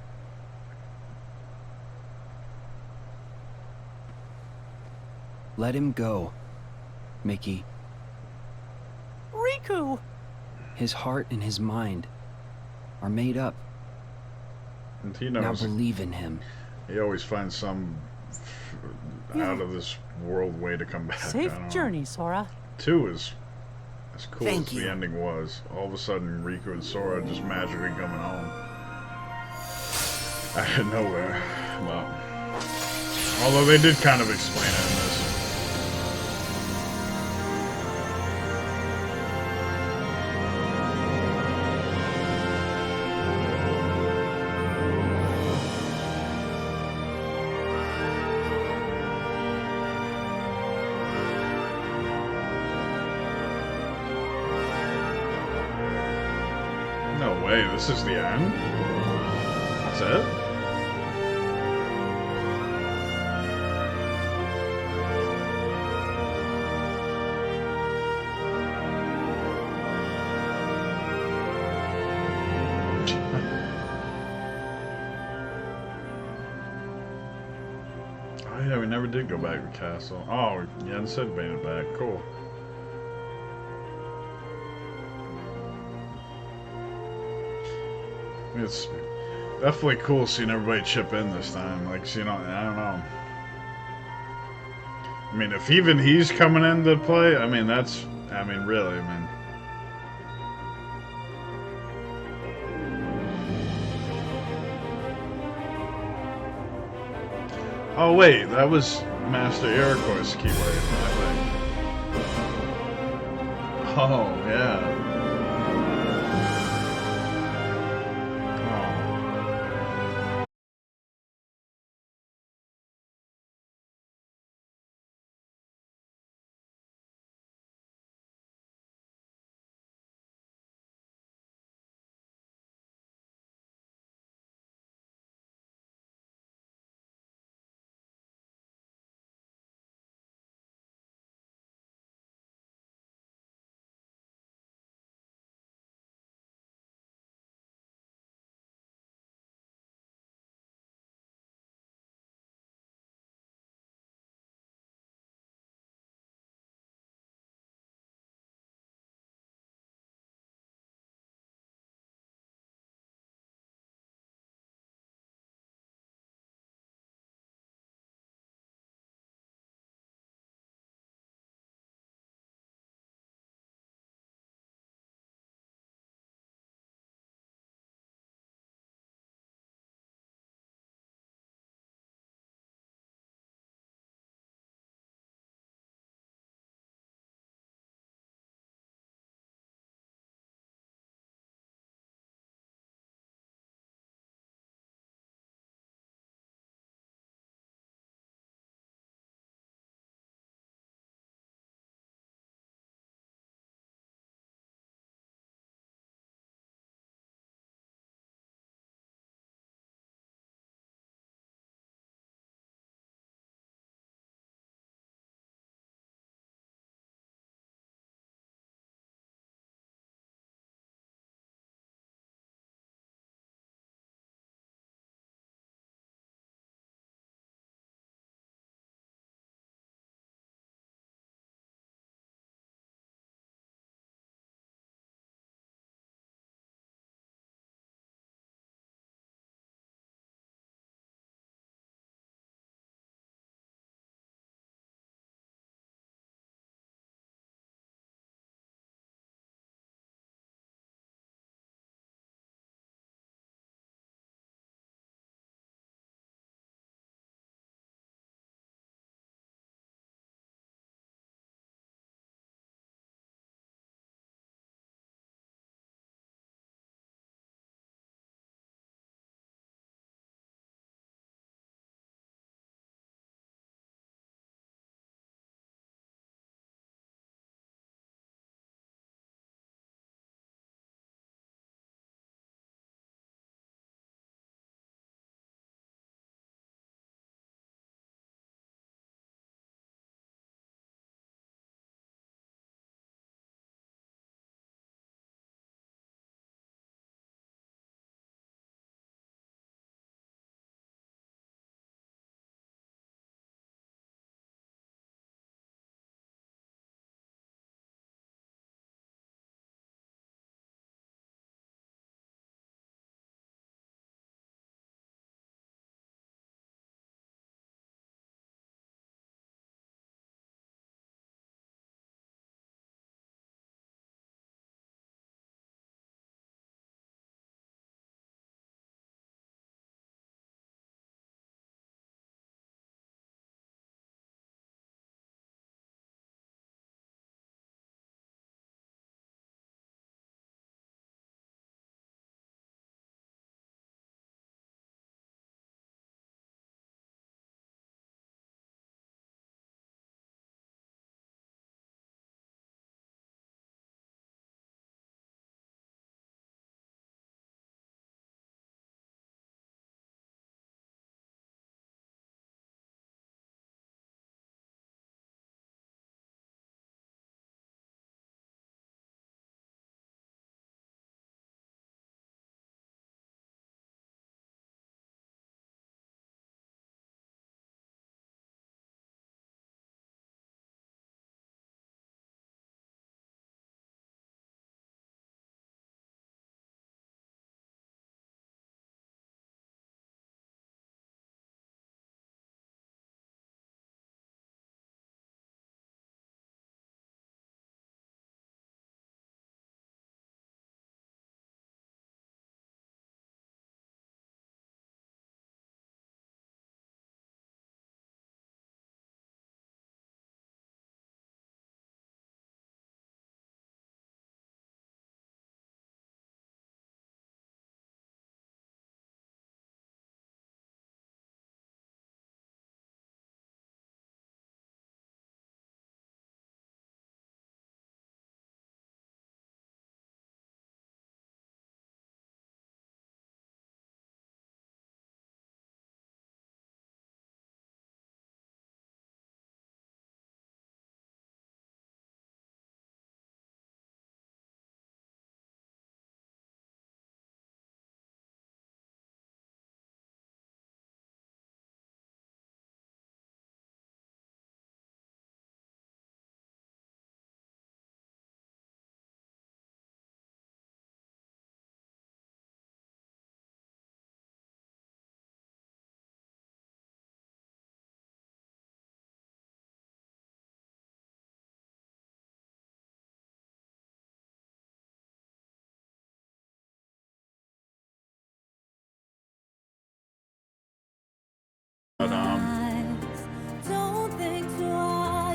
Let him go, Mickey. Riku! His heart and his mind are made up. And he Now knows. believe in him. He always finds some out of this world way to come back. Safe I don't know. journey, Sora. 2 is as cool Thank as you. the ending was. All of a sudden, Riku and Sora just magically coming home. Out of nowhere. But, although they did kind of explain it in this. No way, this is the end? That's it? Oh yeah, we never did go back to the castle. Oh, Yen Sid made it back. Cool. It's definitely cool seeing everybody chip in this time. Like, you know, I don't know. I mean, if even he's coming into play, I mean, that's, I mean, really, I mean. Oh, wait, that was Master Iroquois' keyword, I think. Oh, yeah.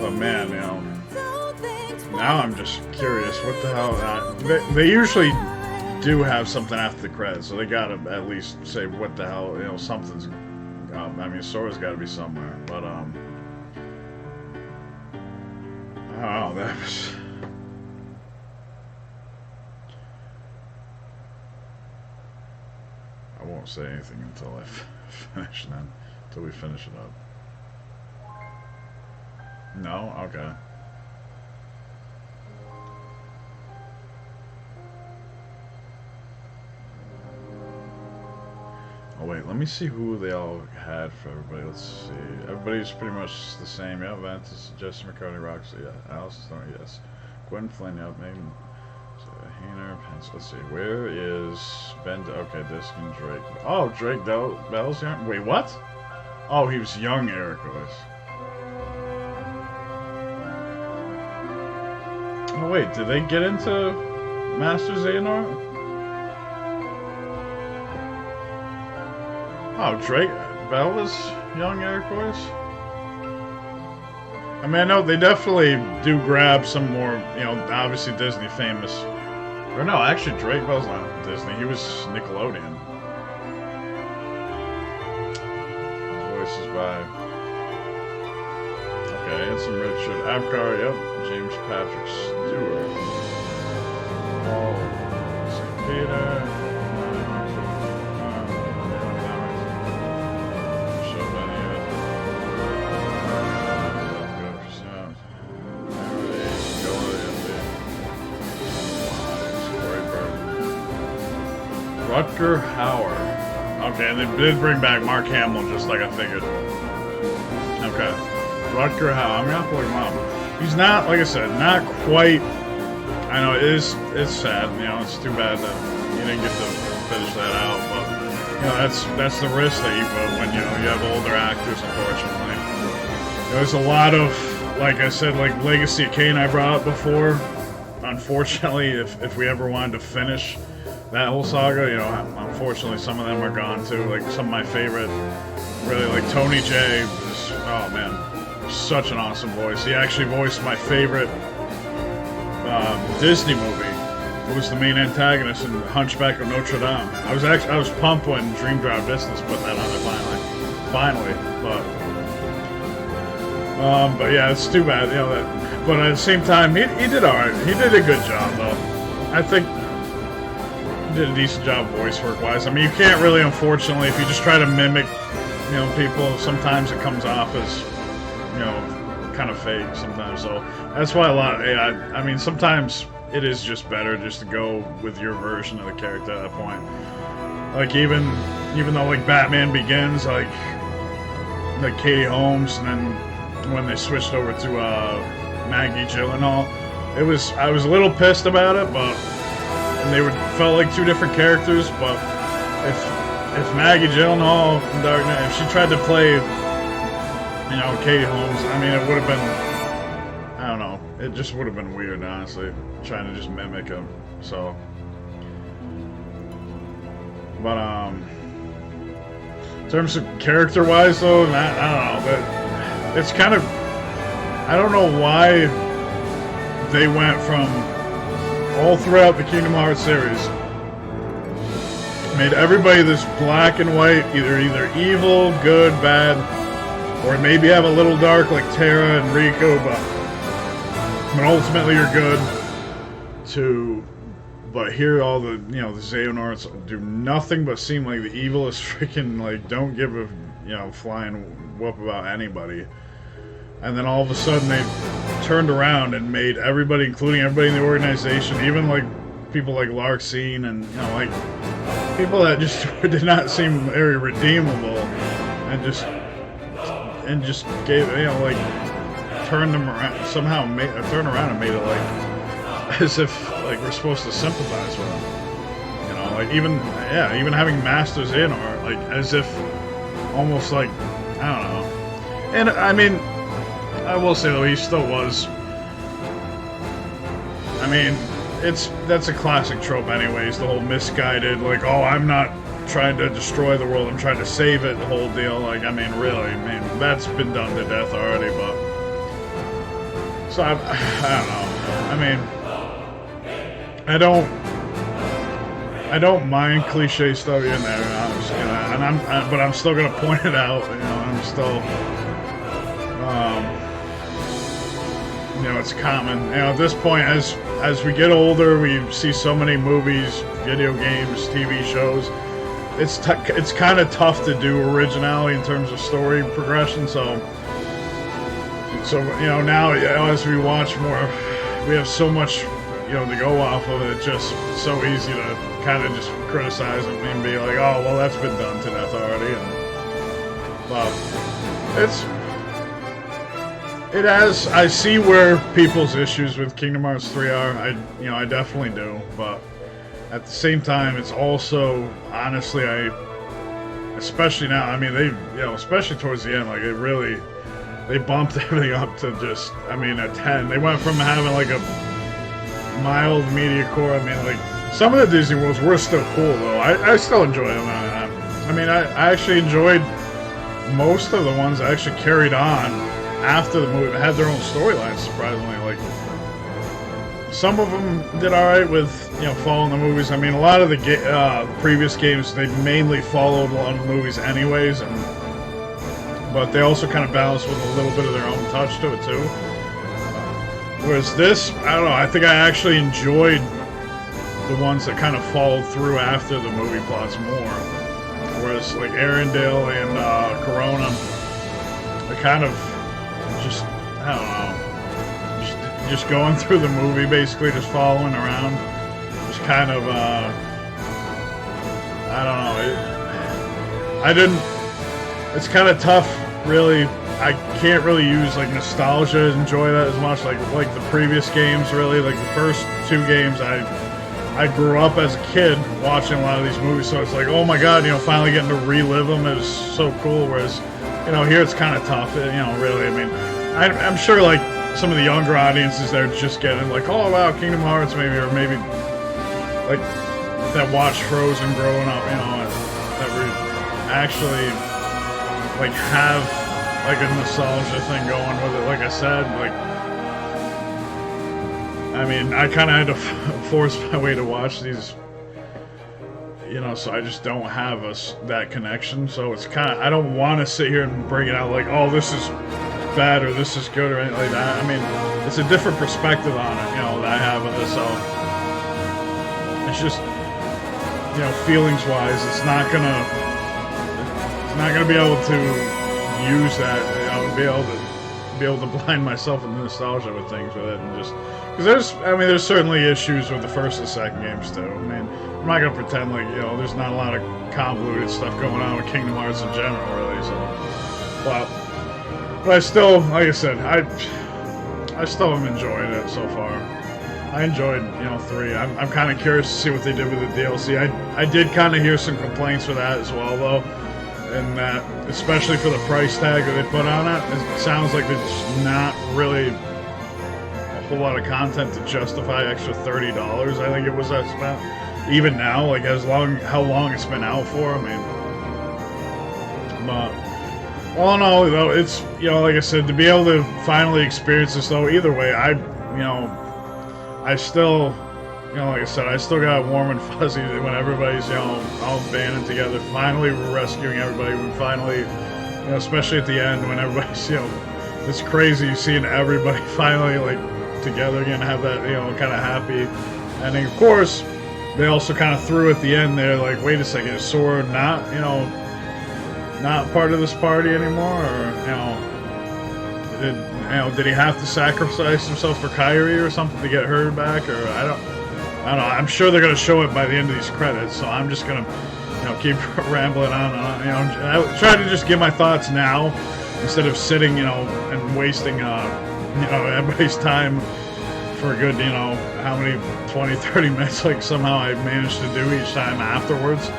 But man, you know, now I'm just curious. What the hell? They usually do have something after the credits, so they gotta at least say what the hell. You know, something's. I mean, Sora's got to be somewhere, but I don't know. That was. I won't say anything until I finish then. Until we finish it up. No? Okay. Oh wait, let me see who they all had for everybody. Let's see. Everybody's pretty much the same. Yeah, Ventus, Jesse McCartney, Roxy, yeah, Alice Stone, yes. Gwen Flynn, yep, Megan. Hayner, Pence. Let's see. Where is Ben? Okay, Disc and Drake. Oh, Drake Bell's young. Wait, what? Oh, he was young Eric was. Oh wait, did they get into Master Xehanort? Oh, Drake Bell was young Eric was. I mean, I know they definitely do grab some more, you know, obviously Disney famous. Or no, actually Drake Bell's not Disney. He was Nickelodeon. Voices by. Okay, and some Richard Apgar, yep. James Patrick Stewart. Paul St. Peter. Rutger Hauer. Okay, and they did bring back Mark Hamill, just like I figured. Okay. Rutger Hauer. I'm gonna have to look him up. He's not, like I said, not quite. I know it's sad. You know, it's too bad that you didn't get to finish that out. But you know, that's the risk that you put when you have older actors. Unfortunately, there's a lot of, like I said, like Legacy of Kain I brought up before. Unfortunately, if we ever wanted to finish that whole saga, you know, unfortunately some of them are gone too. Like some of my favorite, really, like Tony Jay was, oh man, such an awesome voice. He actually voiced my favorite Disney movie. It was the main antagonist in Hunchback of Notre Dame. I was pumped when Dream Drop Distance put that on there finally. But yeah, it's too bad, you know that. But at the same time, he did alright. He did a good job though. I think. Did a decent job voice work wise. I mean, you can't really, unfortunately, if you just try to mimic, you know, people, sometimes it comes off as, you know, kind of fake sometimes. So that's why I mean, sometimes it is just better just to go with your version of the character at that point. Like even though like Batman Begins, like Katie Holmes, and then when they switched over to Maggie Gyllenhaal, I was a little pissed about it, but. And they felt like two different characters, but if Maggie Gyllenhaal in Dark Knight, if she tried to play, you know, Katie Holmes, I mean, it would have been, I don't know, it just would have been weird, honestly, trying to just mimic him. So, but in terms of character-wise, though, I don't know, but it's kind of, I don't know why they went from. All throughout the Kingdom Hearts series, made everybody this black and white, either evil, good, bad, or maybe have a little dark like Terra and Rico, but ultimately you're good. But here all the, you know, the Xehanorts do nothing but seem like the evilest freaking, like, don't give a, you know, flying whoop about anybody. And then all of a sudden they turned around and made everybody, including everybody in the organization, even like people like Larxene and, you know, like people that just did not seem very redeemable, and just gave, you know, like turned them around, somehow turned around and made it like as if like we're supposed to sympathize with them. You know, like even having Master Xehanort, like as if almost like, I don't know. And I mean, I will say though, he still was. I mean, that's a classic trope anyways, the whole misguided, like, oh, I'm not trying to destroy the world, I'm trying to save it, the whole deal. Like, I mean, really, I mean, that's been done to death already, but So I don't know. I mean, I don't mind cliche stuff here and there, but I'm still gonna point it out. I'm still, it's common. At this point, as we get older, we see so many movies, video games, TV shows. It's kind of tough to do originality in terms of story progression. So now as we watch more, we have so much to go off of. It's just so easy to kind of just criticize it and be like, oh well, that's been done to death already. But I see where people's issues with Kingdom Hearts 3 are. I definitely do. But at the same time, it's also honestly, especially now. I mean, especially towards the end, like they bumped everything up to just, a 10. They went from having like a mild mediacore. Like some of the Disney Worlds were still cool though. I still enjoy them. I actually enjoyed most of the ones that actually carried on after the movie. They had their own storylines, surprisingly. Like some of them did all right with following the movies. A lot of the previous games, they mainly followed a lot of the movies anyways, but they also kind of balanced with a little bit of their own touch to it too. Whereas this, I don't know, I think I actually enjoyed the ones that kind of followed through after the movie plots more. Whereas like Arendelle and Corona, they kind of just, I don't know, just going through the movie, basically just following around. Just kind of, I don't know, it's kind of tough, really. I can't really use like nostalgia to enjoy that as much, like the previous games. Really, like the first two games, I grew up as a kid watching a lot of these movies, so it's like, oh my god, finally getting to relive them is so cool. Whereas, here it's kind of tough. Really, I'm sure like some of the younger audiences, they're just getting like, oh wow, Kingdom Hearts maybe, or maybe like that watched Frozen growing up, that were actually like have like a nostalgia thing going with it. Like I said, like I kind of had to force my way to watch these, so I just don't have that connection. So it's kind of, I don't want to sit here and bring it out like, oh, this is bad or this is good or anything like that. It's a different perspective on it, that I have of this. So it's just, feelings wise, it's not gonna be able to use that, be able to blind myself with nostalgia with things with it, and just because there's certainly issues with the first and second games too. I'm not gonna pretend like there's not a lot of convoluted stuff going on with Kingdom Hearts in general, really. So, but I still, like I said, I still am enjoying it so far. I enjoyed 3. I'm kind of curious to see what they did with the DLC. I did kind of hear some complaints for that as well though. And that, especially for the price tag that they put on it, it sounds like there's not really a whole lot of content to justify extra $30. I think it was that spent. Even now, like how long it's been out for. But all in all, though, it's like I said, to be able to finally experience this though. Either way, I still. Like I said, I still got warm and fuzzy when everybody's, all banding together, finally rescuing everybody. We finally, especially at the end when everybody's, it's crazy seeing everybody finally, like, together again, have that, kind of happy ending. Of course, they also kind of threw at the end there, like, wait a second, is Sora not, not part of this party anymore? Or, did he have to sacrifice himself for Kairi or something to get her back? Or, I don't know. I'm sure they're going to show it by the end of these credits, so I'm just going to, keep rambling on. I try to just give my thoughts now instead of sitting, and wasting, everybody's time for a good, how many 20, 30 minutes, like somehow I managed to do each time afterwards.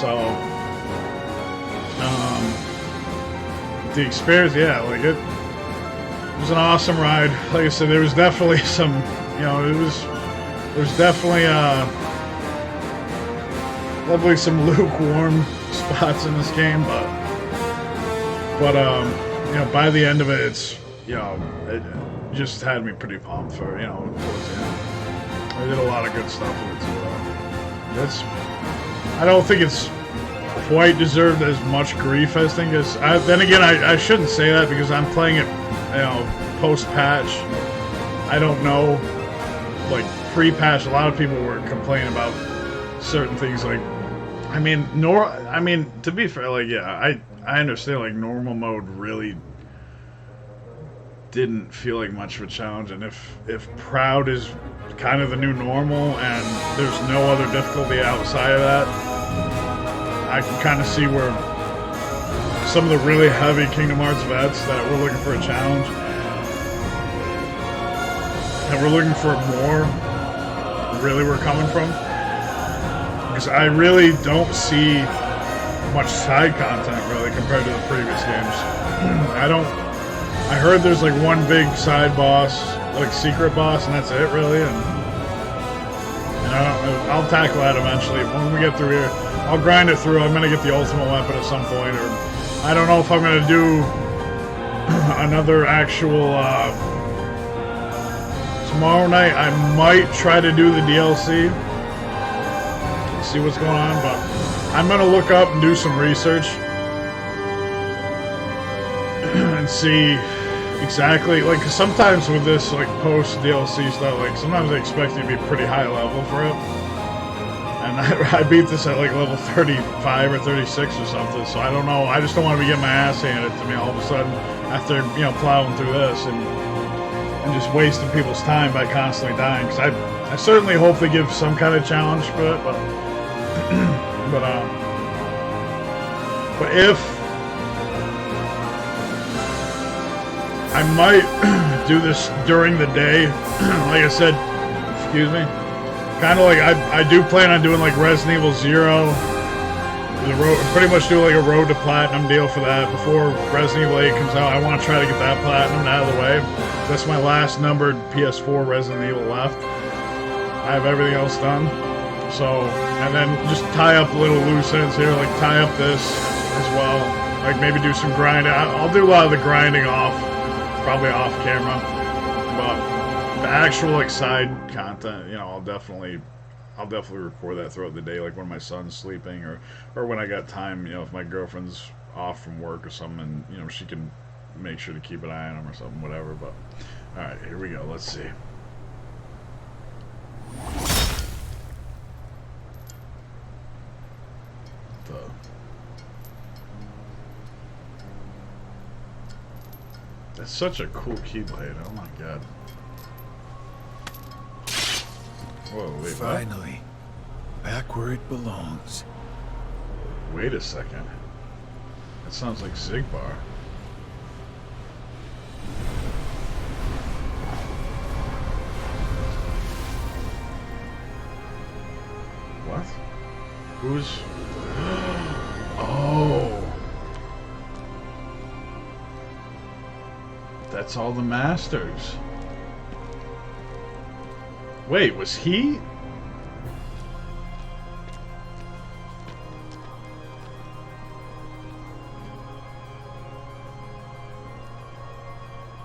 So, the experience, yeah, like it was an awesome ride. Like I said, there was definitely some, there's definitely probably some lukewarm spots in this game, but by the end of it, it's just had me pretty pumped for, you know, towards the end. They did a lot of good stuff with it too. I don't think it's quite deserved as much grief as I think as. Then again, I shouldn't say that because I'm playing it, you know, post-patch. I don't know, like pre-patch. A lot of people were complaining about certain things. Like, I mean, to be fair, like, yeah, I understand. Like, normal mode really didn't feel like much of a challenge, and if Proud is kind of the new normal and there's no other difficulty outside of that, I can kind of see where some of the really heavy Kingdom Hearts vets that were looking for a challenge and we're looking for more really were coming from, because I really don't see much side content really compared to the previous games. I heard there's like one big side boss, like secret boss, and that's it really. And I'll tackle that eventually when we get through here. I'll grind it through. I'm gonna get the ultimate weapon at some point, or I don't know if I'm gonna do another actual. Tomorrow night I might try to do the DLC. See what's going on, but I'm gonna look up and do some research and see exactly, like, 'cause sometimes with this, like, post DLC stuff, like, sometimes I expect it to be pretty high level for it, and I beat this at, like, level 35 or 36 or something, so I don't know, I just don't want to be getting my ass handed to me all of a sudden after, you know, plowing through this and just wasting people's time by constantly dying, because I certainly hope they give some kind of challenge for it, but if I might do this during the day, like I said, excuse me, kind of like I do plan on doing like Resident Evil 0, pretty much do like a Road to Platinum deal for that before Resident Evil 8 comes out. I want to try to get that Platinum out of the way. That's my last numbered PS4 Resident Evil left. I have everything else done. So, and then just tie up little loose ends here, like tie up this as well. Like maybe do some grinding. I'll do a lot of the grinding probably off camera. But the actual like side content, you know, I'll definitely record that throughout the day, like when my son's sleeping or when I got time, you know, if my girlfriend's off from work or something, and, you know, she can make sure to keep an eye on them or something, whatever. But all right, here we go. Let's see. That's such a cool keyblade. Oh my god. Whoa, wait, finally, back where it belongs. Wait a second. That sounds like Xigbar. What? Who's... Oh! That's all the masters. Wait, was he?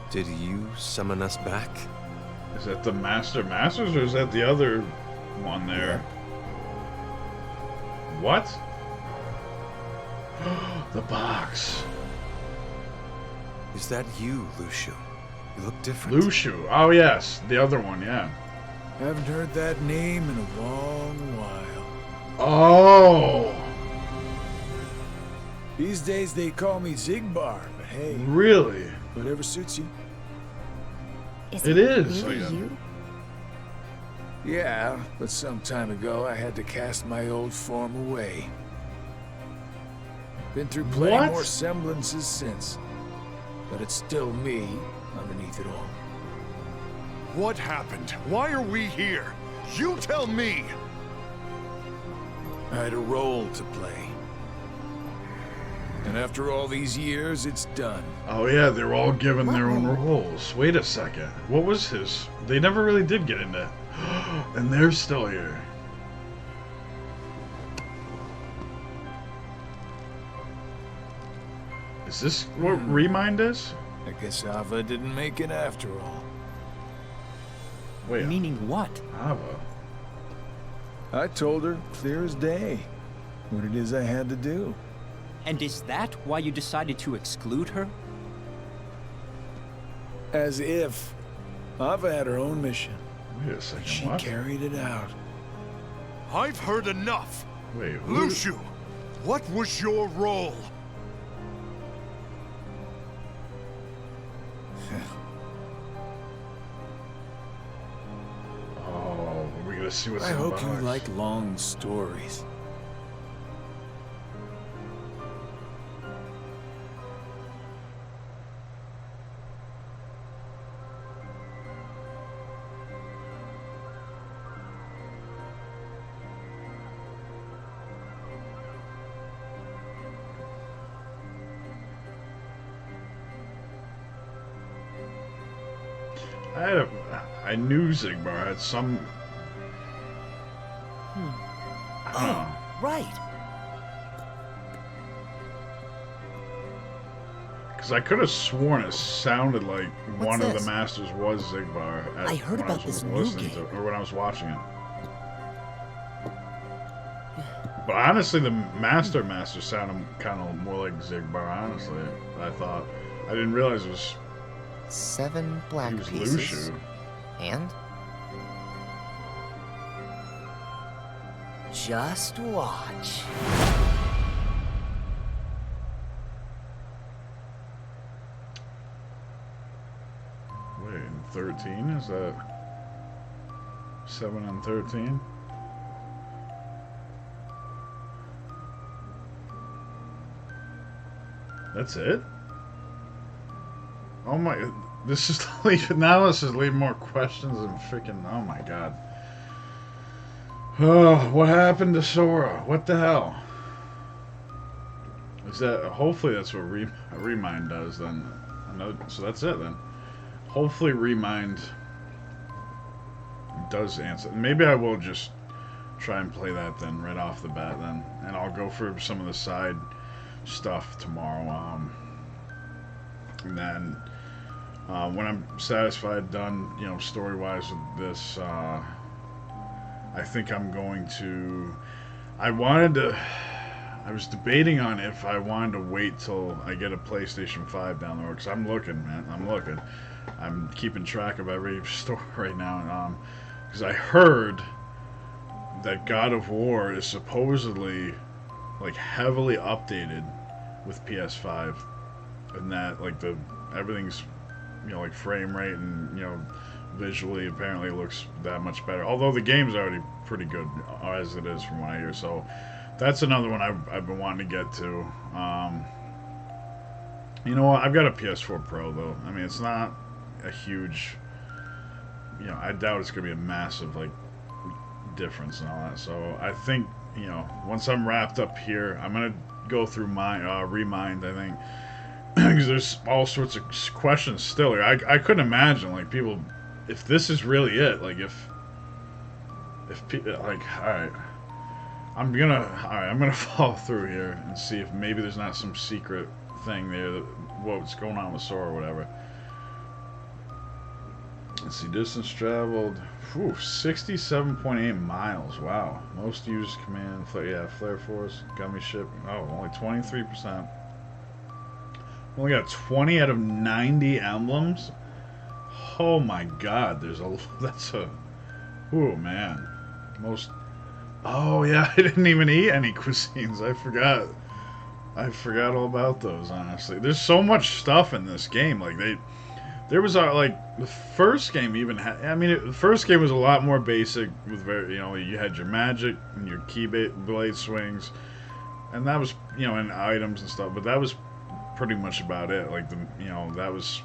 Did you summon us back? Is that the Masters, or is that the other one there? What? The box. Is that you, Lucio? You look different. Lucio. Oh yes, the other one, yeah. Haven't heard that name in a long while. Oh. These days they call me Xigbar, but hey. Really? Whatever suits you. It is. Really you? Yeah, but some time ago I had to cast my old form away. Been through plenty more semblances since, but it's still me underneath it all. What happened? Why are we here? You tell me! I had a role to play. And after all these years, it's done. Oh yeah, they were all given their own roles. Wait a second. What was his? They never really did get into... And they're still here. Is this what Remind is? I guess Ava didn't make it after all. Wait. Meaning what? Ava. I told her clear as day what it is I had to do. And is that why you decided to exclude her? As if. Ava had her own mission. Wait a second, She what? carried it out. I've heard enough. Wait, who? Lucio, what was your role? Oh, we're gonna see what's I in the hope you box. like long stories. I knew Zigbar had some. Oh, right. Because I could have sworn it sounded like one of this? the masters was Zigbar. I heard about this new game. Or when I was watching it. But honestly, the master sounded kind of more like Zigbar. Honestly, I thought. I didn't realize it was. 7 black He was pieces. Lucio. And? Just watch. Wait, 13? Is that 7 and 13? That's it? Oh my, this is leaving, now this is leaving more questions and freaking, oh my god. Oh, what happened to Sora? What the hell? Is that, hopefully that's what Remind does then. So that's it then. Hopefully Remind does answer. Maybe I will just try and play that then, right off the bat then. And I'll go for some of the side stuff tomorrow. And then when I'm satisfied, done, you know, story-wise with this, I think I'm going to... I was debating on if I wanted to wait till I get a PlayStation 5 down the road, because I'm looking, man. I'm looking. I'm keeping track of every store right now, because I heard that God of War is supposedly like heavily updated with PS5, and that like everything's, you know, like frame rate and, you know, visually apparently looks that much better. Although the game's already pretty good as it is from what I hear. So that's another one I've been wanting to get to. You know what? I've got a PS4 Pro though. I mean, it's not a huge, you know, I doubt it's gonna be a massive like difference and all that. So I think, you know, once I'm wrapped up here, I'm gonna go through my Remind, I think, because there's all sorts of questions still. Like, I couldn't imagine like people, if this is really it, like if people like, all right, I'm gonna follow through here and see if maybe there's not some secret thing there that what's going on with Sora or whatever. Let's see, distance traveled, 67.8 miles. Wow. Most used command, Flare Force, Gummy Ship. Oh, only 23%. Only got 20 out of 90 emblems. Oh my God, oh man. Oh yeah, I didn't even eat any cuisines. I forgot all about those, honestly. There's so much stuff in this game. Like there was like the first game even had. I mean, the first game was a lot more basic with very, you know, you had your magic and your blade swings, and that was, you know, and items and stuff. But that was pretty much about it. Like you know, that was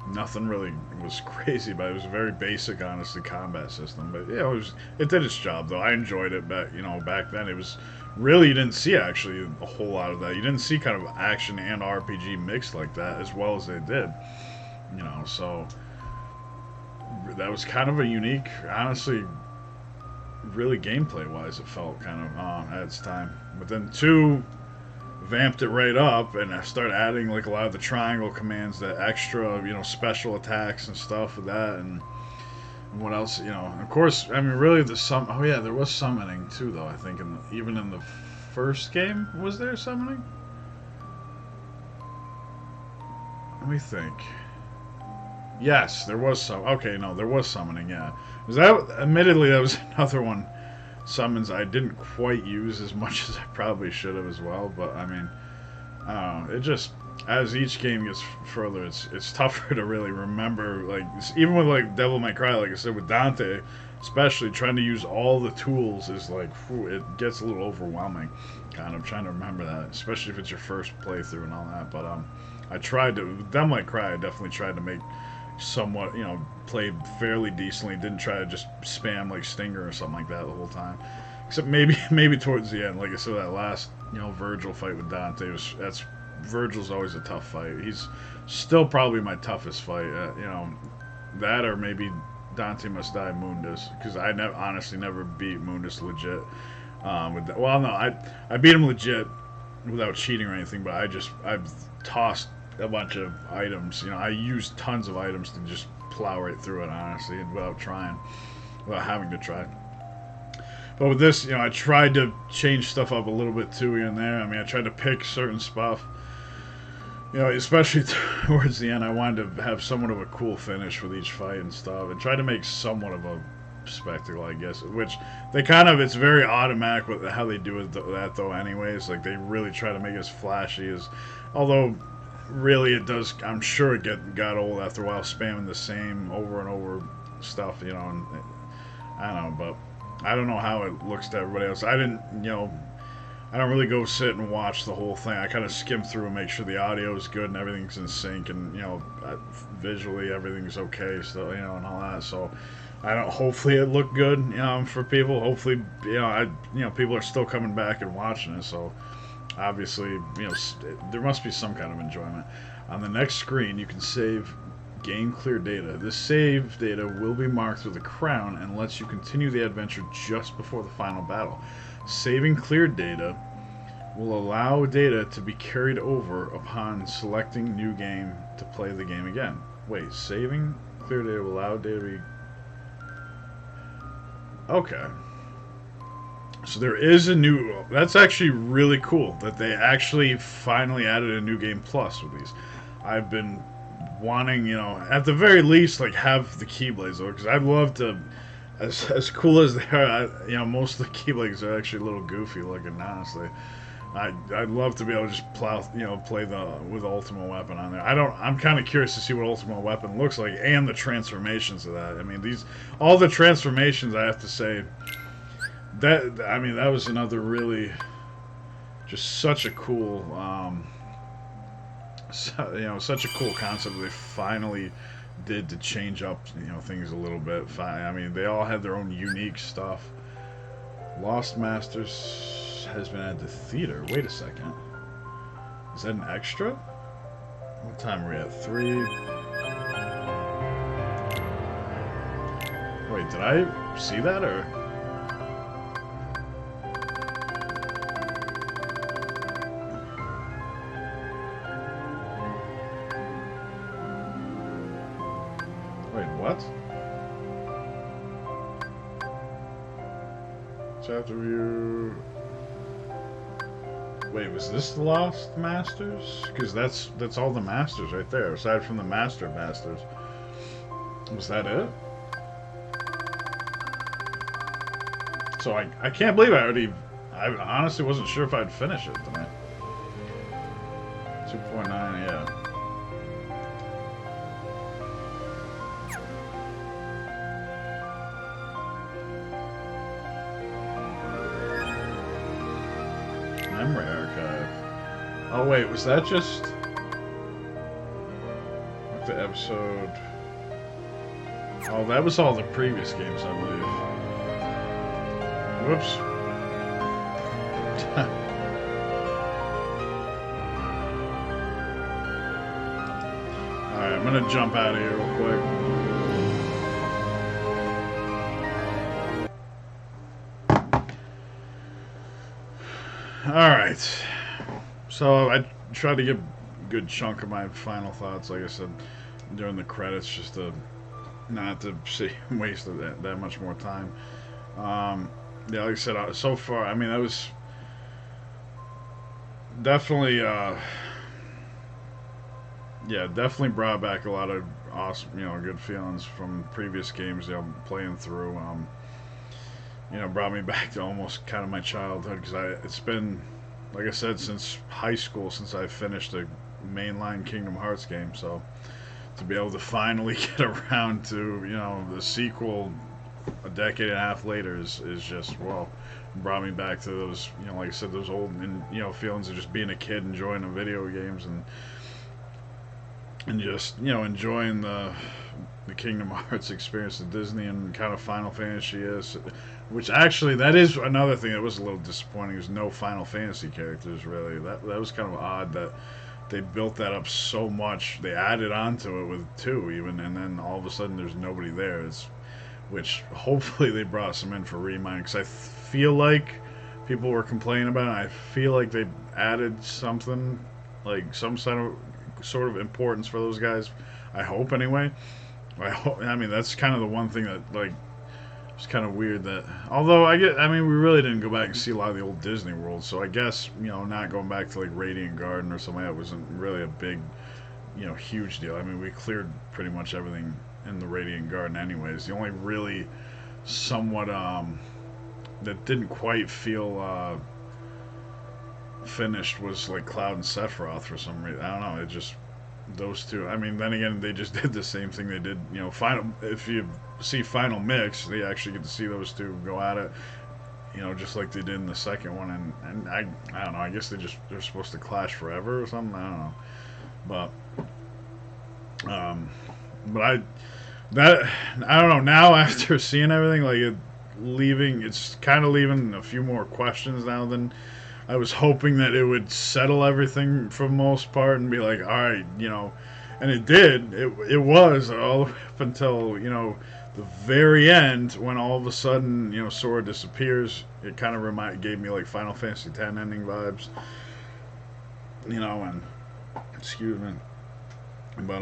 nothing really was crazy, but it was a very basic, honestly, combat system. But yeah, it did its job though. I enjoyed it back, you know, back then. It was really, you didn't see actually a whole lot of that. You didn't see kind of action and RPG mixed like that as well as they did. You know, so that was kind of a unique, honestly, really gameplay-wise, it felt kind of at its time. But then 2 vamped it right up, and I started adding like a lot of the triangle commands, the extra, you know, special attacks and stuff with that, and What else? You know, of course. I mean, really, oh yeah, there was summoning too, though. I think even in the first game, was there summoning? Let me think. Yes, there was some. Okay, no, there was summoning. Yeah, was that? Admittedly, that was another one. Summons I didn't quite use as much as I probably should have as well. But I mean, I don't know. It just, as each game gets further, it's tougher to really remember. Like even with like Devil May Cry, like I said with Dante, especially trying to use all the tools is like, whew, it gets a little overwhelming. Kind of trying to remember that, especially if it's your first playthrough and all that. But I tried to. With Devil May Cry, I definitely tried to make somewhat, you know, played fairly decently. Didn't try to just spam like Stinger or something like that the whole time. Except maybe towards the end, like I said, that last, you know, Virgil fight with Dante was Virgil's always a tough fight. He's still probably my toughest fight. You know, that or maybe Dante Must Die Mundus, because I honestly never beat Mundus legit. Well, no, I beat him legit without cheating or anything, but I've tossed a bunch of items. You know, I used tons of items to just plow right through it, honestly, without having to try. But with this, you know, I tried to change stuff up a little bit too here and there. I mean, I tried to pick certain stuff. You know, especially towards the end, I wanted to have somewhat of a cool finish with each fight and stuff, and try to make somewhat of a spectacle, I guess. Which they kind of, it's very automatic with how they do that though. Anyways, like they really try to make it as flashy as, although. Really, it does. I'm sure it got old after a while, spamming the same over and over stuff. You know, and I don't know, but I don't know how it looks to everybody else. I didn't, you know, I don't really go sit and watch the whole thing. I kind of skim through and make sure the audio is good and everything's in sync, and you know, visually everything's okay. So you know, and all that. So I don't. Hopefully, it looked good. You know, for people. Hopefully, you know, people are still coming back and watching it. So. Obviously, you know, there must be some kind of enjoyment. On the next screen, you can save gain clear data. This save data will be marked with a crown and lets you continue the adventure just before the final battle. Saving cleared data will allow data to be carried over upon selecting new game to play the game again. Wait, saving clear data will allow data to be... Okay. So there is a new... That's actually really cool that they actually finally added a new game plus with these. I've been wanting, you know, at the very least, like, have the Keyblades, though, because I'd love to... As cool as they are, you know, most of the Keyblades are actually a little goofy looking, honestly. I'd love to be able to just plow, you know, play with Ultimate Weapon on there. I'm kind of curious to see what Ultimate Weapon looks like and the transformations of that. I mean, all the transformations, I have to say... that was another really, just such a cool, you know, such a cool concept they finally did to change up, you know, things a little bit. I mean, they all had their own unique stuff. Lost Masters has been added to theater. Wait a second. Is that an extra? What time are we at? 3? Wait, did I see that or? Chapter review. Wait, was this the Lost Masters? Because that's all the Masters right there, aside from the Master Masters. Was that it? So I can't believe I honestly wasn't sure if I'd finish it tonight. 2.9, yeah. Memory archive. Oh wait, was that just the episode? Oh, that was all the previous games, I believe. Whoops. Alright, I'm gonna jump out of here real quick. Alright, so I tried to give a good chunk of my final thoughts, like I said, during the credits, just to not to waste that much more time. Yeah, like I said, so far, I mean, that was definitely, yeah, definitely brought back a lot of awesome, good feelings from previous games, playing through. Brought me back to almost kind of my childhood, because it's been, like I said, since high school since I finished a mainline Kingdom Hearts game. So to be able to finally get around to the sequel a decade and a half later is just, well, brought me back to those, like I said, those old feelings of just being a kid enjoying the video games and just enjoying the Kingdom Hearts experience that Disney and kind of Final Fantasy is. Which actually, that is another thing that was a little disappointing. There's no Final Fantasy characters, really. That was kind of odd that they built that up so much. They added onto it with 2 even, and then all of a sudden there's nobody there. Which hopefully they brought some in for Remind, because I feel like people were complaining about it. I feel like they added something, like some sort of importance for those guys. I hope anyway. I mean, that's kind of the one thing that, like, it's kind of weird that, although we really didn't go back and see a lot of the old Disney World, so I guess, not going back to like Radiant Garden or something like that wasn't really a big, huge deal. I mean, we cleared pretty much everything in the Radiant Garden anyways. The only really somewhat, that didn't quite feel, finished was like Cloud and Sephiroth for some reason. I don't know, it just, those two. I mean, then again, they just did the same thing they did, if you see Final Mix, they actually get to see those two go at it, just like they did in the second one, and I don't know, I guess they're supposed to clash forever or something, I don't know, but I don't know, now after seeing everything, like it's kind of leaving a few more questions now than I was hoping that it would settle everything for the most part and be like, all right, and it did. It was all up until, the very end, when all of a sudden, Sora disappears. It kind of gave me like Final Fantasy X ending vibes, and excuse me. But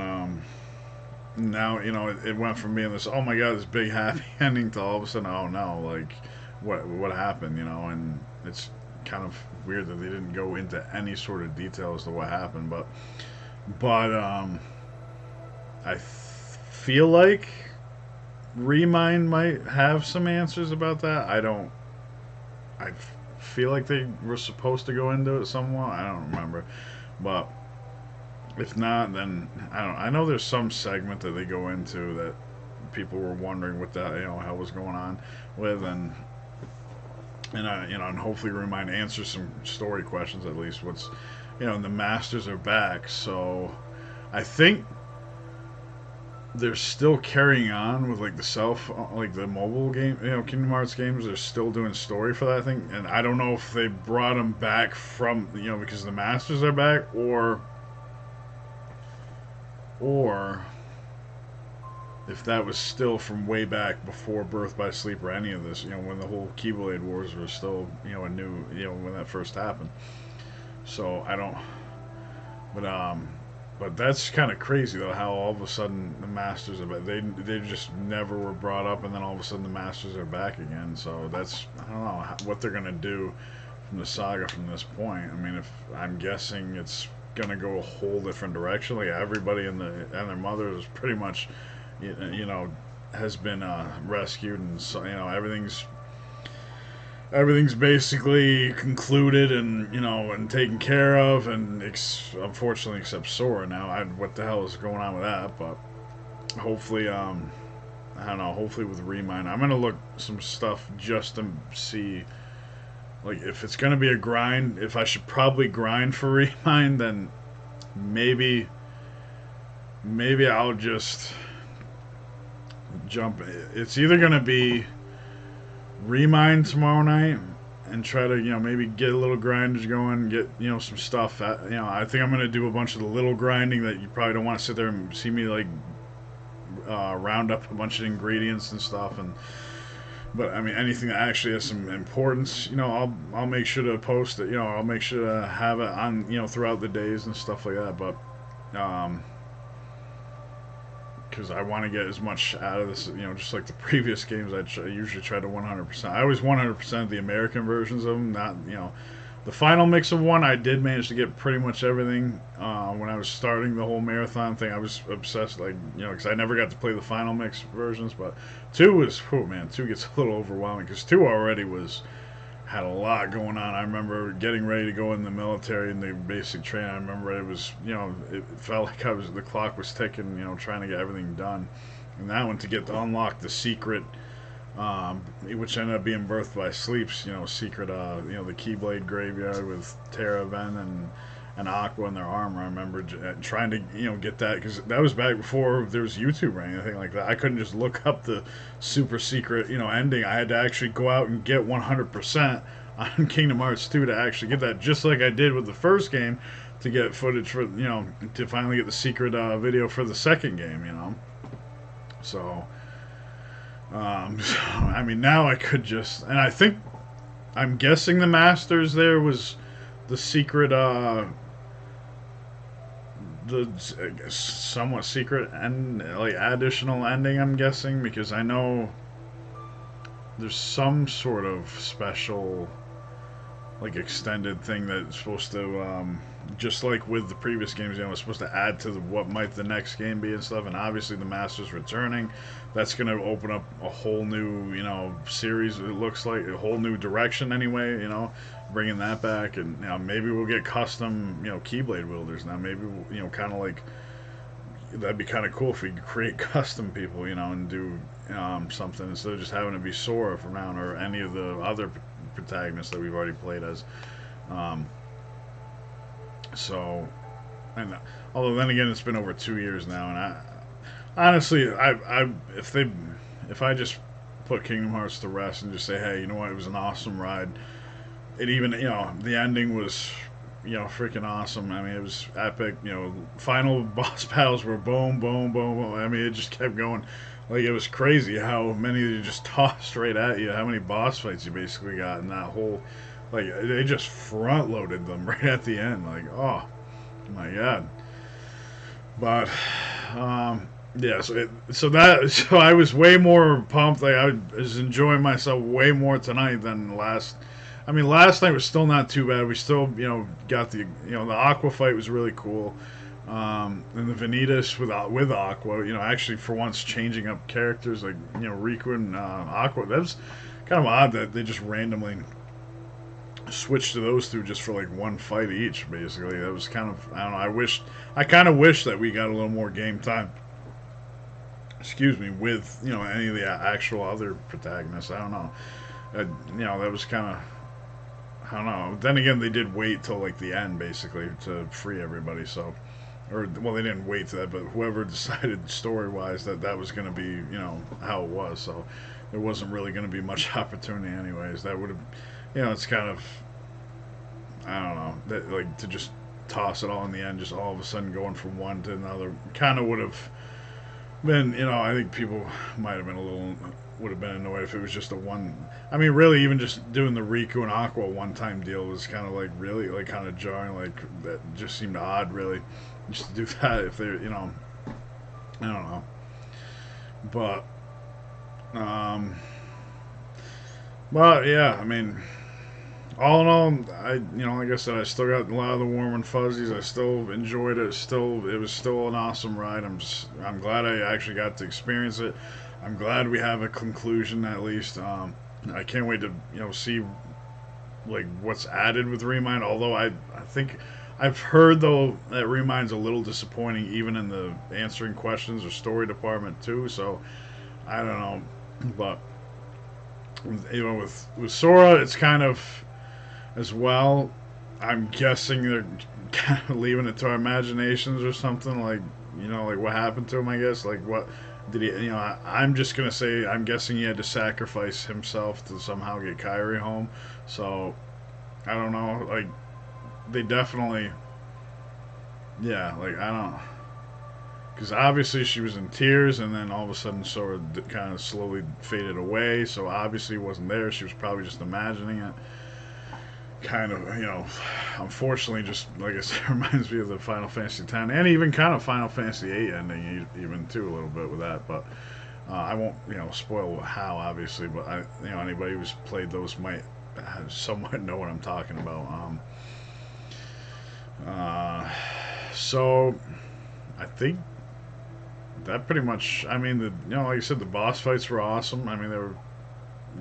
now, it went from being this, oh my god, this big happy ending, to all of a sudden, oh no, like what happened, and it's kind of weird that they didn't go into any sort of detail as to what happened, but I feel like Remind might have some answers about that. I feel like they were supposed to go into it somewhat. I don't remember, but if not, then I know there's some segment that they go into that people were wondering what the hell was going on with, and and hopefully Remind answers some story questions at least. And the Masters are back, so I think they're still carrying on with like the mobile game, Kingdom Hearts games. They're still doing story for that thing, and I don't know if they brought them back from because the Masters are back, or if that was still from way back before Birth by Sleep or any of this, when the whole Keyblade Wars were still, a new, when that first happened. So I don't, but that's kind of crazy though, how all of a sudden the Masters are back. They just never were brought up, and then all of a sudden the Masters are back again. So that's, I don't know what they're gonna do from the saga from this point. I mean, I'm guessing it's gonna go a whole different direction. Like everybody and their mother is pretty much, has been rescued, and so everything's basically concluded and and taken care of, and unfortunately except Sora now. What the hell is going on with that? But hopefully, I don't know. Hopefully with Remind, I'm gonna look some stuff just to see, like, if it's gonna be a grind. If I should probably grind for Remind, then maybe I'll just jump. It's either gonna be Remind tomorrow night and try to maybe get a little grindage going, get some stuff. I think I'm gonna do a bunch of the little grinding that you probably don't want to sit there and see me like round up a bunch of ingredients and stuff. But I mean, anything that actually has some importance, I'll make sure to post it. I'll make sure to have it on throughout the days and stuff like that. But because I want to get as much out of this, you know, just like the previous games. I usually try to 100%. I always 100% the American versions of them, not, you know, the final mix of 1. I did manage to get pretty much everything. When I was starting the whole marathon thing, I was obsessed, like, you know, because I never got to play the final mix versions. But 2 was, oh man, 2 gets a little overwhelming because 2 already had a lot going on. I remember getting ready to go in the military in the basic training. I remember it was, you know, it felt like the clock was ticking, you know, trying to get everything done. And that one, to unlock the secret, which ended up being Birth by Sleep's, you know, secret, you know, the Keyblade graveyard with Terra, Ven, and Aqua in their armor. I remember trying to, you know, get that, because that was back before there was YouTube or anything like that. I couldn't just look up the super secret, you know, ending. I had to actually go out and get 100% on Kingdom Hearts 2 to actually get that, just like I did with the first game, to get footage for, you know, to finally get the secret video for the second game, you know. So, I mean, now I could just, and I think, I'm guessing the Masters there was the secret, the somewhat secret and like additional ending, I'm guessing, because I know there's some sort of special like extended thing that's supposed to just like with the previous games, you know, it's supposed to add to what might the next game be and stuff. And obviously the Masters returning, that's going to open up a whole new, you know, series. It looks like a whole new direction anyway, you know, bringing that back. And now maybe we'll get custom, you know, Keyblade wielders now. Maybe we'll, you know, kind of like, that'd be kind of cool if we could create custom people, you know, and do something instead of just having it be Sora from now on, or any of the other protagonists that we've already played as. So, and although then again, it's been over 2 years now, and I honestly, if I just put Kingdom Hearts to rest and just say, hey, you know what, it was an awesome ride. It even, you know, the ending was, you know, freaking awesome. I mean, it was epic. You know, final boss battles were boom, boom, boom, boom. I mean, it just kept going. Like, it was crazy how many you just tossed right at you, how many boss fights you basically got in that whole, like, they just front-loaded them right at the end. Like, oh, my God. But, yeah, so I was way more pumped. Like, I was enjoying myself way more tonight than last. I mean, last night was still not too bad. We still, you know, got the, you know, the Aqua fight was really cool. And the Vanitas with Aqua, you know, actually for once changing up characters, like, you know, Riku and Aqua. That was kind of odd that they just randomly switched to those two just for like one fight each, basically. That was kind of, I don't know, I kind of wish that we got a little more game time, excuse me, with, you know, any of the actual other protagonists. I don't know. You know, that was kind of, I don't know. Then again, they did wait till like the end, basically, to free everybody, so, or, well, they didn't wait to that, but whoever decided story-wise that was going to be, you know, how it was, so there wasn't really going to be much opportunity anyways. That would have, you know, it's kind of, I don't know, that, like, to just toss it all in the end, just all of a sudden going from one to another, kind of would have been, you know, I think people might have been would have been annoyed if it was just a one. I mean, really, even just doing the Riku and Aqua one-time deal was kind of like, really, like, kind of jarring. Like, that just seemed odd, really, just to do that if they're, you know, I don't know. But, well, yeah, I mean, all in all, you know, like I said, I still got a lot of the warm and fuzzies. I still enjoyed it. It was still an awesome ride. I'm glad I actually got to experience it. I'm glad we have a conclusion, at least. I can't wait to, you know, see, like, what's added with Remind, although I think I've heard, though, that Remind's a little disappointing even in the answering questions or story department too, so I don't know. But, you know, with Sora, it's kind of as well, I'm guessing they're kind of leaving it to our imaginations or something, like, you know, like what happened to him, I guess, like what did he, you know, I'm just gonna say, I'm guessing he had to sacrifice himself to somehow get Kairi home, so I don't know, like, they definitely, yeah, like, I don't, because obviously she was in tears, and then all of a sudden Sora kind of slowly faded away, so obviously he wasn't there. She was probably just imagining it. kind of, you know, unfortunately, just like I said, reminds me of the Final Fantasy X and even kind of Final Fantasy VIII ending, even too, a little bit with that. But I won't, you know, spoil how, obviously. But you know, anybody who's played those might somewhat know what I'm talking about. So I think that pretty much. I mean, you know, like I said, the boss fights were awesome. I mean, they were,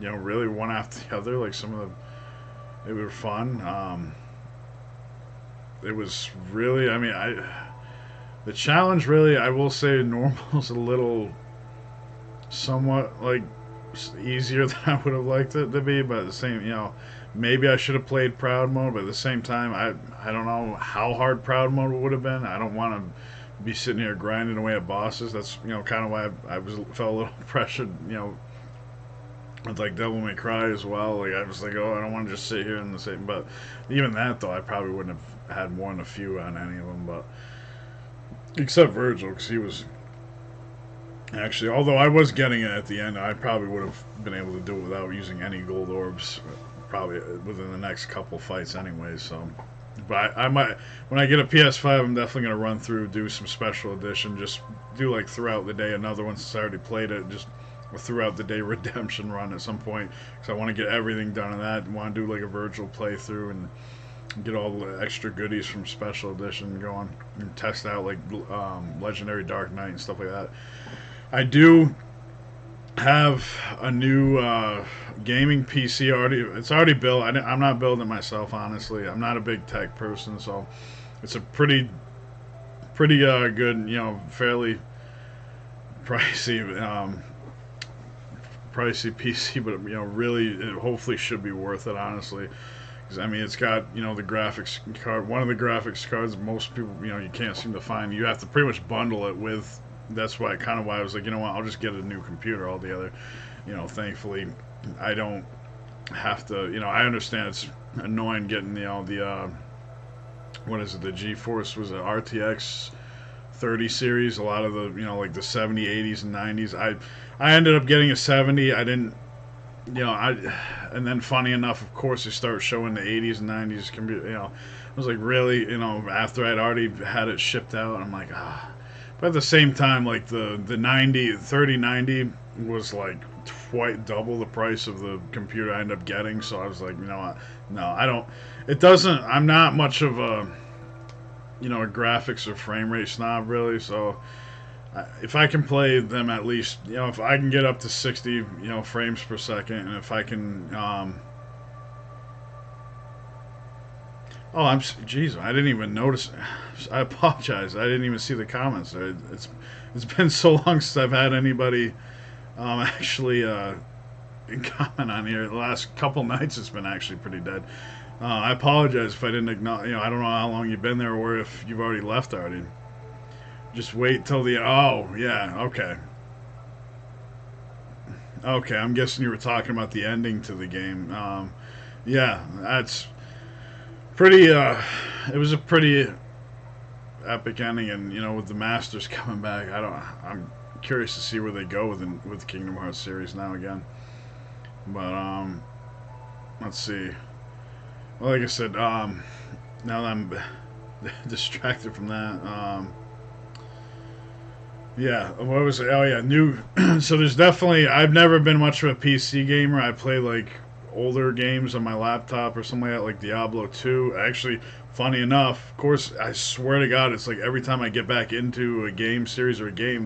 you know, really one after the other. Like some of the. They were fun. It was really, I mean, the challenge really, I will say, normal's a little, somewhat like easier than I would have liked it to be. But at the same, you know, maybe I should have played Proud Mode. But at the same time, I don't know how hard Proud Mode would have been. I don't want to be sitting here grinding away at bosses. That's, you know, kind of why I felt a little pressured, you know. With like Devil May Cry as well, like I was like, oh, I don't want to just sit here and say. But even that though, I probably wouldn't have had more than a few on any of them. But except Virgil, because he was actually, although I was getting it at the end, I probably would have been able to do it without using any gold orbs, probably within the next couple fights anyway. So, but I might, when I get a PS5, I'm definitely gonna run through, do some special edition, just do like throughout the day another one since I already played it, just. Throughout the day redemption run at some point, because I want to get everything done in that, and want to do like a Virgil playthrough and get all the extra goodies from special edition going and test out like Legendary Dark Knight and stuff like that. I do have a new gaming PC already. It's already built. I'm not building it myself, honestly. I'm not a big tech person, so it's a pretty good, you know, fairly pricey PC, but you know, really, it hopefully should be worth it, honestly. Because I mean, it's got, you know, the graphics card. One of the graphics cards most people, you know, you can't seem to find. You have to pretty much bundle it with. That's why I was like, you know what, I'll just get a new computer altogether. You know, thankfully, I don't have to. You know, I understand it's annoying getting, you know, the what is it? The GeForce was an RTX 30 series. A lot of the, you know, like the 70, 80s, and 90s. I ended up getting a 70. I didn't, you know, and then funny enough, of course, they start showing the 80s and 90s computer. You know, I was like, really, you know, after I'd already had it shipped out, I'm like, ah. But at the same time, like the 3090 was like double the price of the computer I ended up getting. So I was like, you know what? No, I don't. It doesn't. I'm not much of a, you know, a graphics or frame rate snob, really. So if I can play them at least, you know, if I can get up to 60, you know, frames per second, and if I can, jeez, I didn't even notice. I apologize. I didn't even see the comments. It's been so long since I've had anybody actually comment on here. The last couple nights, it's been actually pretty dead. I apologize if I didn't acknowledge. You know, I don't know how long you've been there, or if you've already left already. Just wait till the. Oh, yeah. Okay. Okay, I'm guessing you were talking about the ending to the game. Yeah, that's pretty. It was a pretty epic ending, and you know, with the Masters coming back, I'm curious to see where they go with the Kingdom Hearts series now again. But let's see. Well, like I said, now that I'm distracted from that, yeah, what was it? Oh yeah, new. So there's definitely. I've never been much of a PC gamer. I play like older games on my laptop or something like that, like Diablo 2. Actually, funny enough, of course, I swear to God, it's like every time I get back into a game series or a game,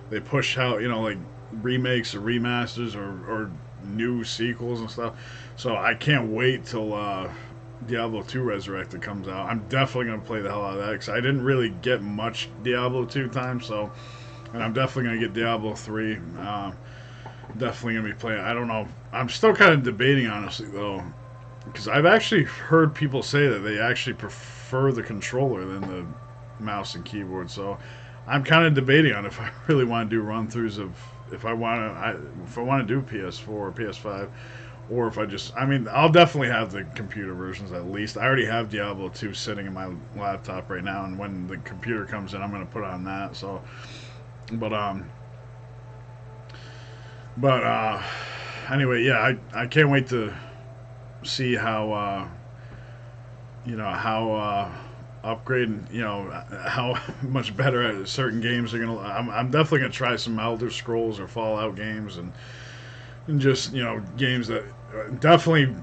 they push out, you know, like remakes or remasters or new sequels and stuff. So I can't wait till Diablo 2 Resurrected comes out. I'm definitely going to play the hell out of that, because I didn't really get much Diablo 2 time, so, and I'm definitely going to get Diablo 3. Definitely going to be playing. I don't know. I'm still kind of debating, honestly, though, because I've actually heard people say that they actually prefer the controller than the mouse and keyboard, so I'm kind of debating on if I really want to do run-throughs of, if I want to do PS4 or PS5, or if I mean, I'll definitely have the computer versions at least. I already have Diablo 2 sitting in my laptop right now, and when the computer comes in, I'm going to put on that, so, But anyway, yeah, I can't wait to see how you know, how upgrading, you know, how much better at certain games are gonna. I'm definitely gonna try some Elder Scrolls or Fallout games, and just, you know, games that definitely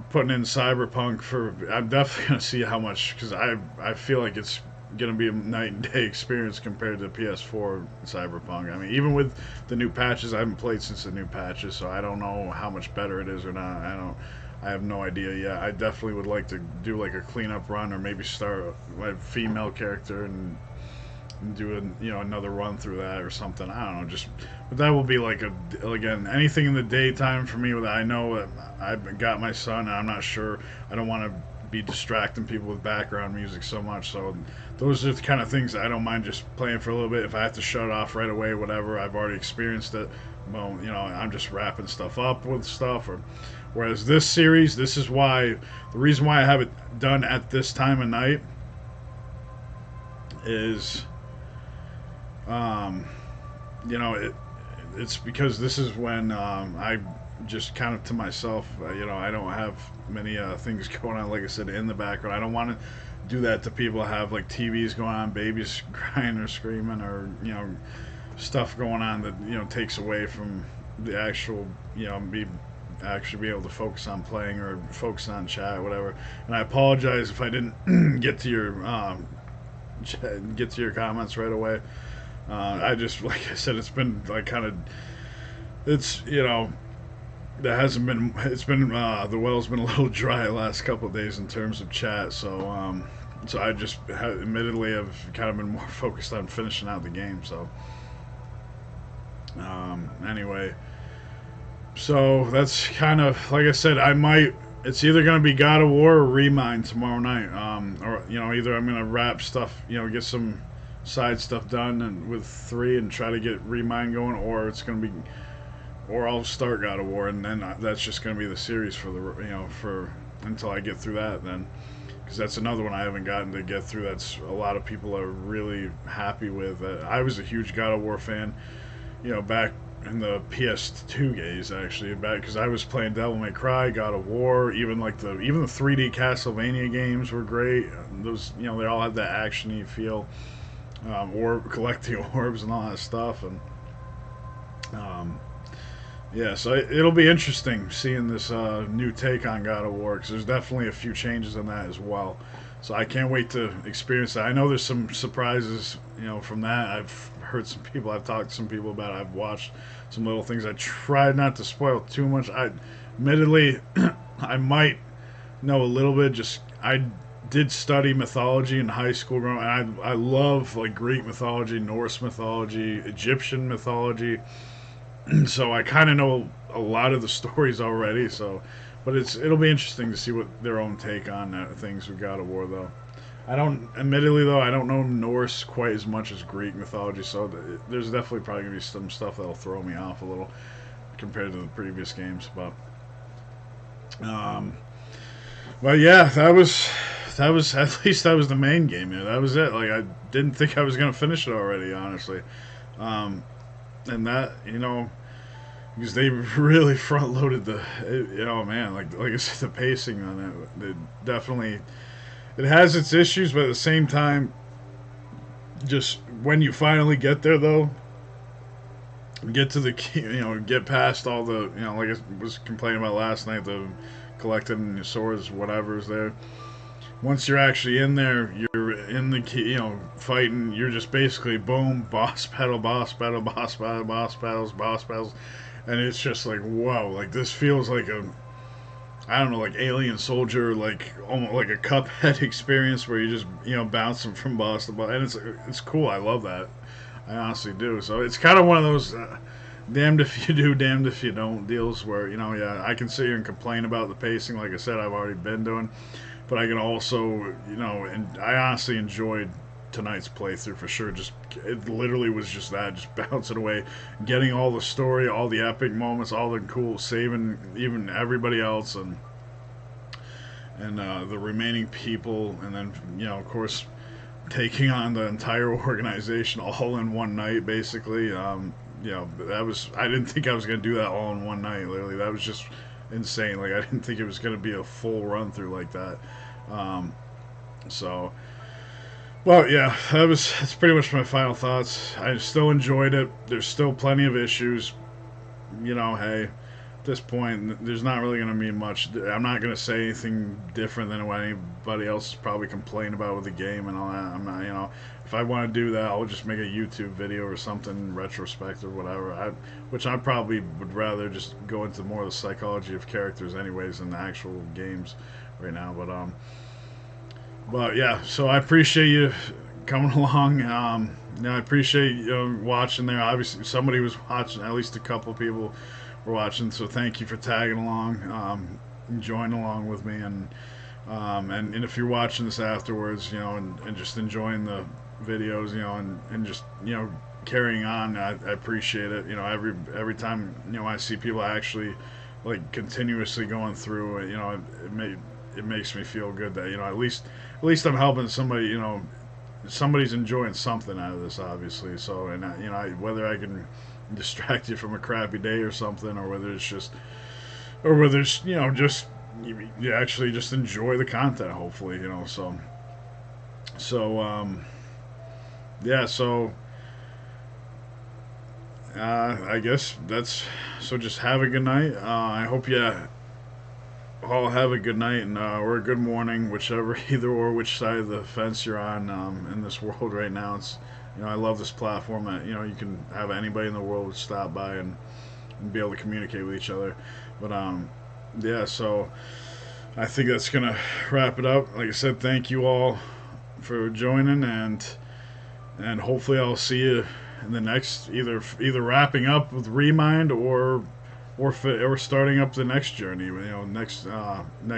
putting in Cyberpunk for. I'm definitely gonna see how much, because I feel like it's gonna be a night and day experience compared to PS4 Cyberpunk. I mean, even with the new patches, I haven't played since the new patches, so I don't know how much better it is or not. I have no idea yet. I definitely would like to do like a cleanup run, or maybe start my female character and do a, you know, another run through that or something. I don't know. Just, but that will be like again, anything in the daytime for me. That I know that I've got my son, and I'm not sure. I don't want to be distracting people with background music so much. So those are the kind of things that I don't mind just playing for a little bit. If I have to shut it off right away, whatever, I've already experienced it. Well, you know, I'm just wrapping stuff up with stuff. Or whereas this series, this is why, the reason why I have it done at this time of night is, you know, it's because this is when I just kind of to myself, you know, I don't have many things going on, like I said, in the background. I don't want to do that to people, have like TVs going on, babies crying or screaming, or, you know, stuff going on that, you know, takes away from the actual, you know, actually be able to focus on playing or focus on chat, whatever. And I apologize if I didn't get to your comments right away. I just, like I said, it's been like kind of, it's, you know, that hasn't been, it's been, the well's been a little dry the last couple of days in terms of chat, so so I just admittedly have kind of been more focused on finishing out the game. So anyway, so that's kind of, like I said, I might, it's either going to be God of War or Remind tomorrow night, or, you know, either I'm going to wrap stuff, you know, get some side stuff done and with 3 and try to get Remind going, or it's going to be, or I'll start God of War, and then that's just going to be the series for the, you know, for until I get through that, then, because that's another one I haven't gotten to get through. That's a lot of people are really happy with. I was a huge God of War fan, you know, back in the PS2 days, actually, back because I was playing Devil May Cry, God of War, even the 3D Castlevania games were great. Those, you know, they all had that actiony feel, or collecting orbs and all that stuff, and yeah, so it'll be interesting seeing this new take on God of War, because there's definitely a few changes in that as well. So I can't wait to experience that. I know there's some surprises, you know, from that. I've heard some people, I've talked to some people about it. I've watched some little things. I tried not to spoil too much. Admittedly, I might know a little bit. Just, I did study mythology in high school growing up, and I love like Greek mythology, Norse mythology, Egyptian mythology. So I kind of know a lot of the stories already. So, but it'll be interesting to see what their own take on things with God of War, though. Admittedly though, I don't know Norse quite as much as Greek mythology, so there's definitely probably gonna be some stuff that'll throw me off a little compared to the previous games. But yeah, that was at least that was the main game. Yeah, that was it. Like, I didn't think I was gonna finish it already, honestly. And that, you know, because they really front-loaded the, you know, man, like I said, the pacing on it definitely, it has its issues, but at the same time, just when you finally get there, though, get to the, you know, get past all the, you know, like I was complaining about last night, the collecting your swords, whatever's there. Once you're actually in there, you're in the, you know, fighting, you're just basically, boom, boss battle, boss battle, boss battle, boss battles, boss battles. And it's just like, whoa, like this feels like a, I don't know, like Alien Soldier, like almost like a Cuphead experience where you just, you know, bouncing from boss to boss. And it's cool. I love that. I honestly do. So it's kind of one of those damned if you do, damned if you don't deals where, you know, yeah, I can sit here and complain about the pacing. Like I said, I've already been doing. But I can also, you know, and I honestly enjoyed tonight's playthrough for sure. Just, it literally was just that, just bouncing away, getting all the story, all the epic moments, all the cool, saving even everybody else, and the remaining people, and then, you know, of course, taking on the entire organization all in one night, basically. You know, that was, I didn't think I was going to do that all in one night, literally. That was just insane. Like, I didn't think it was going to be a full run through like that. So, well, yeah, that's pretty much my final thoughts. I still enjoyed it. There's still plenty of issues. You know, hey, at this point, there's not really going to be much. I'm not going to say anything different than what anybody else has probably complained about with the game and all that. I'm not, you know, if I want to do that, I'll just make a YouTube video or something, retrospective, whatever. Which I probably would rather just go into more of the psychology of characters anyways than the actual games right now. But yeah, so I appreciate you coming along. I appreciate you watching there. Obviously, somebody was watching. At least a couple of people were watching. So thank you for tagging along, joining along with me, and if you're watching this afterwards, you know, and just enjoying the videos, you know, and just, you know, carrying on. I appreciate it. You know, every time, you know, I see people actually like continuously going through, you know, it makes me feel good that, you know, at least I'm helping somebody, you know, somebody's enjoying something out of this, obviously. So, and you know, whether I can distract you from a crappy day or something, or whether it's, you know, just you actually just enjoy the content, hopefully, you know. So yeah, so I guess that's, so just have a good night. I hope you all have a good night and or a good morning, whichever, either or which side of the fence you're on in this world right now. It's, you know, I love this platform that, you know, you can have anybody in the world stop by and be able to communicate with each other. But yeah, so I think that's gonna wrap it up. Like I said, thank you all for joining, and hopefully I'll see you in the next, either wrapping up with Remind or starting up the next journey, you know, next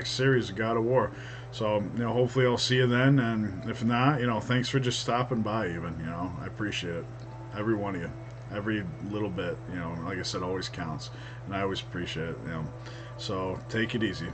series of God of War. So, you know, hopefully I'll see you then, and if not, you know, thanks for just stopping by even, you know, I appreciate it. Every one of you. Every little bit, you know, like I said, always counts, and I always appreciate it, you know. So, take it easy.